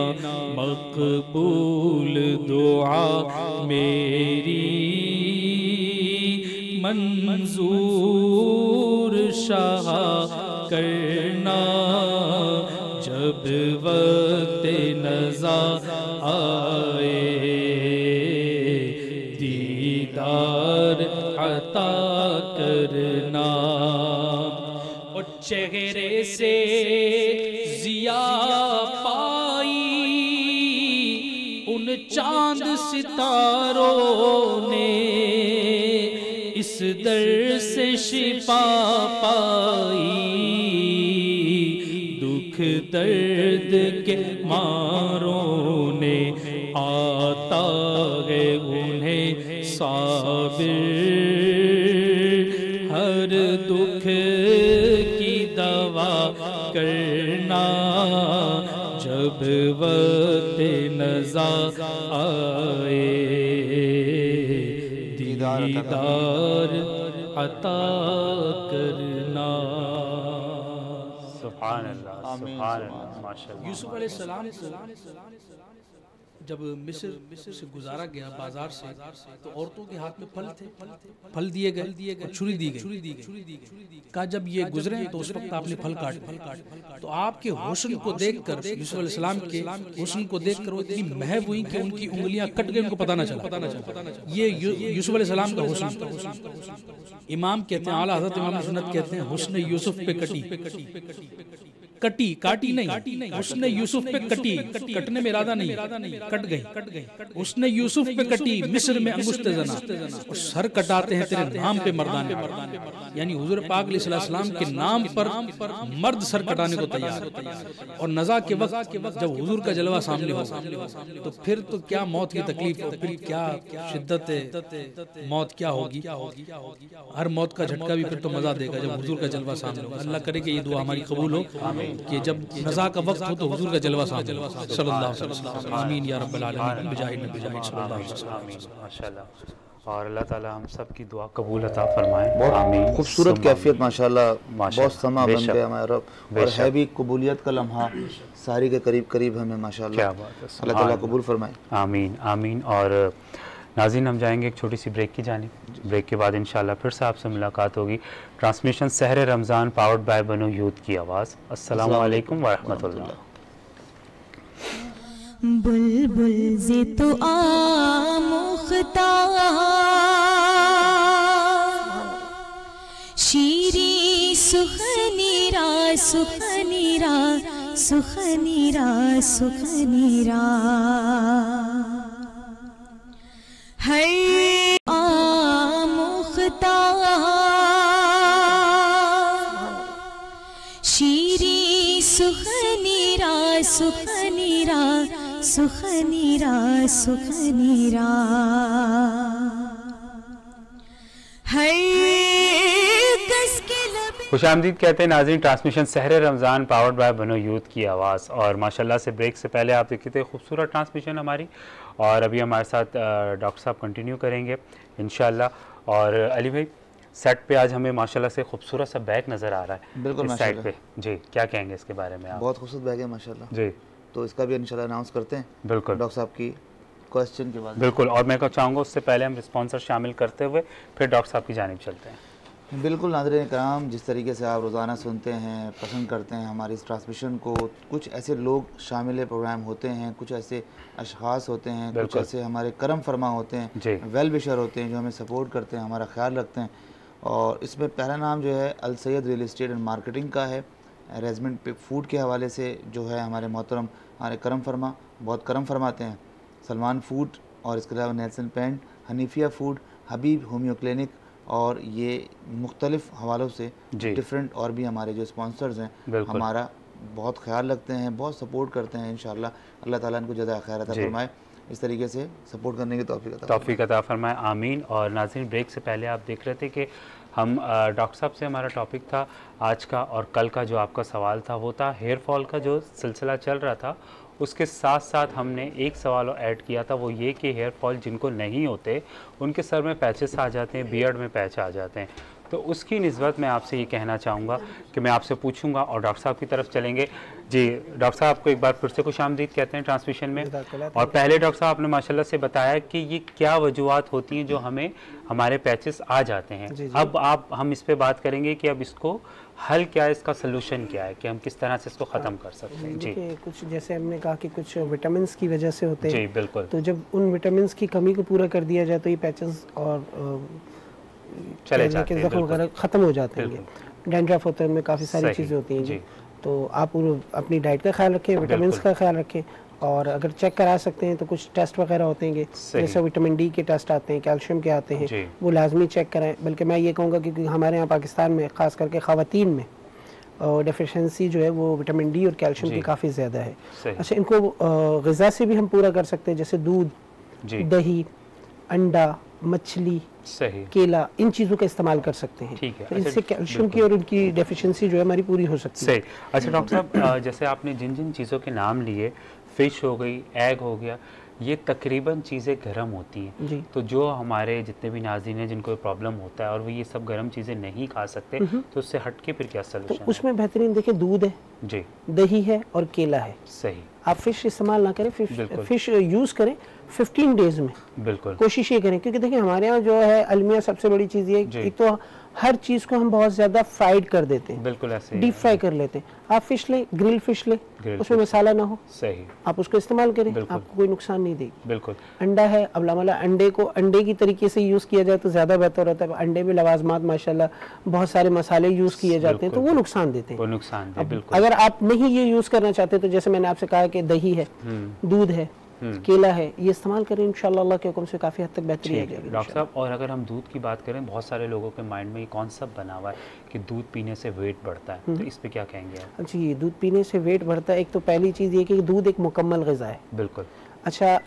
मकबूल दुआ मेरी मंजूर शाह करना, जब वक्त नज़ा आए दीदार अता करना। और चेहरे से जिया पाई उन चांद सितारों ने, इस दर से शिफा पाई दुख दर्द के मारों ने। आता है उन्हें साबिर हर दुख की दवा करना, जब वक्त नज़ा आए दीदार अता करना। सुभान अल्लाह, सुभान अल्लाह, माशाअल्लाह। यूसुफ अलैहिस्सलाम जब मिस्र से गुजारा गया बाजार से, तो औरतों के हाथ में फल थे, फल दिए गए और छुरी दी गई। कहा जब ये गुजरे तो उस वक्त आपने फल काट। तो आपके हुस्न को देखकर, यूसुफ अलैहिस्सलाम के हुस्न को देखकर वो इतनी महव हुई कि उनकी उंगलियां कट गई, उनको पता ना चला। ये यूसुफ अलैहिस्सलाम का हुस्न। इमाम कहते हैं, आला हज़रत इमाम सुन्नत कहते हैं, हुस्न यूसुफ पे कटी, कटी काटी नहीं, उसने यूसुफ पे कटी, कटने में इरादा नहीं, कट गई। उसने यूसुफ पे कटी, मिस्र में अंगुश्ते जना, और सर कटाते हैं तेरे नाम पे मर्दाने। यानी हुजूर पाक अलैहिस्सलाम के नाम पर मर्द सर कटाने को तैयार। और नज़ा के वक्त जब हुजूर का जलवा सामने हो तो फिर तो क्या मौत की तकलीफ, फिर क्या शिद्दत मौत क्या होगी। हर मौत का झटका भी फिर तो मजा देगा जब हुजूर का जलवा सामने हो। अल्लाह करे कि ये दुआ हमारी कबूल हो कि जब नज़ा का वक्त हो तो हुजूर का जलवा सामने हो। सल्लल्लाहु अलैहि वसल्लम। आमीन या रब्बल आलमीन बिजाहि नबी सल्लल्लाहु अलैहि वसल्लम। माशाअल्लाह। और अल्लाह ताला हम सब की दुआ कबूल अता फरमाए। बहुत खूबसूरत कैफियत माशाल्लाह, बहुत समा बन गया हमारा रब, और है भी कबूलियत का लम्हा सारी के करीब करीब हमें माशाल्लाह। क्या बात है, अल्लाह ताला कबूल फरमाए। आमीन आमीन। और नाज़रीन हम जाएंगे एक छोटी सी ब्रेक की जानिब। ब्रेक के बाद इंशाल्लाह फिर से आपसे मुलाकात होगी। ट्रांसमिशन सहर रमज़ान पावर्ड बाय बनो यूथ की आवाज़। अस्सलामु अलैकुम व रहमतुल्लाह। बुलबुल ज़े तो आमुख्ता शीरी सुखनीरा सुखनीरा सुखनीरा सुखनीरा हर आमुख्ता शीरी सुखनीरा सुखनीरा सुखनीरा सुखनीरा हर खुशामदीद कहते हैं नाज़रीन ट्रांसमिशन सहर रमज़ान पावर्ड बाय बनो यूथ की आवाज़। और माशाल्लाह से ब्रेक से पहले आप देखते थे खूबसूरत ट्रांसमिशन हमारी, और अभी हमारे साथ डॉक्टर साहब कंटिन्यू करेंगे इंशाल्लाह। और अली भाई सेट पे आज हमें माशाल्लाह से खूबसूरत सा बैग नज़र आ रहा है। बिल्कुल इस साइड पे जी, क्या कहेंगे इसके बारे में आप? बहुत खूबसूरत बैग है माशाल्लाह जी, तो इसका भी इंशाल्लाह अनाउंस करते हैं बिल्कुल डॉक्टर साहब की क्वेश्चन के बाद। बिल्कुल, और मैं चाहूँगा उससे पहले हम रिस्पॉन्सर शामिल करते हुए फिर डॉक्टर साहब की जानिब चलते हैं। बिल्कुल नाज़रीन कराम, जिस तरीके से आप रोज़ाना सुनते हैं, पसंद करते हैं हमारी इस ट्रांसमिशन को, कुछ ऐसे लोग शामिल प्रोग्राम होते हैं, कुछ ऐसे अशख़ास होते हैं, कुछ ऐसे हमारे करम फरमा होते हैं, वेल विशर होते हैं जो हमें सपोर्ट करते हैं, हमारा ख्याल रखते हैं। और इसमें पहला नाम जो है Al Syed real estate and marketing का है। अरेंजमेंट पे फूड के हवाले से जो है हमारे मोहतरम हमारे करम फरमा बहुत करम फरमाते हैं। सलमान फूड, और इसके अलावा नेल्सन पेंट, हनीफिया फूड, हबीब होम्यो क्लिनिक, और ये मुख्तलिफ़ हवालों से डिफरेंट और भी हमारे जो स्पॉन्सर्स हैं हमारा बहुत ख्याल रखते हैं, बहुत सपोर्ट करते हैं। इंशाअल्लाह अल्लाह ताला इनको ज़्यादा खैर अता फरमाए, इस तरीके से सपोर्ट करने की तौफीक अता फरमाए। आमीन। और नाज़रीन ब्रेक से पहले आप देख रहे थे कि हम डॉक्टर साहब से हमारा टॉपिक था आज का, और कल का जो आपका सवाल था वो था हेयर फॉल का जो सिलसिला चल रहा था, उसके साथ साथ हमने एक सवाल और ऐड किया था, वो ये कि हेयर फॉल जिनको नहीं होते उनके सर में पैचेस आ जाते हैं, बियर्ड में पैच आ जाते हैं, तो उसकी निस्बत मैं आपसे ये कहना चाहूँगा कि मैं आपसे पूछूंगा और डॉक्टर साहब की तरफ चलेंगे। जी डॉक्टर साहब आपको एक बार फिर से खुशामदीद कहते हैं ट्रांसमिशन में। और पहले डॉक्टर साहब आपने माशाल्लाह से बताया कि ये क्या वजूहात होती हैं जो हमें हमारे पैचेस आ जाते हैं। अब हम इस पर बात करेंगे कि अब इसको हल क्या है, इसका सलूशन क्या है कि हम किस तरह से इसको ख़त्म कर सकते हैं। जी कुछ जैसे हमने कहा कि कुछ विटामिन की वजह से होते हैं। जी बिल्कुल। तो जब उन विटामिन की कमी को पूरा कर दिया जाए तो ये पैचेस और चले जाते हैं, जख्म वगैरह ख़त्म हो जाते हैं। डैंड्रफ होता है, उनमें काफ़ी सारी चीज़ें होती हैं। जी तो आप अपनी डाइट का ख्याल रखें, विटामिन का ख्याल रखें, और अगर चेक करा सकते हैं तो कुछ टेस्ट वगैरह होते हैं जैसे विटामिन डी के टेस्ट आते हैं, कैल्शियम के आते हैं, वो लाजमी चेक कराएं। बल्कि मैं ये कहूँगा कि हमारे यहाँ पाकिस्तान में ख़ास करके ख़वातीन में डेफिशिएंसी जो है वो विटामिन डी और कैल्शियम की काफ़ी ज़्यादा है। अच्छा, इनको ग़िज़ा से भी हम पूरा कर सकते हैं, जैसे दूध, दही, अंडा, मछली, केला, इन चीज़ों का इस्तेमाल कर सकते हैं। ठीक है। तो इससे कैल्शियम की और उनकी डेफिशिएंसी जो है हमारी पूरी हो सकती है। अच्छा डॉक्टर साहब, जैसे आपने जिन जिन चीज़ों के नाम लिए, फ़िश हो गई, एग हो गया, ये तकरीबन चीज़ें गर्म होती हैं। तो जो हमारे जितने भी नाज़रीन हैं जिनको प्रॉब्लम होता है और वो ये सब गर्म चीज़ें नहीं खा सकते, तो उससे हट के फिर क्या सलूशन तो उसमें बेहतरीन देखिए, दूध है जी, दही है और केला है। सही। आप फिश इस्तेमाल ना करें, फिश यूज़ करें 15 डेज में। बिल्कुल कोशिश ये करें, क्योंकि देखिए हमारे यहाँ जो है अलमिया सबसे बड़ी चीज़ ये एक तो हर चीज़ को हम बहुत ज़्यादा फ्राइड कर देते हैं। बिल्कुल ऐसे डीप फ्राई कर लेते हैं। आप फिश लें, ग्रिल फिश लें, उसमें मसाला ना हो, सही, आप उसको इस्तेमाल करें, आपको कोई नुकसान नहीं देगी। बिल्कुल। अंडा है, अब लामला अंडे को अंडे की तरीके से यूज़ किया जाए तो ज़्यादा बेहतर होता है। अंडे में लवाजमात माशाल्लाह बहुत सारे मसाले यूज़ किए जाते हैं, तो वो नुकसान देते हैं। वो नुकसान दे, बिल्कुल। अगर आप नहीं ये यूज़ करना चाहते तो जैसे मैंने आपसे कहा कि दही है, दूध है, केला है, ये इस्तेमाल करें, इंशाल्लाह अल्लाह के हुक्म से काफ़ी हद तक बेहतरी आ जाएगी। डॉक्टर साहब, और अगर हम दूध की बात करें, बहुत सारे लोगों के माइंड में ये कॉन्सेप्ट बना हुआ है कि दूध पीने से वेट बढ़ता है, तो इस पे क्या कहेंगे आप? जी, दूध पीने से वेट बढ़ता है। एक तो पहली चीज़ ये कि दूध एक मुकम्मल ग़िज़ा है। बिल्कुल। अच्छा,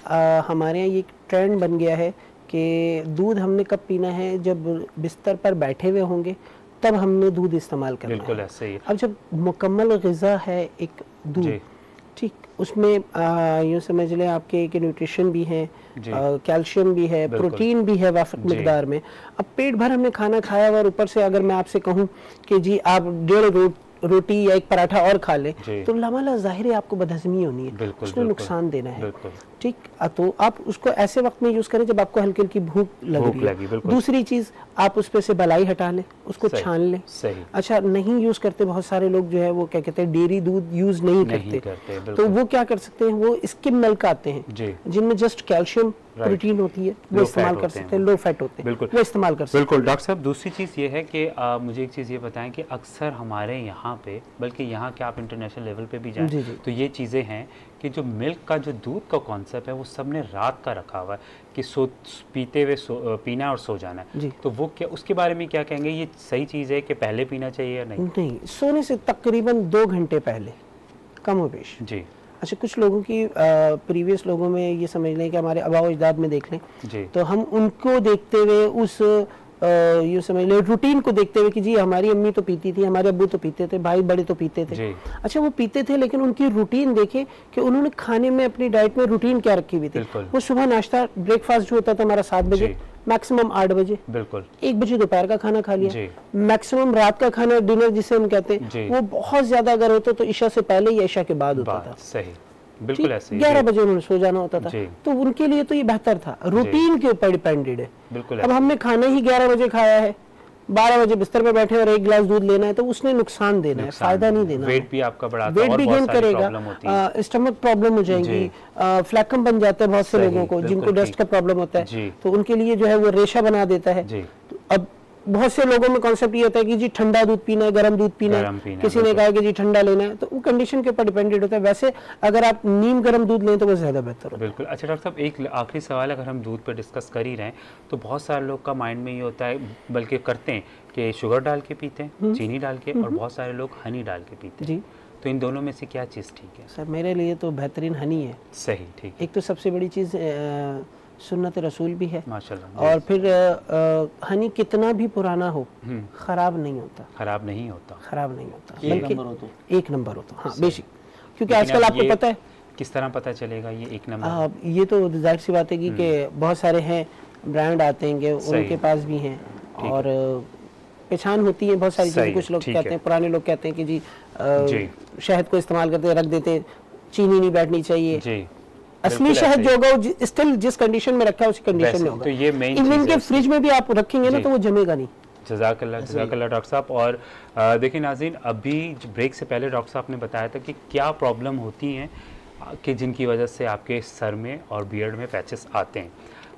हमारे यहाँ ये ट्रेंड बन गया है कि दूध हमने कब पीना है, जब बिस्तर पर बैठे हुए होंगे तब हमने दूध इस्तेमाल करना है। बिल्कुल ऐसे ही। अब जब मुकम्मल ग़िज़ा है एक दूध, ठीक, उसमें यूँ समझ लें आपके कि न्यूट्रिशन भी है, कैल्शियम भी है, प्रोटीन भी है वाफिक मिकदार में। अब पेट भर हमने खाना खाया और ऊपर से अगर मैं आपसे कहूँ कि जी आप 1.5 रोटी या एक पराठा और खा ले, तो लामाला ज़ाहिर है आपको बदहज़मी होनी है, उसने नुकसान देना है। ठीक, तो आप उसको ऐसे वक्त में यूज़ करें जब आपको हल्की हल्की भूख लग रही है। दूसरी चीज़, आप उस पे से बलाई हटा लें, उसको छान लें। अच्छा, नहीं यूज़ करते बहुत सारे लोग जो है वो क्या कहते हैं, डेयरी दूध यूज़ नहीं करते, तो वो क्या कर सकते हैं, वो स्किम मिल्क आते हैं जिनमें जस्ट कैल्शियम प्रोटीन होती है, वो इस्तेमाल कर सकते हैं, लो फैट होते हैं, बिल्कुल वो इस्तेमाल कर सकते हैं। बिल्कुल। डॉक्टर साहब, दूसरी चीज़ ये है कि मुझे एक चीज़ ये बताएं कि अक्सर हमारे यहाँ पे, बल्कि यहाँ के आप इंटरनेशनल लेवल पे भी जाएं, तो ये चीज़ें हैं कि जो मिल्क का जो दूध का कॉन्सेप्ट है वो सबने रात का रखा हुआ है कि पीते हुए पीना और सो जाना है, तो वो क्या, उसके बारे में क्या कहेंगे? ये सही चीज़ है कि पहले पीना चाहिए या नहीं? नहीं, सोने से तकरीबन 2 घंटे पहले, कम हो बेश। जी। अच्छा, कुछ लोगों की प्रीवियस लोगों में ये समझ लें कि हमारे आबा अजदाद में देख लें, तो हम उनको देखते हुए उस यूँ समझ लें रूटीन को देखते हुए कि जी हमारी अम्मी तो पीती थी, हमारे अब्बू तो पीते थे, भाई बड़े तो पीते थे। अच्छा, वो पीते थे, लेकिन उनकी रूटीन देखें कि उन्होंने खाने में अपनी डाइट में रूटीन क्या रखी हुई थी। वो सुबह नाश्ता, ब्रेकफास्ट जो होता था हमारा 7 बजे, मैक्सिमम 8 बजे, बिल्कुल 1 बजे दोपहर का खाना खा लिया, मैक्सिमम रात का खाना, डिनर जिसे हम कहते हैं, वो बहुत ज्यादा अगर होता तो इशा से पहले या इशा के बाद होता था। सही, बिल्कुल ऐसे। 11 बजे उन्होंने सो जाना होता था, तो उनके लिए तो ये बेहतर था, रूटीन के ऊपर डिपेंडेड है। बिल्कुल। अब हमने खाना ही 11 बजे खाया है, 12 बजे बिस्तर पे बैठे और 1 गिलास दूध लेना है, तो उसने नुकसान देना है, फायदा नहीं देना। वेट भी आपका बढ़ाता है, वेट भी गेन करेगा, स्टमक प्रॉब्लम हो जाएगी, फ्लैकम बन जाता है बहुत से लोगों को जिनको डस्ट का प्रॉब्लम होता है, तो उनके लिए जो है वो रेशा बना देता है। अब बहुत से लोगों में कॉन्सेप्ट ये होता है कि जी ठंडा दूध पीना है, गर्म दूध पीना है, किसी ने कहा कि जी ठंडा लेना है, तो वो कंडीशन के ऊपर डिपेंडेड होता है। वैसे अगर आप नीम गर्म दूध लें तो वो ज़्यादा बेहतर होता है। बिल्कुल। अच्छा डॉक्टर साहब, एक आखिरी सवाल, अगर हम दूध पर डिस्कस कर ही रहे हैं, तो बहुत सारे लोग का माइंड में ये होता है, बल्कि करते हैं कि शुगर डाल के पीते हैं, चीनी डाल के, और बहुत सारे लोग हनी डाल के पीते हैं। तो इन दोनों में से क्या चीज़ ठीक है? सर, मेरे लिए तो बेहतरीन हनी है। सही, ठीक। एक तो सबसे बड़ी चीज़ सुन्नत रसूल भी है माशाल्लाह, और फिर हनी कितना भी पुराना हो खराब नहीं होता, खराब नहीं होता, खराब नहीं होता, बल्कि 1 नंबर होता। हाँ, बेसिक, क्योंकि आजकल आपको पता है किस तरह पता चलेगा ये 1 नंबर? ये तो जाहिर सी बात है कि बहुत सारे हैं, ब्रांड आते हैं, उनके पास भी हैं, और पहचान होती है बहुत सारी चीज़ें। कुछ लोग कहते हैं, पुराने लोग कहते हैं कि जी शहद को इस्तेमाल करते रख देते, चीनी नहीं बैठनी चाहिए। असली शहद जो होगा स्टिल जिस कंडीशन में रखा है उसी कंडीशन में होगा। तो ये मेन इवन के फ्रिज में भी आप रखेंगे ना तो वो जमेगा नहीं। जज़ाकल्लाह डॉक्टर साहब। और देखिए नाज़रीन, अभी ब्रेक से पहले डॉक्टर साहब ने बताया था कि क्या प्रॉब्लम होती हैं कि जिनकी वजह से आपके सर में और बियर्ड में पैचेस आते हैं।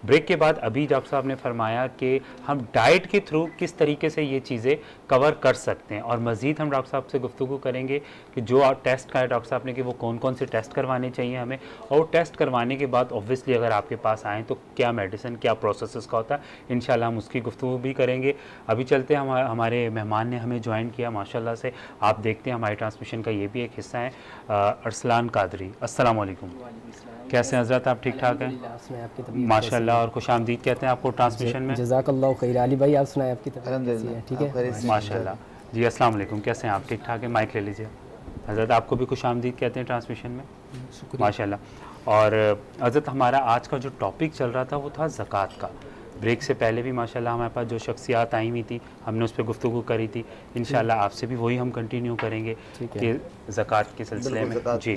ब्रेक के बाद अभी डॉक्टर साहब ने फरमाया कि हम डाइट के थ्रू किस तरीके से ये चीज़ें कवर कर सकते हैं, और मज़ीद हम डॉक्टर साहब से गुफ्तगू करेंगे कि जो टेस्ट का है डॉक्टर साहब ने कि वो कौन कौन से टेस्ट करवाने चाहिए हमें, और टेस्ट करवाने के बाद ऑब्वियसली अगर आपके पास आएँ तो क्या मेडिसिन, क्या प्रोसेस का होता है, इंशाल्लाह हम उसकी गुफ्तगू भी करेंगे। अभी चलते हैं, हमारे मेहमान ने हमें ज्वाइन किया माशाल्लाह से, आप देखते हैं हमारे ट्रांसमिशन का ये भी एक हिस्सा है, अरसलान कादरी। अस्सलाम वालेकुम, कैसे हैं हज़रत, आप ठीक ठाक हैं माशाल्लाह, और खुशामदीद कहते हैं आपको ट्रांसमिशन में। जज़ाकल्लाह खैर। अली भाई आप सुनाएं, आपकी तबीयत ठीक है माशाल्लाह जी। अस्सलाम वालेकुम, कैसे हैं आप, ठीक ठाक है, माइक ले लीजिए। हज़रत आपको भी खुशामदीद कहते हैं ट्रांसमिशन में माशाल्लाह। और हज़रत हमारा आज का जो टॉपिक चल रहा था वो था ज़कात का। ब्रेक से पहले भी माशाल्लाह हमारे पास जो शख्सियात आई हुई थी हमने उस पर गुफ्तगू करी थी, इंशाल्लाह आपसे भी वही हम कंटिन्यू करेंगे कि ज़कात के सिलसिले में। जी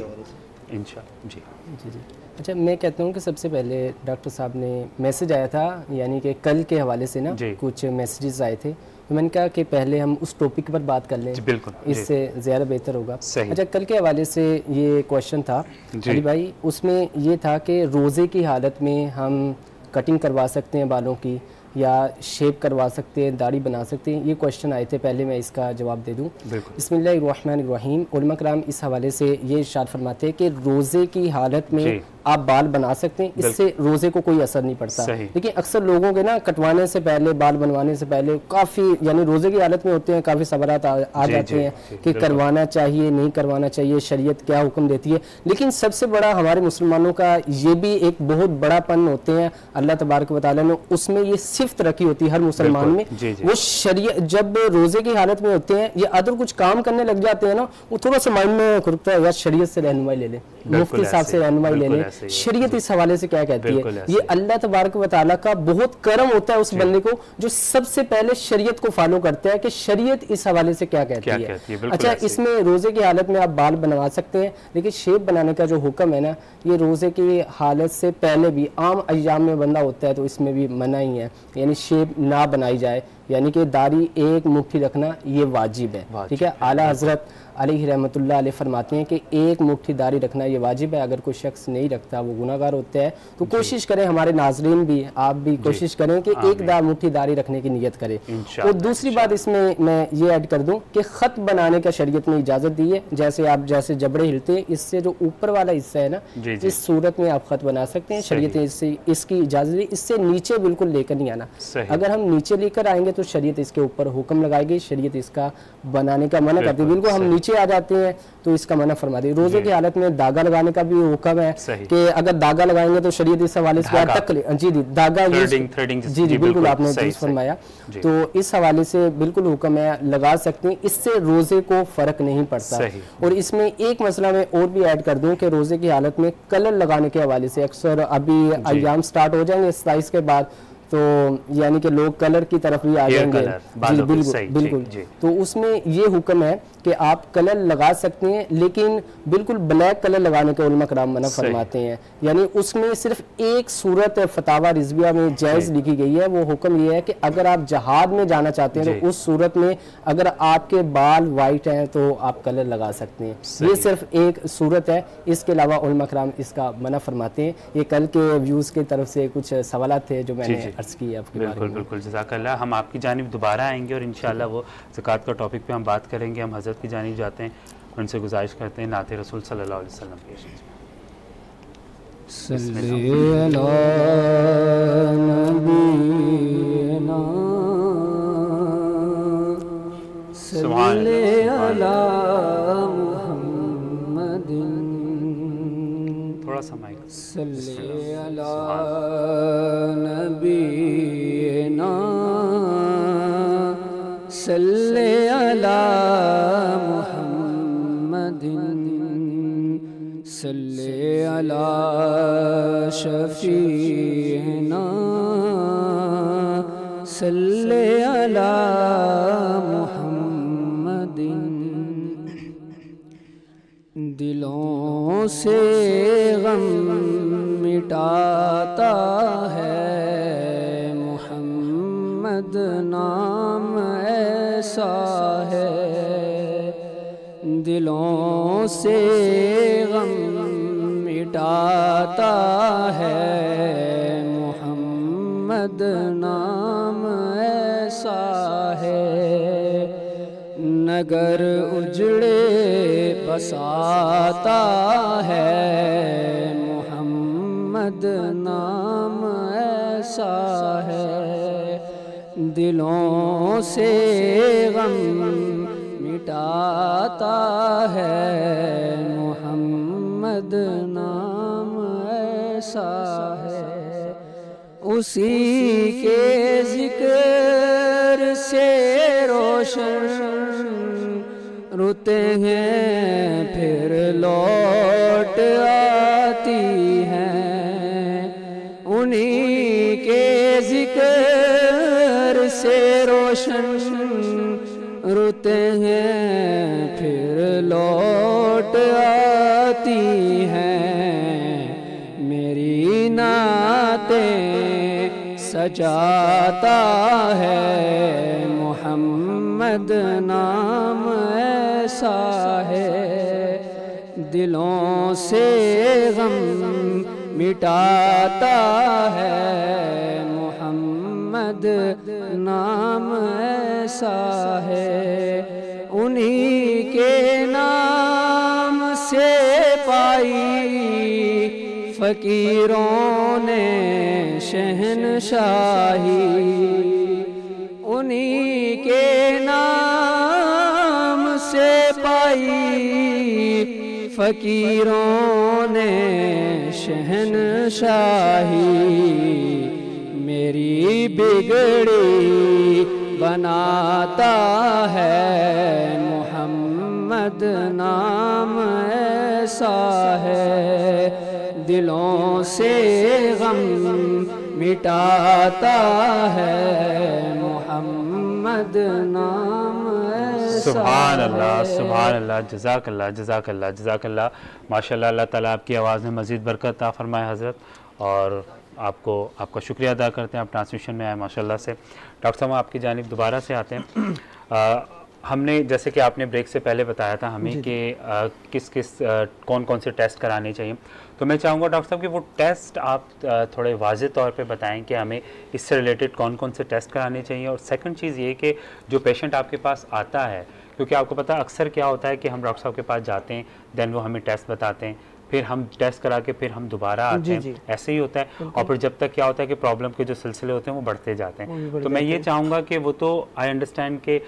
इंशाल्लाह। जी जी जी। अच्छा, मैं कहता हूँ कि सबसे पहले डॉक्टर साहब ने मैसेज आया था, यानी कि कल के हवाले से ना कुछ मैसेजेस आए थे, तो मैंने कहा कि पहले हम उस टॉपिक पर बात कर लें, बिल्कुल इससे ज़्यादा बेहतर होगा। अच्छा, कल के हवाले से ये क्वेश्चन था अली भाई, उसमें ये था कि रोज़े की हालत में हम कटिंग करवा सकते हैं बालों की या शेप करवा सकते हैं, दाढ़ी बना सकते हैं, ये क्वेश्चन आए थे। पहले मैं इसका जवाब दे दूँ। बिस्मिल्लाहिर्रहमानिर्रहीम। उलमा कराम इस हवाले से ये इरशाद फरमाते हैं कि रोज़े की हालत में आप बाल बना सकते हैं, इससे रोज़े को कोई असर नहीं पड़ता। लेकिन अक्सर लोगों के ना कटवाने से पहले, बाल बनवाने से पहले काफ़ी यानी रोज़े की हालत में होते हैं, काफ़ी सवालात आ जाते हैं कि करवाना चाहिए नहीं करवाना चाहिए, शरीयत क्या हुक्म देती है। लेकिन सबसे बड़ा हमारे मुसलमानों का ये भी एक बहुत बड़ा पन होते हैं, अल्लाह तबारक व तआला ने उसमें ये सिफ्त रखी होती है हर मुसलमान में। वो शरीयत जब रोज़े की हालत में होते हैं या अदर कुछ काम करने लग जाते हैं ना, वो थोड़ा सा माइंड में खुरकता है, यार शरीयत से रहनुमाई ले लें, मुफ्ती साहब से रहनुमाई ले लें, शरीयत इस हवाले से क्या कहती है। ये अल्लाह तबारक व तआला का बहुत करम होता है उस बंदे को जो सबसे पहले शरीयत को फॉलो करता है कि शरीयत इस हवाले से क्या कहती है। अच्छा, इसमें रोज़े की हालत में आप बाल बनवा सकते हैं, लेकिन शेप बनाने का जो हुक्म है ना, ये रोज़े की हालत से पहले भी आम अय्याम में बंदा होता है तो इसमें भी मना ही है, यानी शेप ना बनाई जाए, यानी कि दाढ़ी एक मुट्ठी रखना ये वाजिब है। ठीक है, आला हज़रत अलैहि रहमतुल्लाह अलैह फरमाते हैं कि एक मुट्ठी दाढ़ी रखना ये वाजिब है, अगर कोई शख्स नहीं रखता वो गुनाहगार होता है। तो कोशिश करें, हमारे नाजरीन भी, आप भी कोशिश करें कि एक मुट्ठी दाढ़ी रखने की नियत करें। और दूसरी बात इसमें मैं ये ऐड कर दूं कि ख़त बनाने का शरीयत में इजाज़त दी है। जैसे आप जैसे जबड़े हिलते हैं, इससे जो ऊपर वाला हिस्सा है ना, इस सूरत में आप ख़त बना सकते हैं, शरीयत इससे इसकी इजाज़त दी। इससे नीचे बिल्कुल लेकर नहीं आना, अगर हम नीचे लेकर आएंगे तो शरीयत इसके ऊपर हुक्म लगाएगी, शरीयत इसका बनाने का मना करती है। बिल्कुल हम नीचे आ जाते हैं तो इसका मना फरमा दी। रोज़े की हालत में दागा लगाने का भी हुक्म है कि अगर दागा लगाएंगे तो शरीयत इस हवाले से जी दागा जी बिल्कुल आपने दुरुस्त फरमाया। तो इस हवाले से बिल्कुल हुक्म है, लगा सकते हैं, इससे रोज़े को फ़र्क नहीं पड़ता। और इसमें एक मसला मैं और भी ऐड कर दूं कि रोज़े की हालत में कलर लगाने के हवाले से अक्सर अभी अय्याम स्टार्ट हो जाएंगे 27 के बाद, तो यानी कि लोग कलर की तरफ भी आ जाएंगे। जी बिल्कुल। तो उसमें ये हुक्म है कि आप कलर लगा सकते हैं, लेकिन बिल्कुल ब्लैक कलर लगाने के उलमा कराम मना फरमाते हैं। यानी उसमें सिर्फ एक सूरत फतावा रिजविया में जायज़ लिखी गई है, वो हुक्म ये है कि अगर आप जहाद में जाना चाहते हैं तो उस सूरत में अगर आपके बाल वाइट हैं तो आप कलर लगा सकते हैं। ये सिर्फ एक सूरत है, इसके अलावा उलमा कराम इसका मना फरमाते हैं। ये कल के व्यूज़ की तरफ से कुछ सवाल थे जो मैंने अर्ज़ की आपके बारे में। बिल्कुल जज़ाकल्लाह। हम आपकी जानिब दोबारा आएंगे और इंशाअल्लाह वो ज़कात का टॉपिक पे हम बात करेंगे। हम हज़रत की जानिब जाते हैं, उनसे गुजारिश करते हैं नाते रसूल सल्लल्लाहु अलैहि वसल्लम पेश। थोड़ा सा माइक। नबीना सल्ले अला मुहम्मदिन सल्ले अला शफीना सल्ले अला मुहम्मदिन। दिलों से गम मिटाता है मोहम्मद नाम ऐसा है। दिलों से गम मिटाता है मोहम्मद नाम ऐसा है। नगर उजड़े बसाता है मोहम्मद नाम ऐसा है। दिलों से गम मिटाता है मोहम्मद नाम ऐसा है। उसी के जिक्र से रोशन रुते हैं फिर लौट आती हैं। उन्हीं के जिक्र से रोशन रुते हैं फिर लौट आती हैं। मेरी नातें सजाता है मोहम्मद नाम ऐसा है। दिलों से गम मिटाता है मोहम्मद नाम ऐसा है। उन्हीं के नाम से पाई फकीरों ने शहनशाही। उन्हीं के नाम से पाई फकीरों ने शहनशाही। मेरी बिगड़ी बनाता है मोहम्मद नाम ऐसा है। दिलों से गम मिटाता है मोहम्मद नाम ऐसा। सुभान अल्लाह, सुभान अल्लाह, जज़ाकल्लाह जज़ाकल्लाह जज़ाकल्लाह। माशाल्लाह, अल्लाह ताला आपकी आवाज़ में मज़ीद बरकत अता फरमाए हज़रत। और आपका शुक्रिया अदा करते हैं, आप ट्रांसमिशन में आए माशाल्लाह से। डॉक्टर साहब आपकी जानिब दोबारा से आते हैं। हमने जैसे कि आपने ब्रेक से पहले बताया था हमें कि कौन कौन से टेस्ट कराने चाहिए, तो मैं चाहूँगा डॉक्टर साहब कि वो टेस्ट आप थोड़े वाज़े तौर पे बताएं कि हमें इससे रिलेटेड कौन कौन से टेस्ट कराने चाहिए। और सेकंड चीज़ ये कि जो पेशेंट आपके पास आता है, क्योंकि आपको पता अक्सर क्या होता है कि हम डॉक्टर साहब के पास जाते हैं, देन वो हमें टेस्ट बताते हैं, फिर हम टेस्ट करा के फिर हम दोबारा आते हैं, ऐसे ही होता है। और फिर जब तक क्या होता है कि प्रॉब्लम के जो सिलसिले होते हैं वो बढ़ते जाते हैं। तो मैं ये चाहूँगा कि वो तो आई अंडरस्टैंड के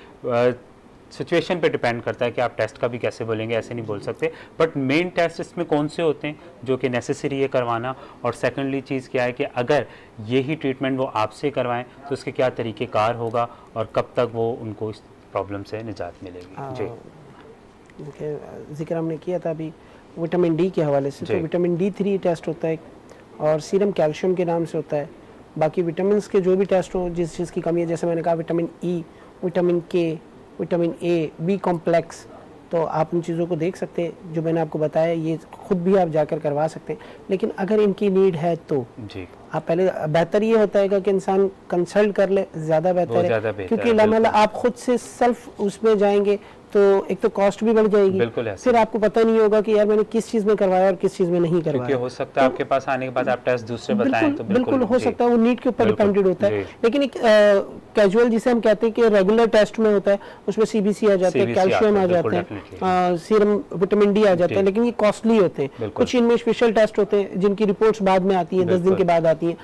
सिचुएशन पे डिपेंड करता है कि आप टेस्ट का भी कैसे बोलेंगे, ऐसे नहीं बोल सकते, बट मेन टेस्ट इसमें कौन से होते हैं जो कि नेसेसरी है करवाना। और सेकेंडली चीज़ क्या है कि अगर यही ट्रीटमेंट वो आपसे करवाएं तो उसके क्या तरीक़ेकार होगा और कब तक वो उनको इस प्रॉब्लम से निजात मिलेगी। जी देखिए, जिक्र हमने किया था अभी विटामिन डी के हवाले से, तो विटामिन D3 टेस्ट होता है और सीरम कैल्शियम के नाम से होता है। बाकी विटामिन के जो भी टेस्ट हो, जिस चीज़ की कमी है, जैसे मैंने कहा vitamin E, vitamin K, vitamin A, B complex, तो आप उन चीज़ों को देख सकते हैं जो मैंने आपको बताया, ये खुद भी आप जाकर करवा सकते हैं। लेकिन अगर इनकी नीड है तो जी आप पहले, बेहतर ये होता है कि इंसान कंसल्ट कर ले, ज़्यादा बेहतर है, क्योंकि लामला आप खुद से सेल्फ उसमें जाएंगे तो एक तो कॉस्ट भी बढ़ जाएगी, फिर आपको पता नहीं होगा कि यार मैंने किस चीज़ में करवाया और किस चीज़ में नहीं करवाया। क्योंकि हो सकता है आपके पास आने के बाद आप टेस्ट दूसरे बताएं तो बिल्कुल हो सकता है, वो नीड के ऊपर डिपेंडेड होता है। लेकिन एक कैजुअल जिसे हम कहते हैं कि रेगुलर टेस्ट में होता है, उसमें CBC आ जाते हैं, कैल्शियम आ जाते हैं, सीरम विटामिन D आ जाता है, लेकिन ये कॉस्टली होते हैं। कुछ इनमें स्पेशल टेस्ट होते हैं जिनकी रिपोर्ट्स बाद में आती है, 10 दिन के बाद आती है।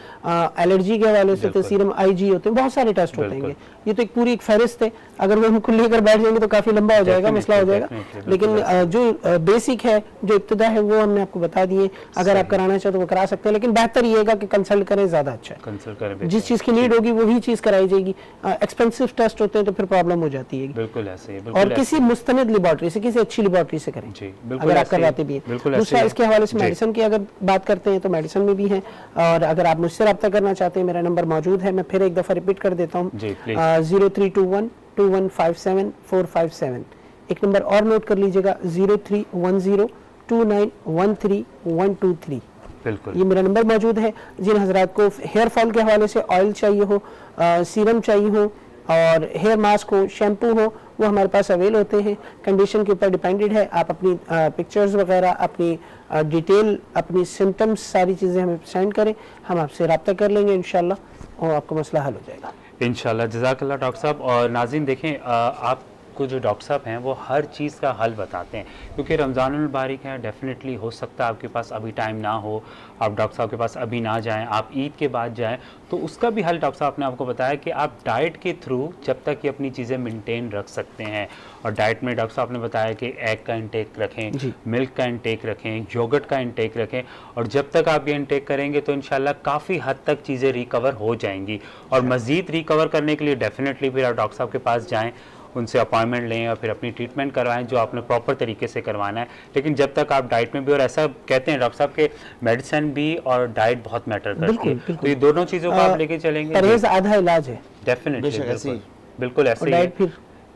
एलर्जी के हवाले से सीरम IG होते हैं, बहुत सारे टेस्ट होते हैं। ये तो एक पूरी एक फहरिस्त है, अगर वो हम लेकर बैठ जाएंगे तो काफ़ी लंबा मसला हो जाएगा, मसला हो जाएगा। लेकिन जो बेसिक है, जो इब्तिदा है, वो हमने आपको बता दिए। अगर आप कराना चाहे तो वो करा सकते हैं, लेकिन बेहतर ये है कि कंसल्ट करें, ज्यादा अच्छा है। कंसल्ट करें, जिस चीज की नीड होगी वही चीज कराई जाएगी। एक्सपेंसिव टेस्ट होते हैं तो फिर प्रॉब्लम हो जाती है। बिल्कुल ऐसे ही, और किसी मुस्तनिद लेबोरेटरी से, किसी अच्छी लेबोरेटरी से करें अगर आप करवाते भी हैं। दूसरा, इसके हवाले से मेडिसिन की अगर बात करते हैं तो मेडिसिन में भी है। और अगर आप मुझसे रब्ता करना चाहते हैं, मेरा नंबर मौजूद है, मैं फिर एक दफा रिपीट कर देता हूँ, 03212157 एक नंबर और नोट कर लीजिएगा, 03102913 बिल्कुल, ये मेरा नंबर मौजूद है। जिन हजरात को हेयर फॉल के हवाले से ऑयल चाहिए हो, सीरम चाहिए हो और हेयर मास्क हो, शैम्पू हो, वो हमारे पास अवेल होते हैं। कंडीशन के ऊपर डिपेंडेड है। आप अपनी पिक्चर्स वगैरह, अपनी डिटेल, अपनी सिम्टम्स, सारी चीज़ें हमें सेंड करें, हम आपसे रब्ता कर लेंगे इंशाल्लाह, और आपका मसला हल हो जाएगा इंशाल्लाह। जज़ाकल्लाह डॉक्टर साहब। और नाज़रीन देखें, आपको जो डॉक्टर साहब हैं वो हर चीज़ का हल बताते हैं, क्योंकि रमज़ानुल मुबारक है। डेफिनेटली हो सकता है आपके पास अभी टाइम ना हो, आप डॉक्टर साहब के पास अभी ना जाएं, आप ईद के बाद जाएं, तो उसका भी हल डॉक्टर साहब ने आपको बताया कि आप डाइट के थ्रू जब तक ये अपनी चीज़ें मेंटेन रख सकते हैं। और डाइट में डॉक्टर साहब ने बताया कि एग का इंटेक रखें, मिल्क का इंटेक रखें, योगर्ट का इंटेक रखें, और जब तक आप ये इंटेक करेंगे तो इंशाल्लाह काफ़ी हद तक चीज़ें रिकवर हो जाएंगी। और मज़ीद रिकवर करने के लिए डेफिनेटली फिर आप डॉक्टर साहब के पास जाएँ, उनसे अपॉइंटमेंट लें और फिर अपनी ट्रीटमेंट करवाएं जो आपने प्रॉपर तरीके से करवाना है। लेकिन जब तक आप डाइट में भी, और ऐसा कहते हैं डॉक्टर साहब के मेडिसिन भी और डाइट बहुत मैटर करती है, तो ये दोनों चीज़ों को आप लेके चलेंगे, परहेज आधा इलाज है। डेफिनेटली, बिल्कुल ऐसे ही,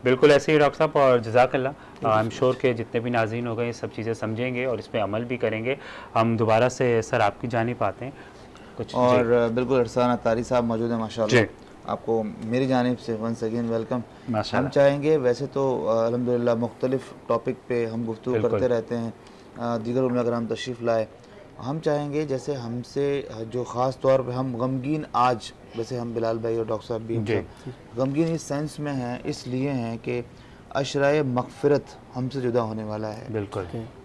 बिल्कुल ऐसे ही डॉक्टर साहब। और जज़ाकल्लाह, आई एम श्योर के जितने भी नाज़रीन हो गए ये सब चीज़ें समझेंगे और इस पर अमल भी करेंगे। हम दोबारा से सर आपकी जानिब आते हैं कुछ। और बिल्कुल अरसान अत्तारी साहब मौजूद हैं, माशाल्लाह, आपको मेरी जानिब से वंस अगेन वेलकम। हम चाहेंगे, वैसे तो अल्हम्दुलिल्लाह मुख्तलिफ टॉपिक पे हम गुफ्तगू करते रहते हैं, दीगर उलमा कराम तशरीफ़ लाए, हम चाहेंगे जैसे हमसे जो ख़ास तौर पे हम गमगीन आज, वैसे हम बिलाल भाई और डॉक्टर साहब भी गमगीन इस सेंस में हैं, इसलिए हैं कि अशराए मग़फ़िरत हमसे जुदा होने वाला है। बिल्कुल,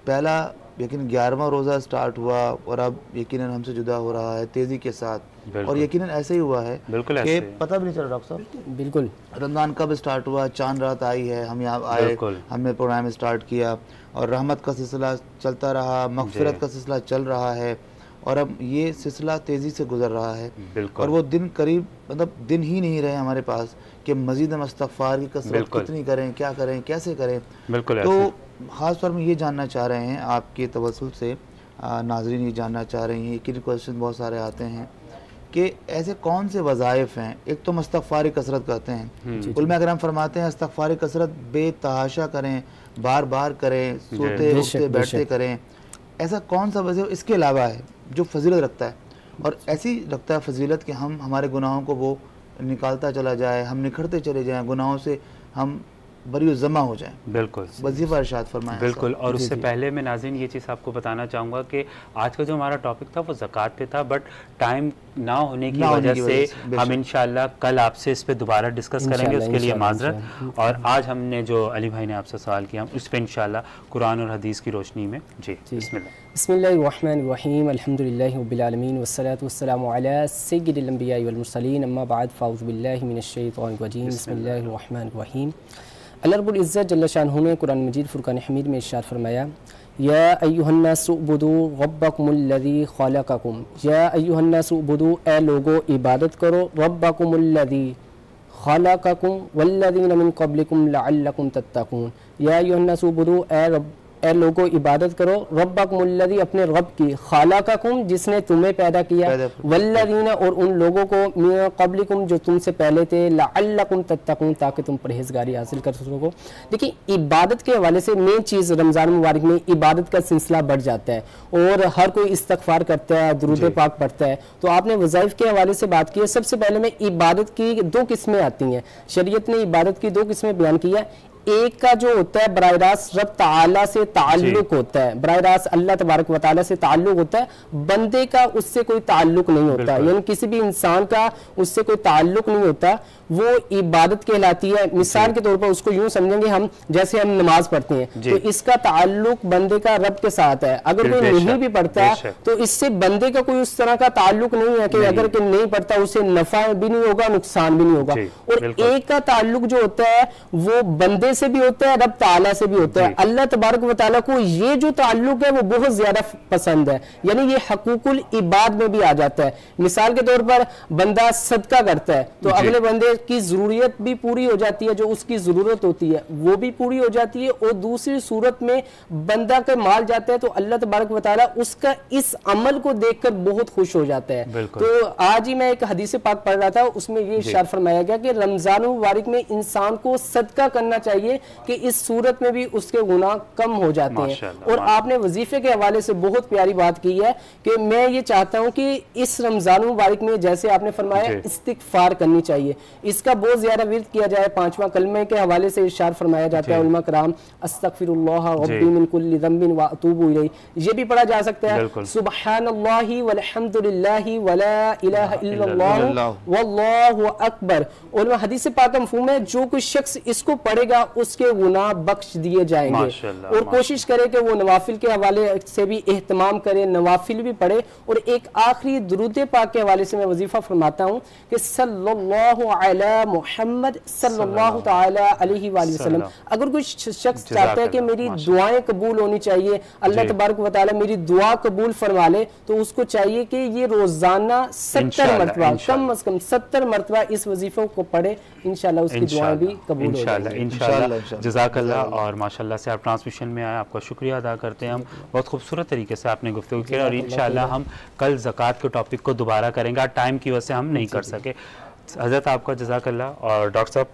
पहला यकीन 11वां रोज़ा स्टार्ट हुआ और अब यकीनन हमसे जुदा हो रहा है तेज़ी के साथ, और यकीनन ऐसे ही हुआ है कि पता भी नहीं चला डॉक्टर साहब। बिल्कुल, रमज़ान कब स्टार्ट हुआ, चांद रात आई है, हम यहाँ आए, हमने प्रोग्राम स्टार्ट किया और रहमत का सिलसिला चलता रहा, मग़फ़िरत का सिलसिला चल रहा है, और अब ये सिलसिला तेज़ी से गुजर रहा है। और वो दिन करीब, मतलब दिन ही नहीं रहे हमारे पास कि मज़ीद हम इस्तग़फ़ार की कसरत कितनी करें, क्या करें, कैसे करें। तो ख़ास तौर में ये जानना चाह रहे हैं आपके तवस्सुल से, नाज़रीन ये जानना चाह रही हैं कि क्वेश्चन बहुत सारे आते हैं कि ऐसे कौन से वज़ाइफ़ हैं। एक तो इस्तग़फ़ार कसरत करते हैं, उलमा कराम फरमाते हैं इस्तग़फ़ार कसरत बेतहाशा करें, बार बार करें, सोते उठते बैठते करें। ऐसा कौन सा वज़ीफ़ा इसके अलावा है जो फजीलत रखता है, और ऐसी रखता है फजीलत कि हम हमारे गुनाहों को वो निकालता चला जाए, हम निखरते चले जाएँ, गुनाहों से हम बरी जमा हो जाए। बिल्कुल, वजीफा इरशाद फरमाएं। बिल्कुल। और उससे पहले मैं नाज़रीन ये चीज़ आपको बताना चाहूँगा कि आज का जो हमारा टॉपिक था वो ज़कात पे था, बट टाइम ना होने की वजह से हम इंशाल्लाह कल आपसे इस पे दोबारा डिस्कस करेंगे, उसके लिए माजरत। और आज हमने जो अली भाई ने आपसे सवाल किया, उस पर इंशाल्लाह कुरान और हदीस की रोशनी में। जी, बिस्मिल्लाहिर्रहमानिर्रहीम, अल्हम्दुलिल्लाहि रब्बिल आलमीन, वस्सलातु वस्सलामु अला सय्यिदिल अंबियाइ वल मुरसलीन, अम्मा बाद, फ़अऊज़ु बिल्लाहि मिनश शैतानिर रजीम, बिस्मिल्लाहिर्रहमानिर्रहीम। अल्लाह रब्बुल इज़्ज़त जल्ल शानहू ने कुरान मजीद फुरकान हमीद में इरशाद फरमाया, या अय्युहन्नासु उबुदू रब्बकुमुल्लज़ी ख़लक़कुम, या अय्युहन्नासु उबुदू, ए लोगो इबादत करो, रब्बकुमुल्लज़ी ख़लक़कुम वल्लज़ीना मिन क़ब्लिकुम लअल्लकुम तत्तक़ून, या अय्युहन्नासु उबुदू, ए लोगो इबादत करो, रब्बकुमुल्लज़ी, अपने रब की, ख़लक़कुम, जिसने तुम्हें पैदा किया, वल्लज़ीना, और उन लोगों को, मिन क़ब्लिकुम, जो तुमसे पहले थे, लअल्लकुम तत्तक़ून, ताकि तुम परहेज़गारी हासिल कर सको। देखिए, इबादत के हवाले से मेन चीज़ रमज़ान मुबारक में इबादत का सिलसिला बढ़ जाता है और हर कोई इस्तग़फ़ार करता है, दुरूद पाक पढ़ता है। तो आपने वज़ाइफ़ के हवाले से बात की है। सबसे पहले में इबादत की दो किस्में आती हैं, शरीयत ने इबादत की दो किस्में बयान की है। एक का जो होता है बराह रास्त रब ताला से ताल्लुक होता है, बराह रास्त अल्लाह तबारक व तआला से ताल्लुक होता है, बंदे का उससे कोई ताल्लुक नहीं होता, यानी किसी भी इंसान का उससे कोई ताल्लुक नहीं होता, वो इबादत कहलाती है। मिसाल के तौर पर उसको यूं समझेंगे हम, जैसे हम नमाज पढ़ते हैं तो इसका ताल्लुक बंदे का रब के साथ है। अगर कोई नहीं भी पढ़ता तो इससे बंदे का कोई उस तरह का ताल्लुक नहीं है कि अगर कोई नहीं पढ़ता उसे नफा भी नहीं होगा, नुकसान भी नहीं होगा। और एक का ताल्लुक जो होता है वो बंदे से भी होता है, रब ताला से भी होता है। अल्लाह तबारक व तआला को ये जो ताल्लुक है वो बहुत ज्यादा पसंद है, यानी ये हकूकुल इबाद में भी आ जाता है। मिसाल के तौर पर बंदा सदका करता है तो अगले बंदे की जरूरियत भी पूरी हो जाती है, जो उसकी जरूरत होती है वो भी पूरी हो जाती है, और दूसरी सूरत में बंदा का माल जाता है तो अल्लाह तबारक व तआला उसका इस अमल को देखकर बहुत खुश हो जाता है। तो आज ही मैं एक हदीस पाक पढ़ रहा था, उसमें ये इरशाद फरमाया गया कि रमजान मुबारक में इंसान को सदका करना चाहिए कि इस सूरत में भी उसके गुनाह कम हो जाते हैं। और आपने वजीफे के हवाले से बहुत प्यारी बात की है कि मैं ये चाहता हूं कि इस रमजान मुबारक में जैसे आपने फरमाया इस्तिगफार करनी चाहिए, इसका बहुत ज्यादा विर्द किया जाए। 5वां कलमे के हवाले से इरशाद फरमाया जाता है उलमा कराम, अस्तगफिरुल्लाह रब्बी मिन कुल्लि ज़ंबिन व अतूबु इलैहि, ये भी पढ़ा जा सकता है। सुबहानल्लाहि वल्हम्दुलिल्लाहि वला इलाहा इल्लल्लाह वल्लाहु अकबर। और हदीस पाक मफ़हूम है जो कोई शख्स इसको पढ़ेगा उसके गुनाह बख्श दिए जाएंगे। और कोशिश करे कि वो नवाफिल के हवाले से भी एहतमाम करे, नवाफिल भी पढ़े। और एक आखिरी दुरूद पाक के हवाले से मैं वजीफा फरमाता हूँ कि सल्लल्लाहु अला मुहम्मद सल्लल्लाहु तआला अलैहि वसल्लम। अगर कोई शख्स चाहता है कि मेरी दुआएं कबूल होनी चाहिए, अल्लाह तबारक व तआला मेरी दुआ कबूल फरमा ले, तो उसको चाहिए कि ये रोजाना 70 मरतबा, कम अज कम 70 मरतबा इस वजीफे को पढ़े, इंशाल्लाह उसकी दुआएं भी कबूल हो जाएंगी इंशाल्लाह। जज़ाकल्लाह। और माशाल्लाह से आप ट्रांसमिशन में आए, आपका शुक्रिया अदा करते हैं हम। बहुत खूबसूरत तरीके से आपने गुफ्तगू की और इंशाल्लाह हम कल ज़कात के टॉपिक को दोबारा करेंगे। आज टाइम की वजह से हम नहीं कर सके। हज़रत आपका जज़ाकल्लाह, और डॉक्टर साहब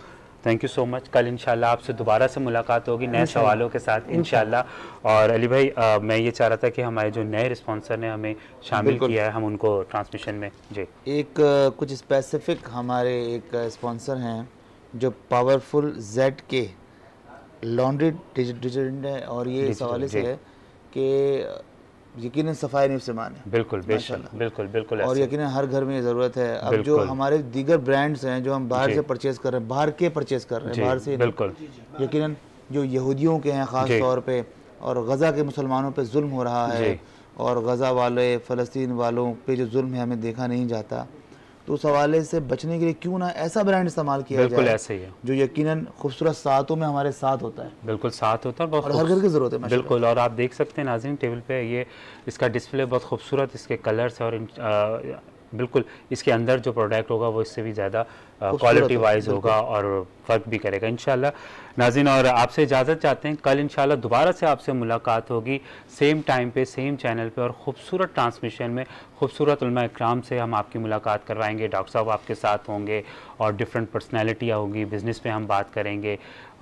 थैंक यू सो मच। कल इंशाल्लाह आपसे दोबारा से मुलाकात होगी नए सवालों के साथ इंशाल्लाह। और अली भाई मैं ये चाह रहा था कि हमारे जो नए रिस्पॉन्सर ने हमें शामिल किया है, हम उनको ट्रांसमिशन में जी एक कुछ स्पेसिफिक हमारे एक स्पॉन्सर हैं जो पावरफुल जेड के लॉन्ड्री डिटर्जेंट है, और ये इस हवाले से है कि यकीनन सफाई नहीं सामान है। बिल्कुल बेशक, बिल्कुल बिल्कुल। और यकीनन हर घर में ये ज़रूरत है। अब जो हमारे दीगर ब्रांड्स हैं जो हम बाहर से परचेज कर रहे हैं, बाहर के परचेज कर रहे हैं, बाहर से बिल्कुल यकीनन जो यहूदियों के हैं ख़ास तौर पे, और गज़ा के मुसलमानों पे जुल्म हो रहा है, और गज़ा वाले फ़लस्तीन वालों पे जो जुल्म है हमें देखा नहीं जाता, तो उस हवाले से बचने के लिए क्यों ना ऐसा ब्रांड इस्तेमाल किया बिल्कुल जाए ऐसे ही है जो यकीनन खूबसूरत सातों में हमारे साथ होता है। बिल्कुल साथ होता है, और हर घर की ज़रूरत है बिल्कुल। और आप देख सकते हैं नाज़रीन टेबल पे ये इसका डिस्प्ले बहुत खूबसूरत, इसके कलर्स और बिल्कुल इसके अंदर जो प्रोडक्ट होगा वो इससे भी ज़्यादा क्वालिटी वाइज होगा और फ़र्क भी करेगा इंशाल्लाह। नाज़रीन और आपसे इजाज़त चाहते हैं, कल इंशाल्लाह दोबारा से आपसे मुलाकात होगी सेम टाइम पे सेम चैनल पे, और ख़ूबसूरत ट्रांसमिशन में ख़ूबसूरत उलमा इकराम से हम आपकी मुलाकात करवाएंगे। डॉक्टर साहब आपके साथ होंगे और डिफरेंट पर्सनैलिटियाँ होंगी, बिज़नेस पे हम बात करेंगे,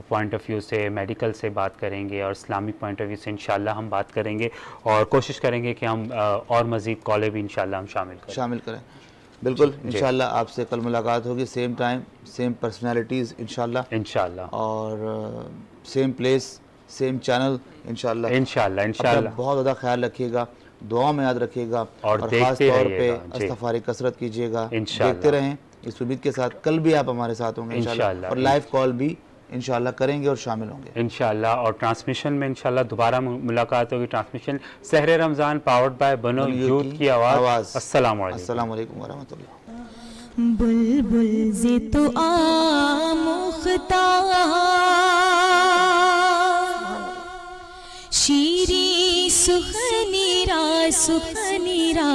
पॉइंट ऑफ व्यू से, मेडिकल से बात करेंगे, और इस्लामिक पॉइंट ऑफ व्यू से इंशाल्लाह हम बात करेंगे, और कोशिश करेंगे कि हम और मज़ीद कॉलेज भी इंशाल्लाह हम शामिल करें। बिल्कुल इंशाल्लाह आपसे कल मुलाकात होगी सेम टाइम सेम पर्सनैलिटीज़ इंशाल्लाह, और सेम प्लेस सेम चैनल इंशाल्लाह। बहुत ज़्यादा ख्याल रखिएगा, दुआ में याद रखिएगा, और ख़ास तौर पे इस्तिग़फ़ार कसरत कीजिएगा। देखते रहें इस उम्मीद के साथ कल भी आप हमारे साथ होंगे इंशाल्लाह, और लाइव कॉल भी इंशाल्लाह करेंगे और शामिल होंगे इंशाल्लाह। और ट्रांसमिशन में इंशाल्लाह दोबारा मुलाकात होगी। ट्रांसमिशन सहरे रमज़ान पावर्ड बाय बनो यूथ की आवाज़। अस्सलाम वालेकुम वरहमतुल्लाह। बुलबुल ज़े तो आमुख्ता शीरी सुखनीरा सुखनीरा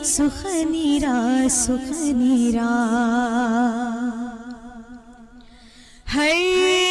सुखनीरा सुखनीरा हर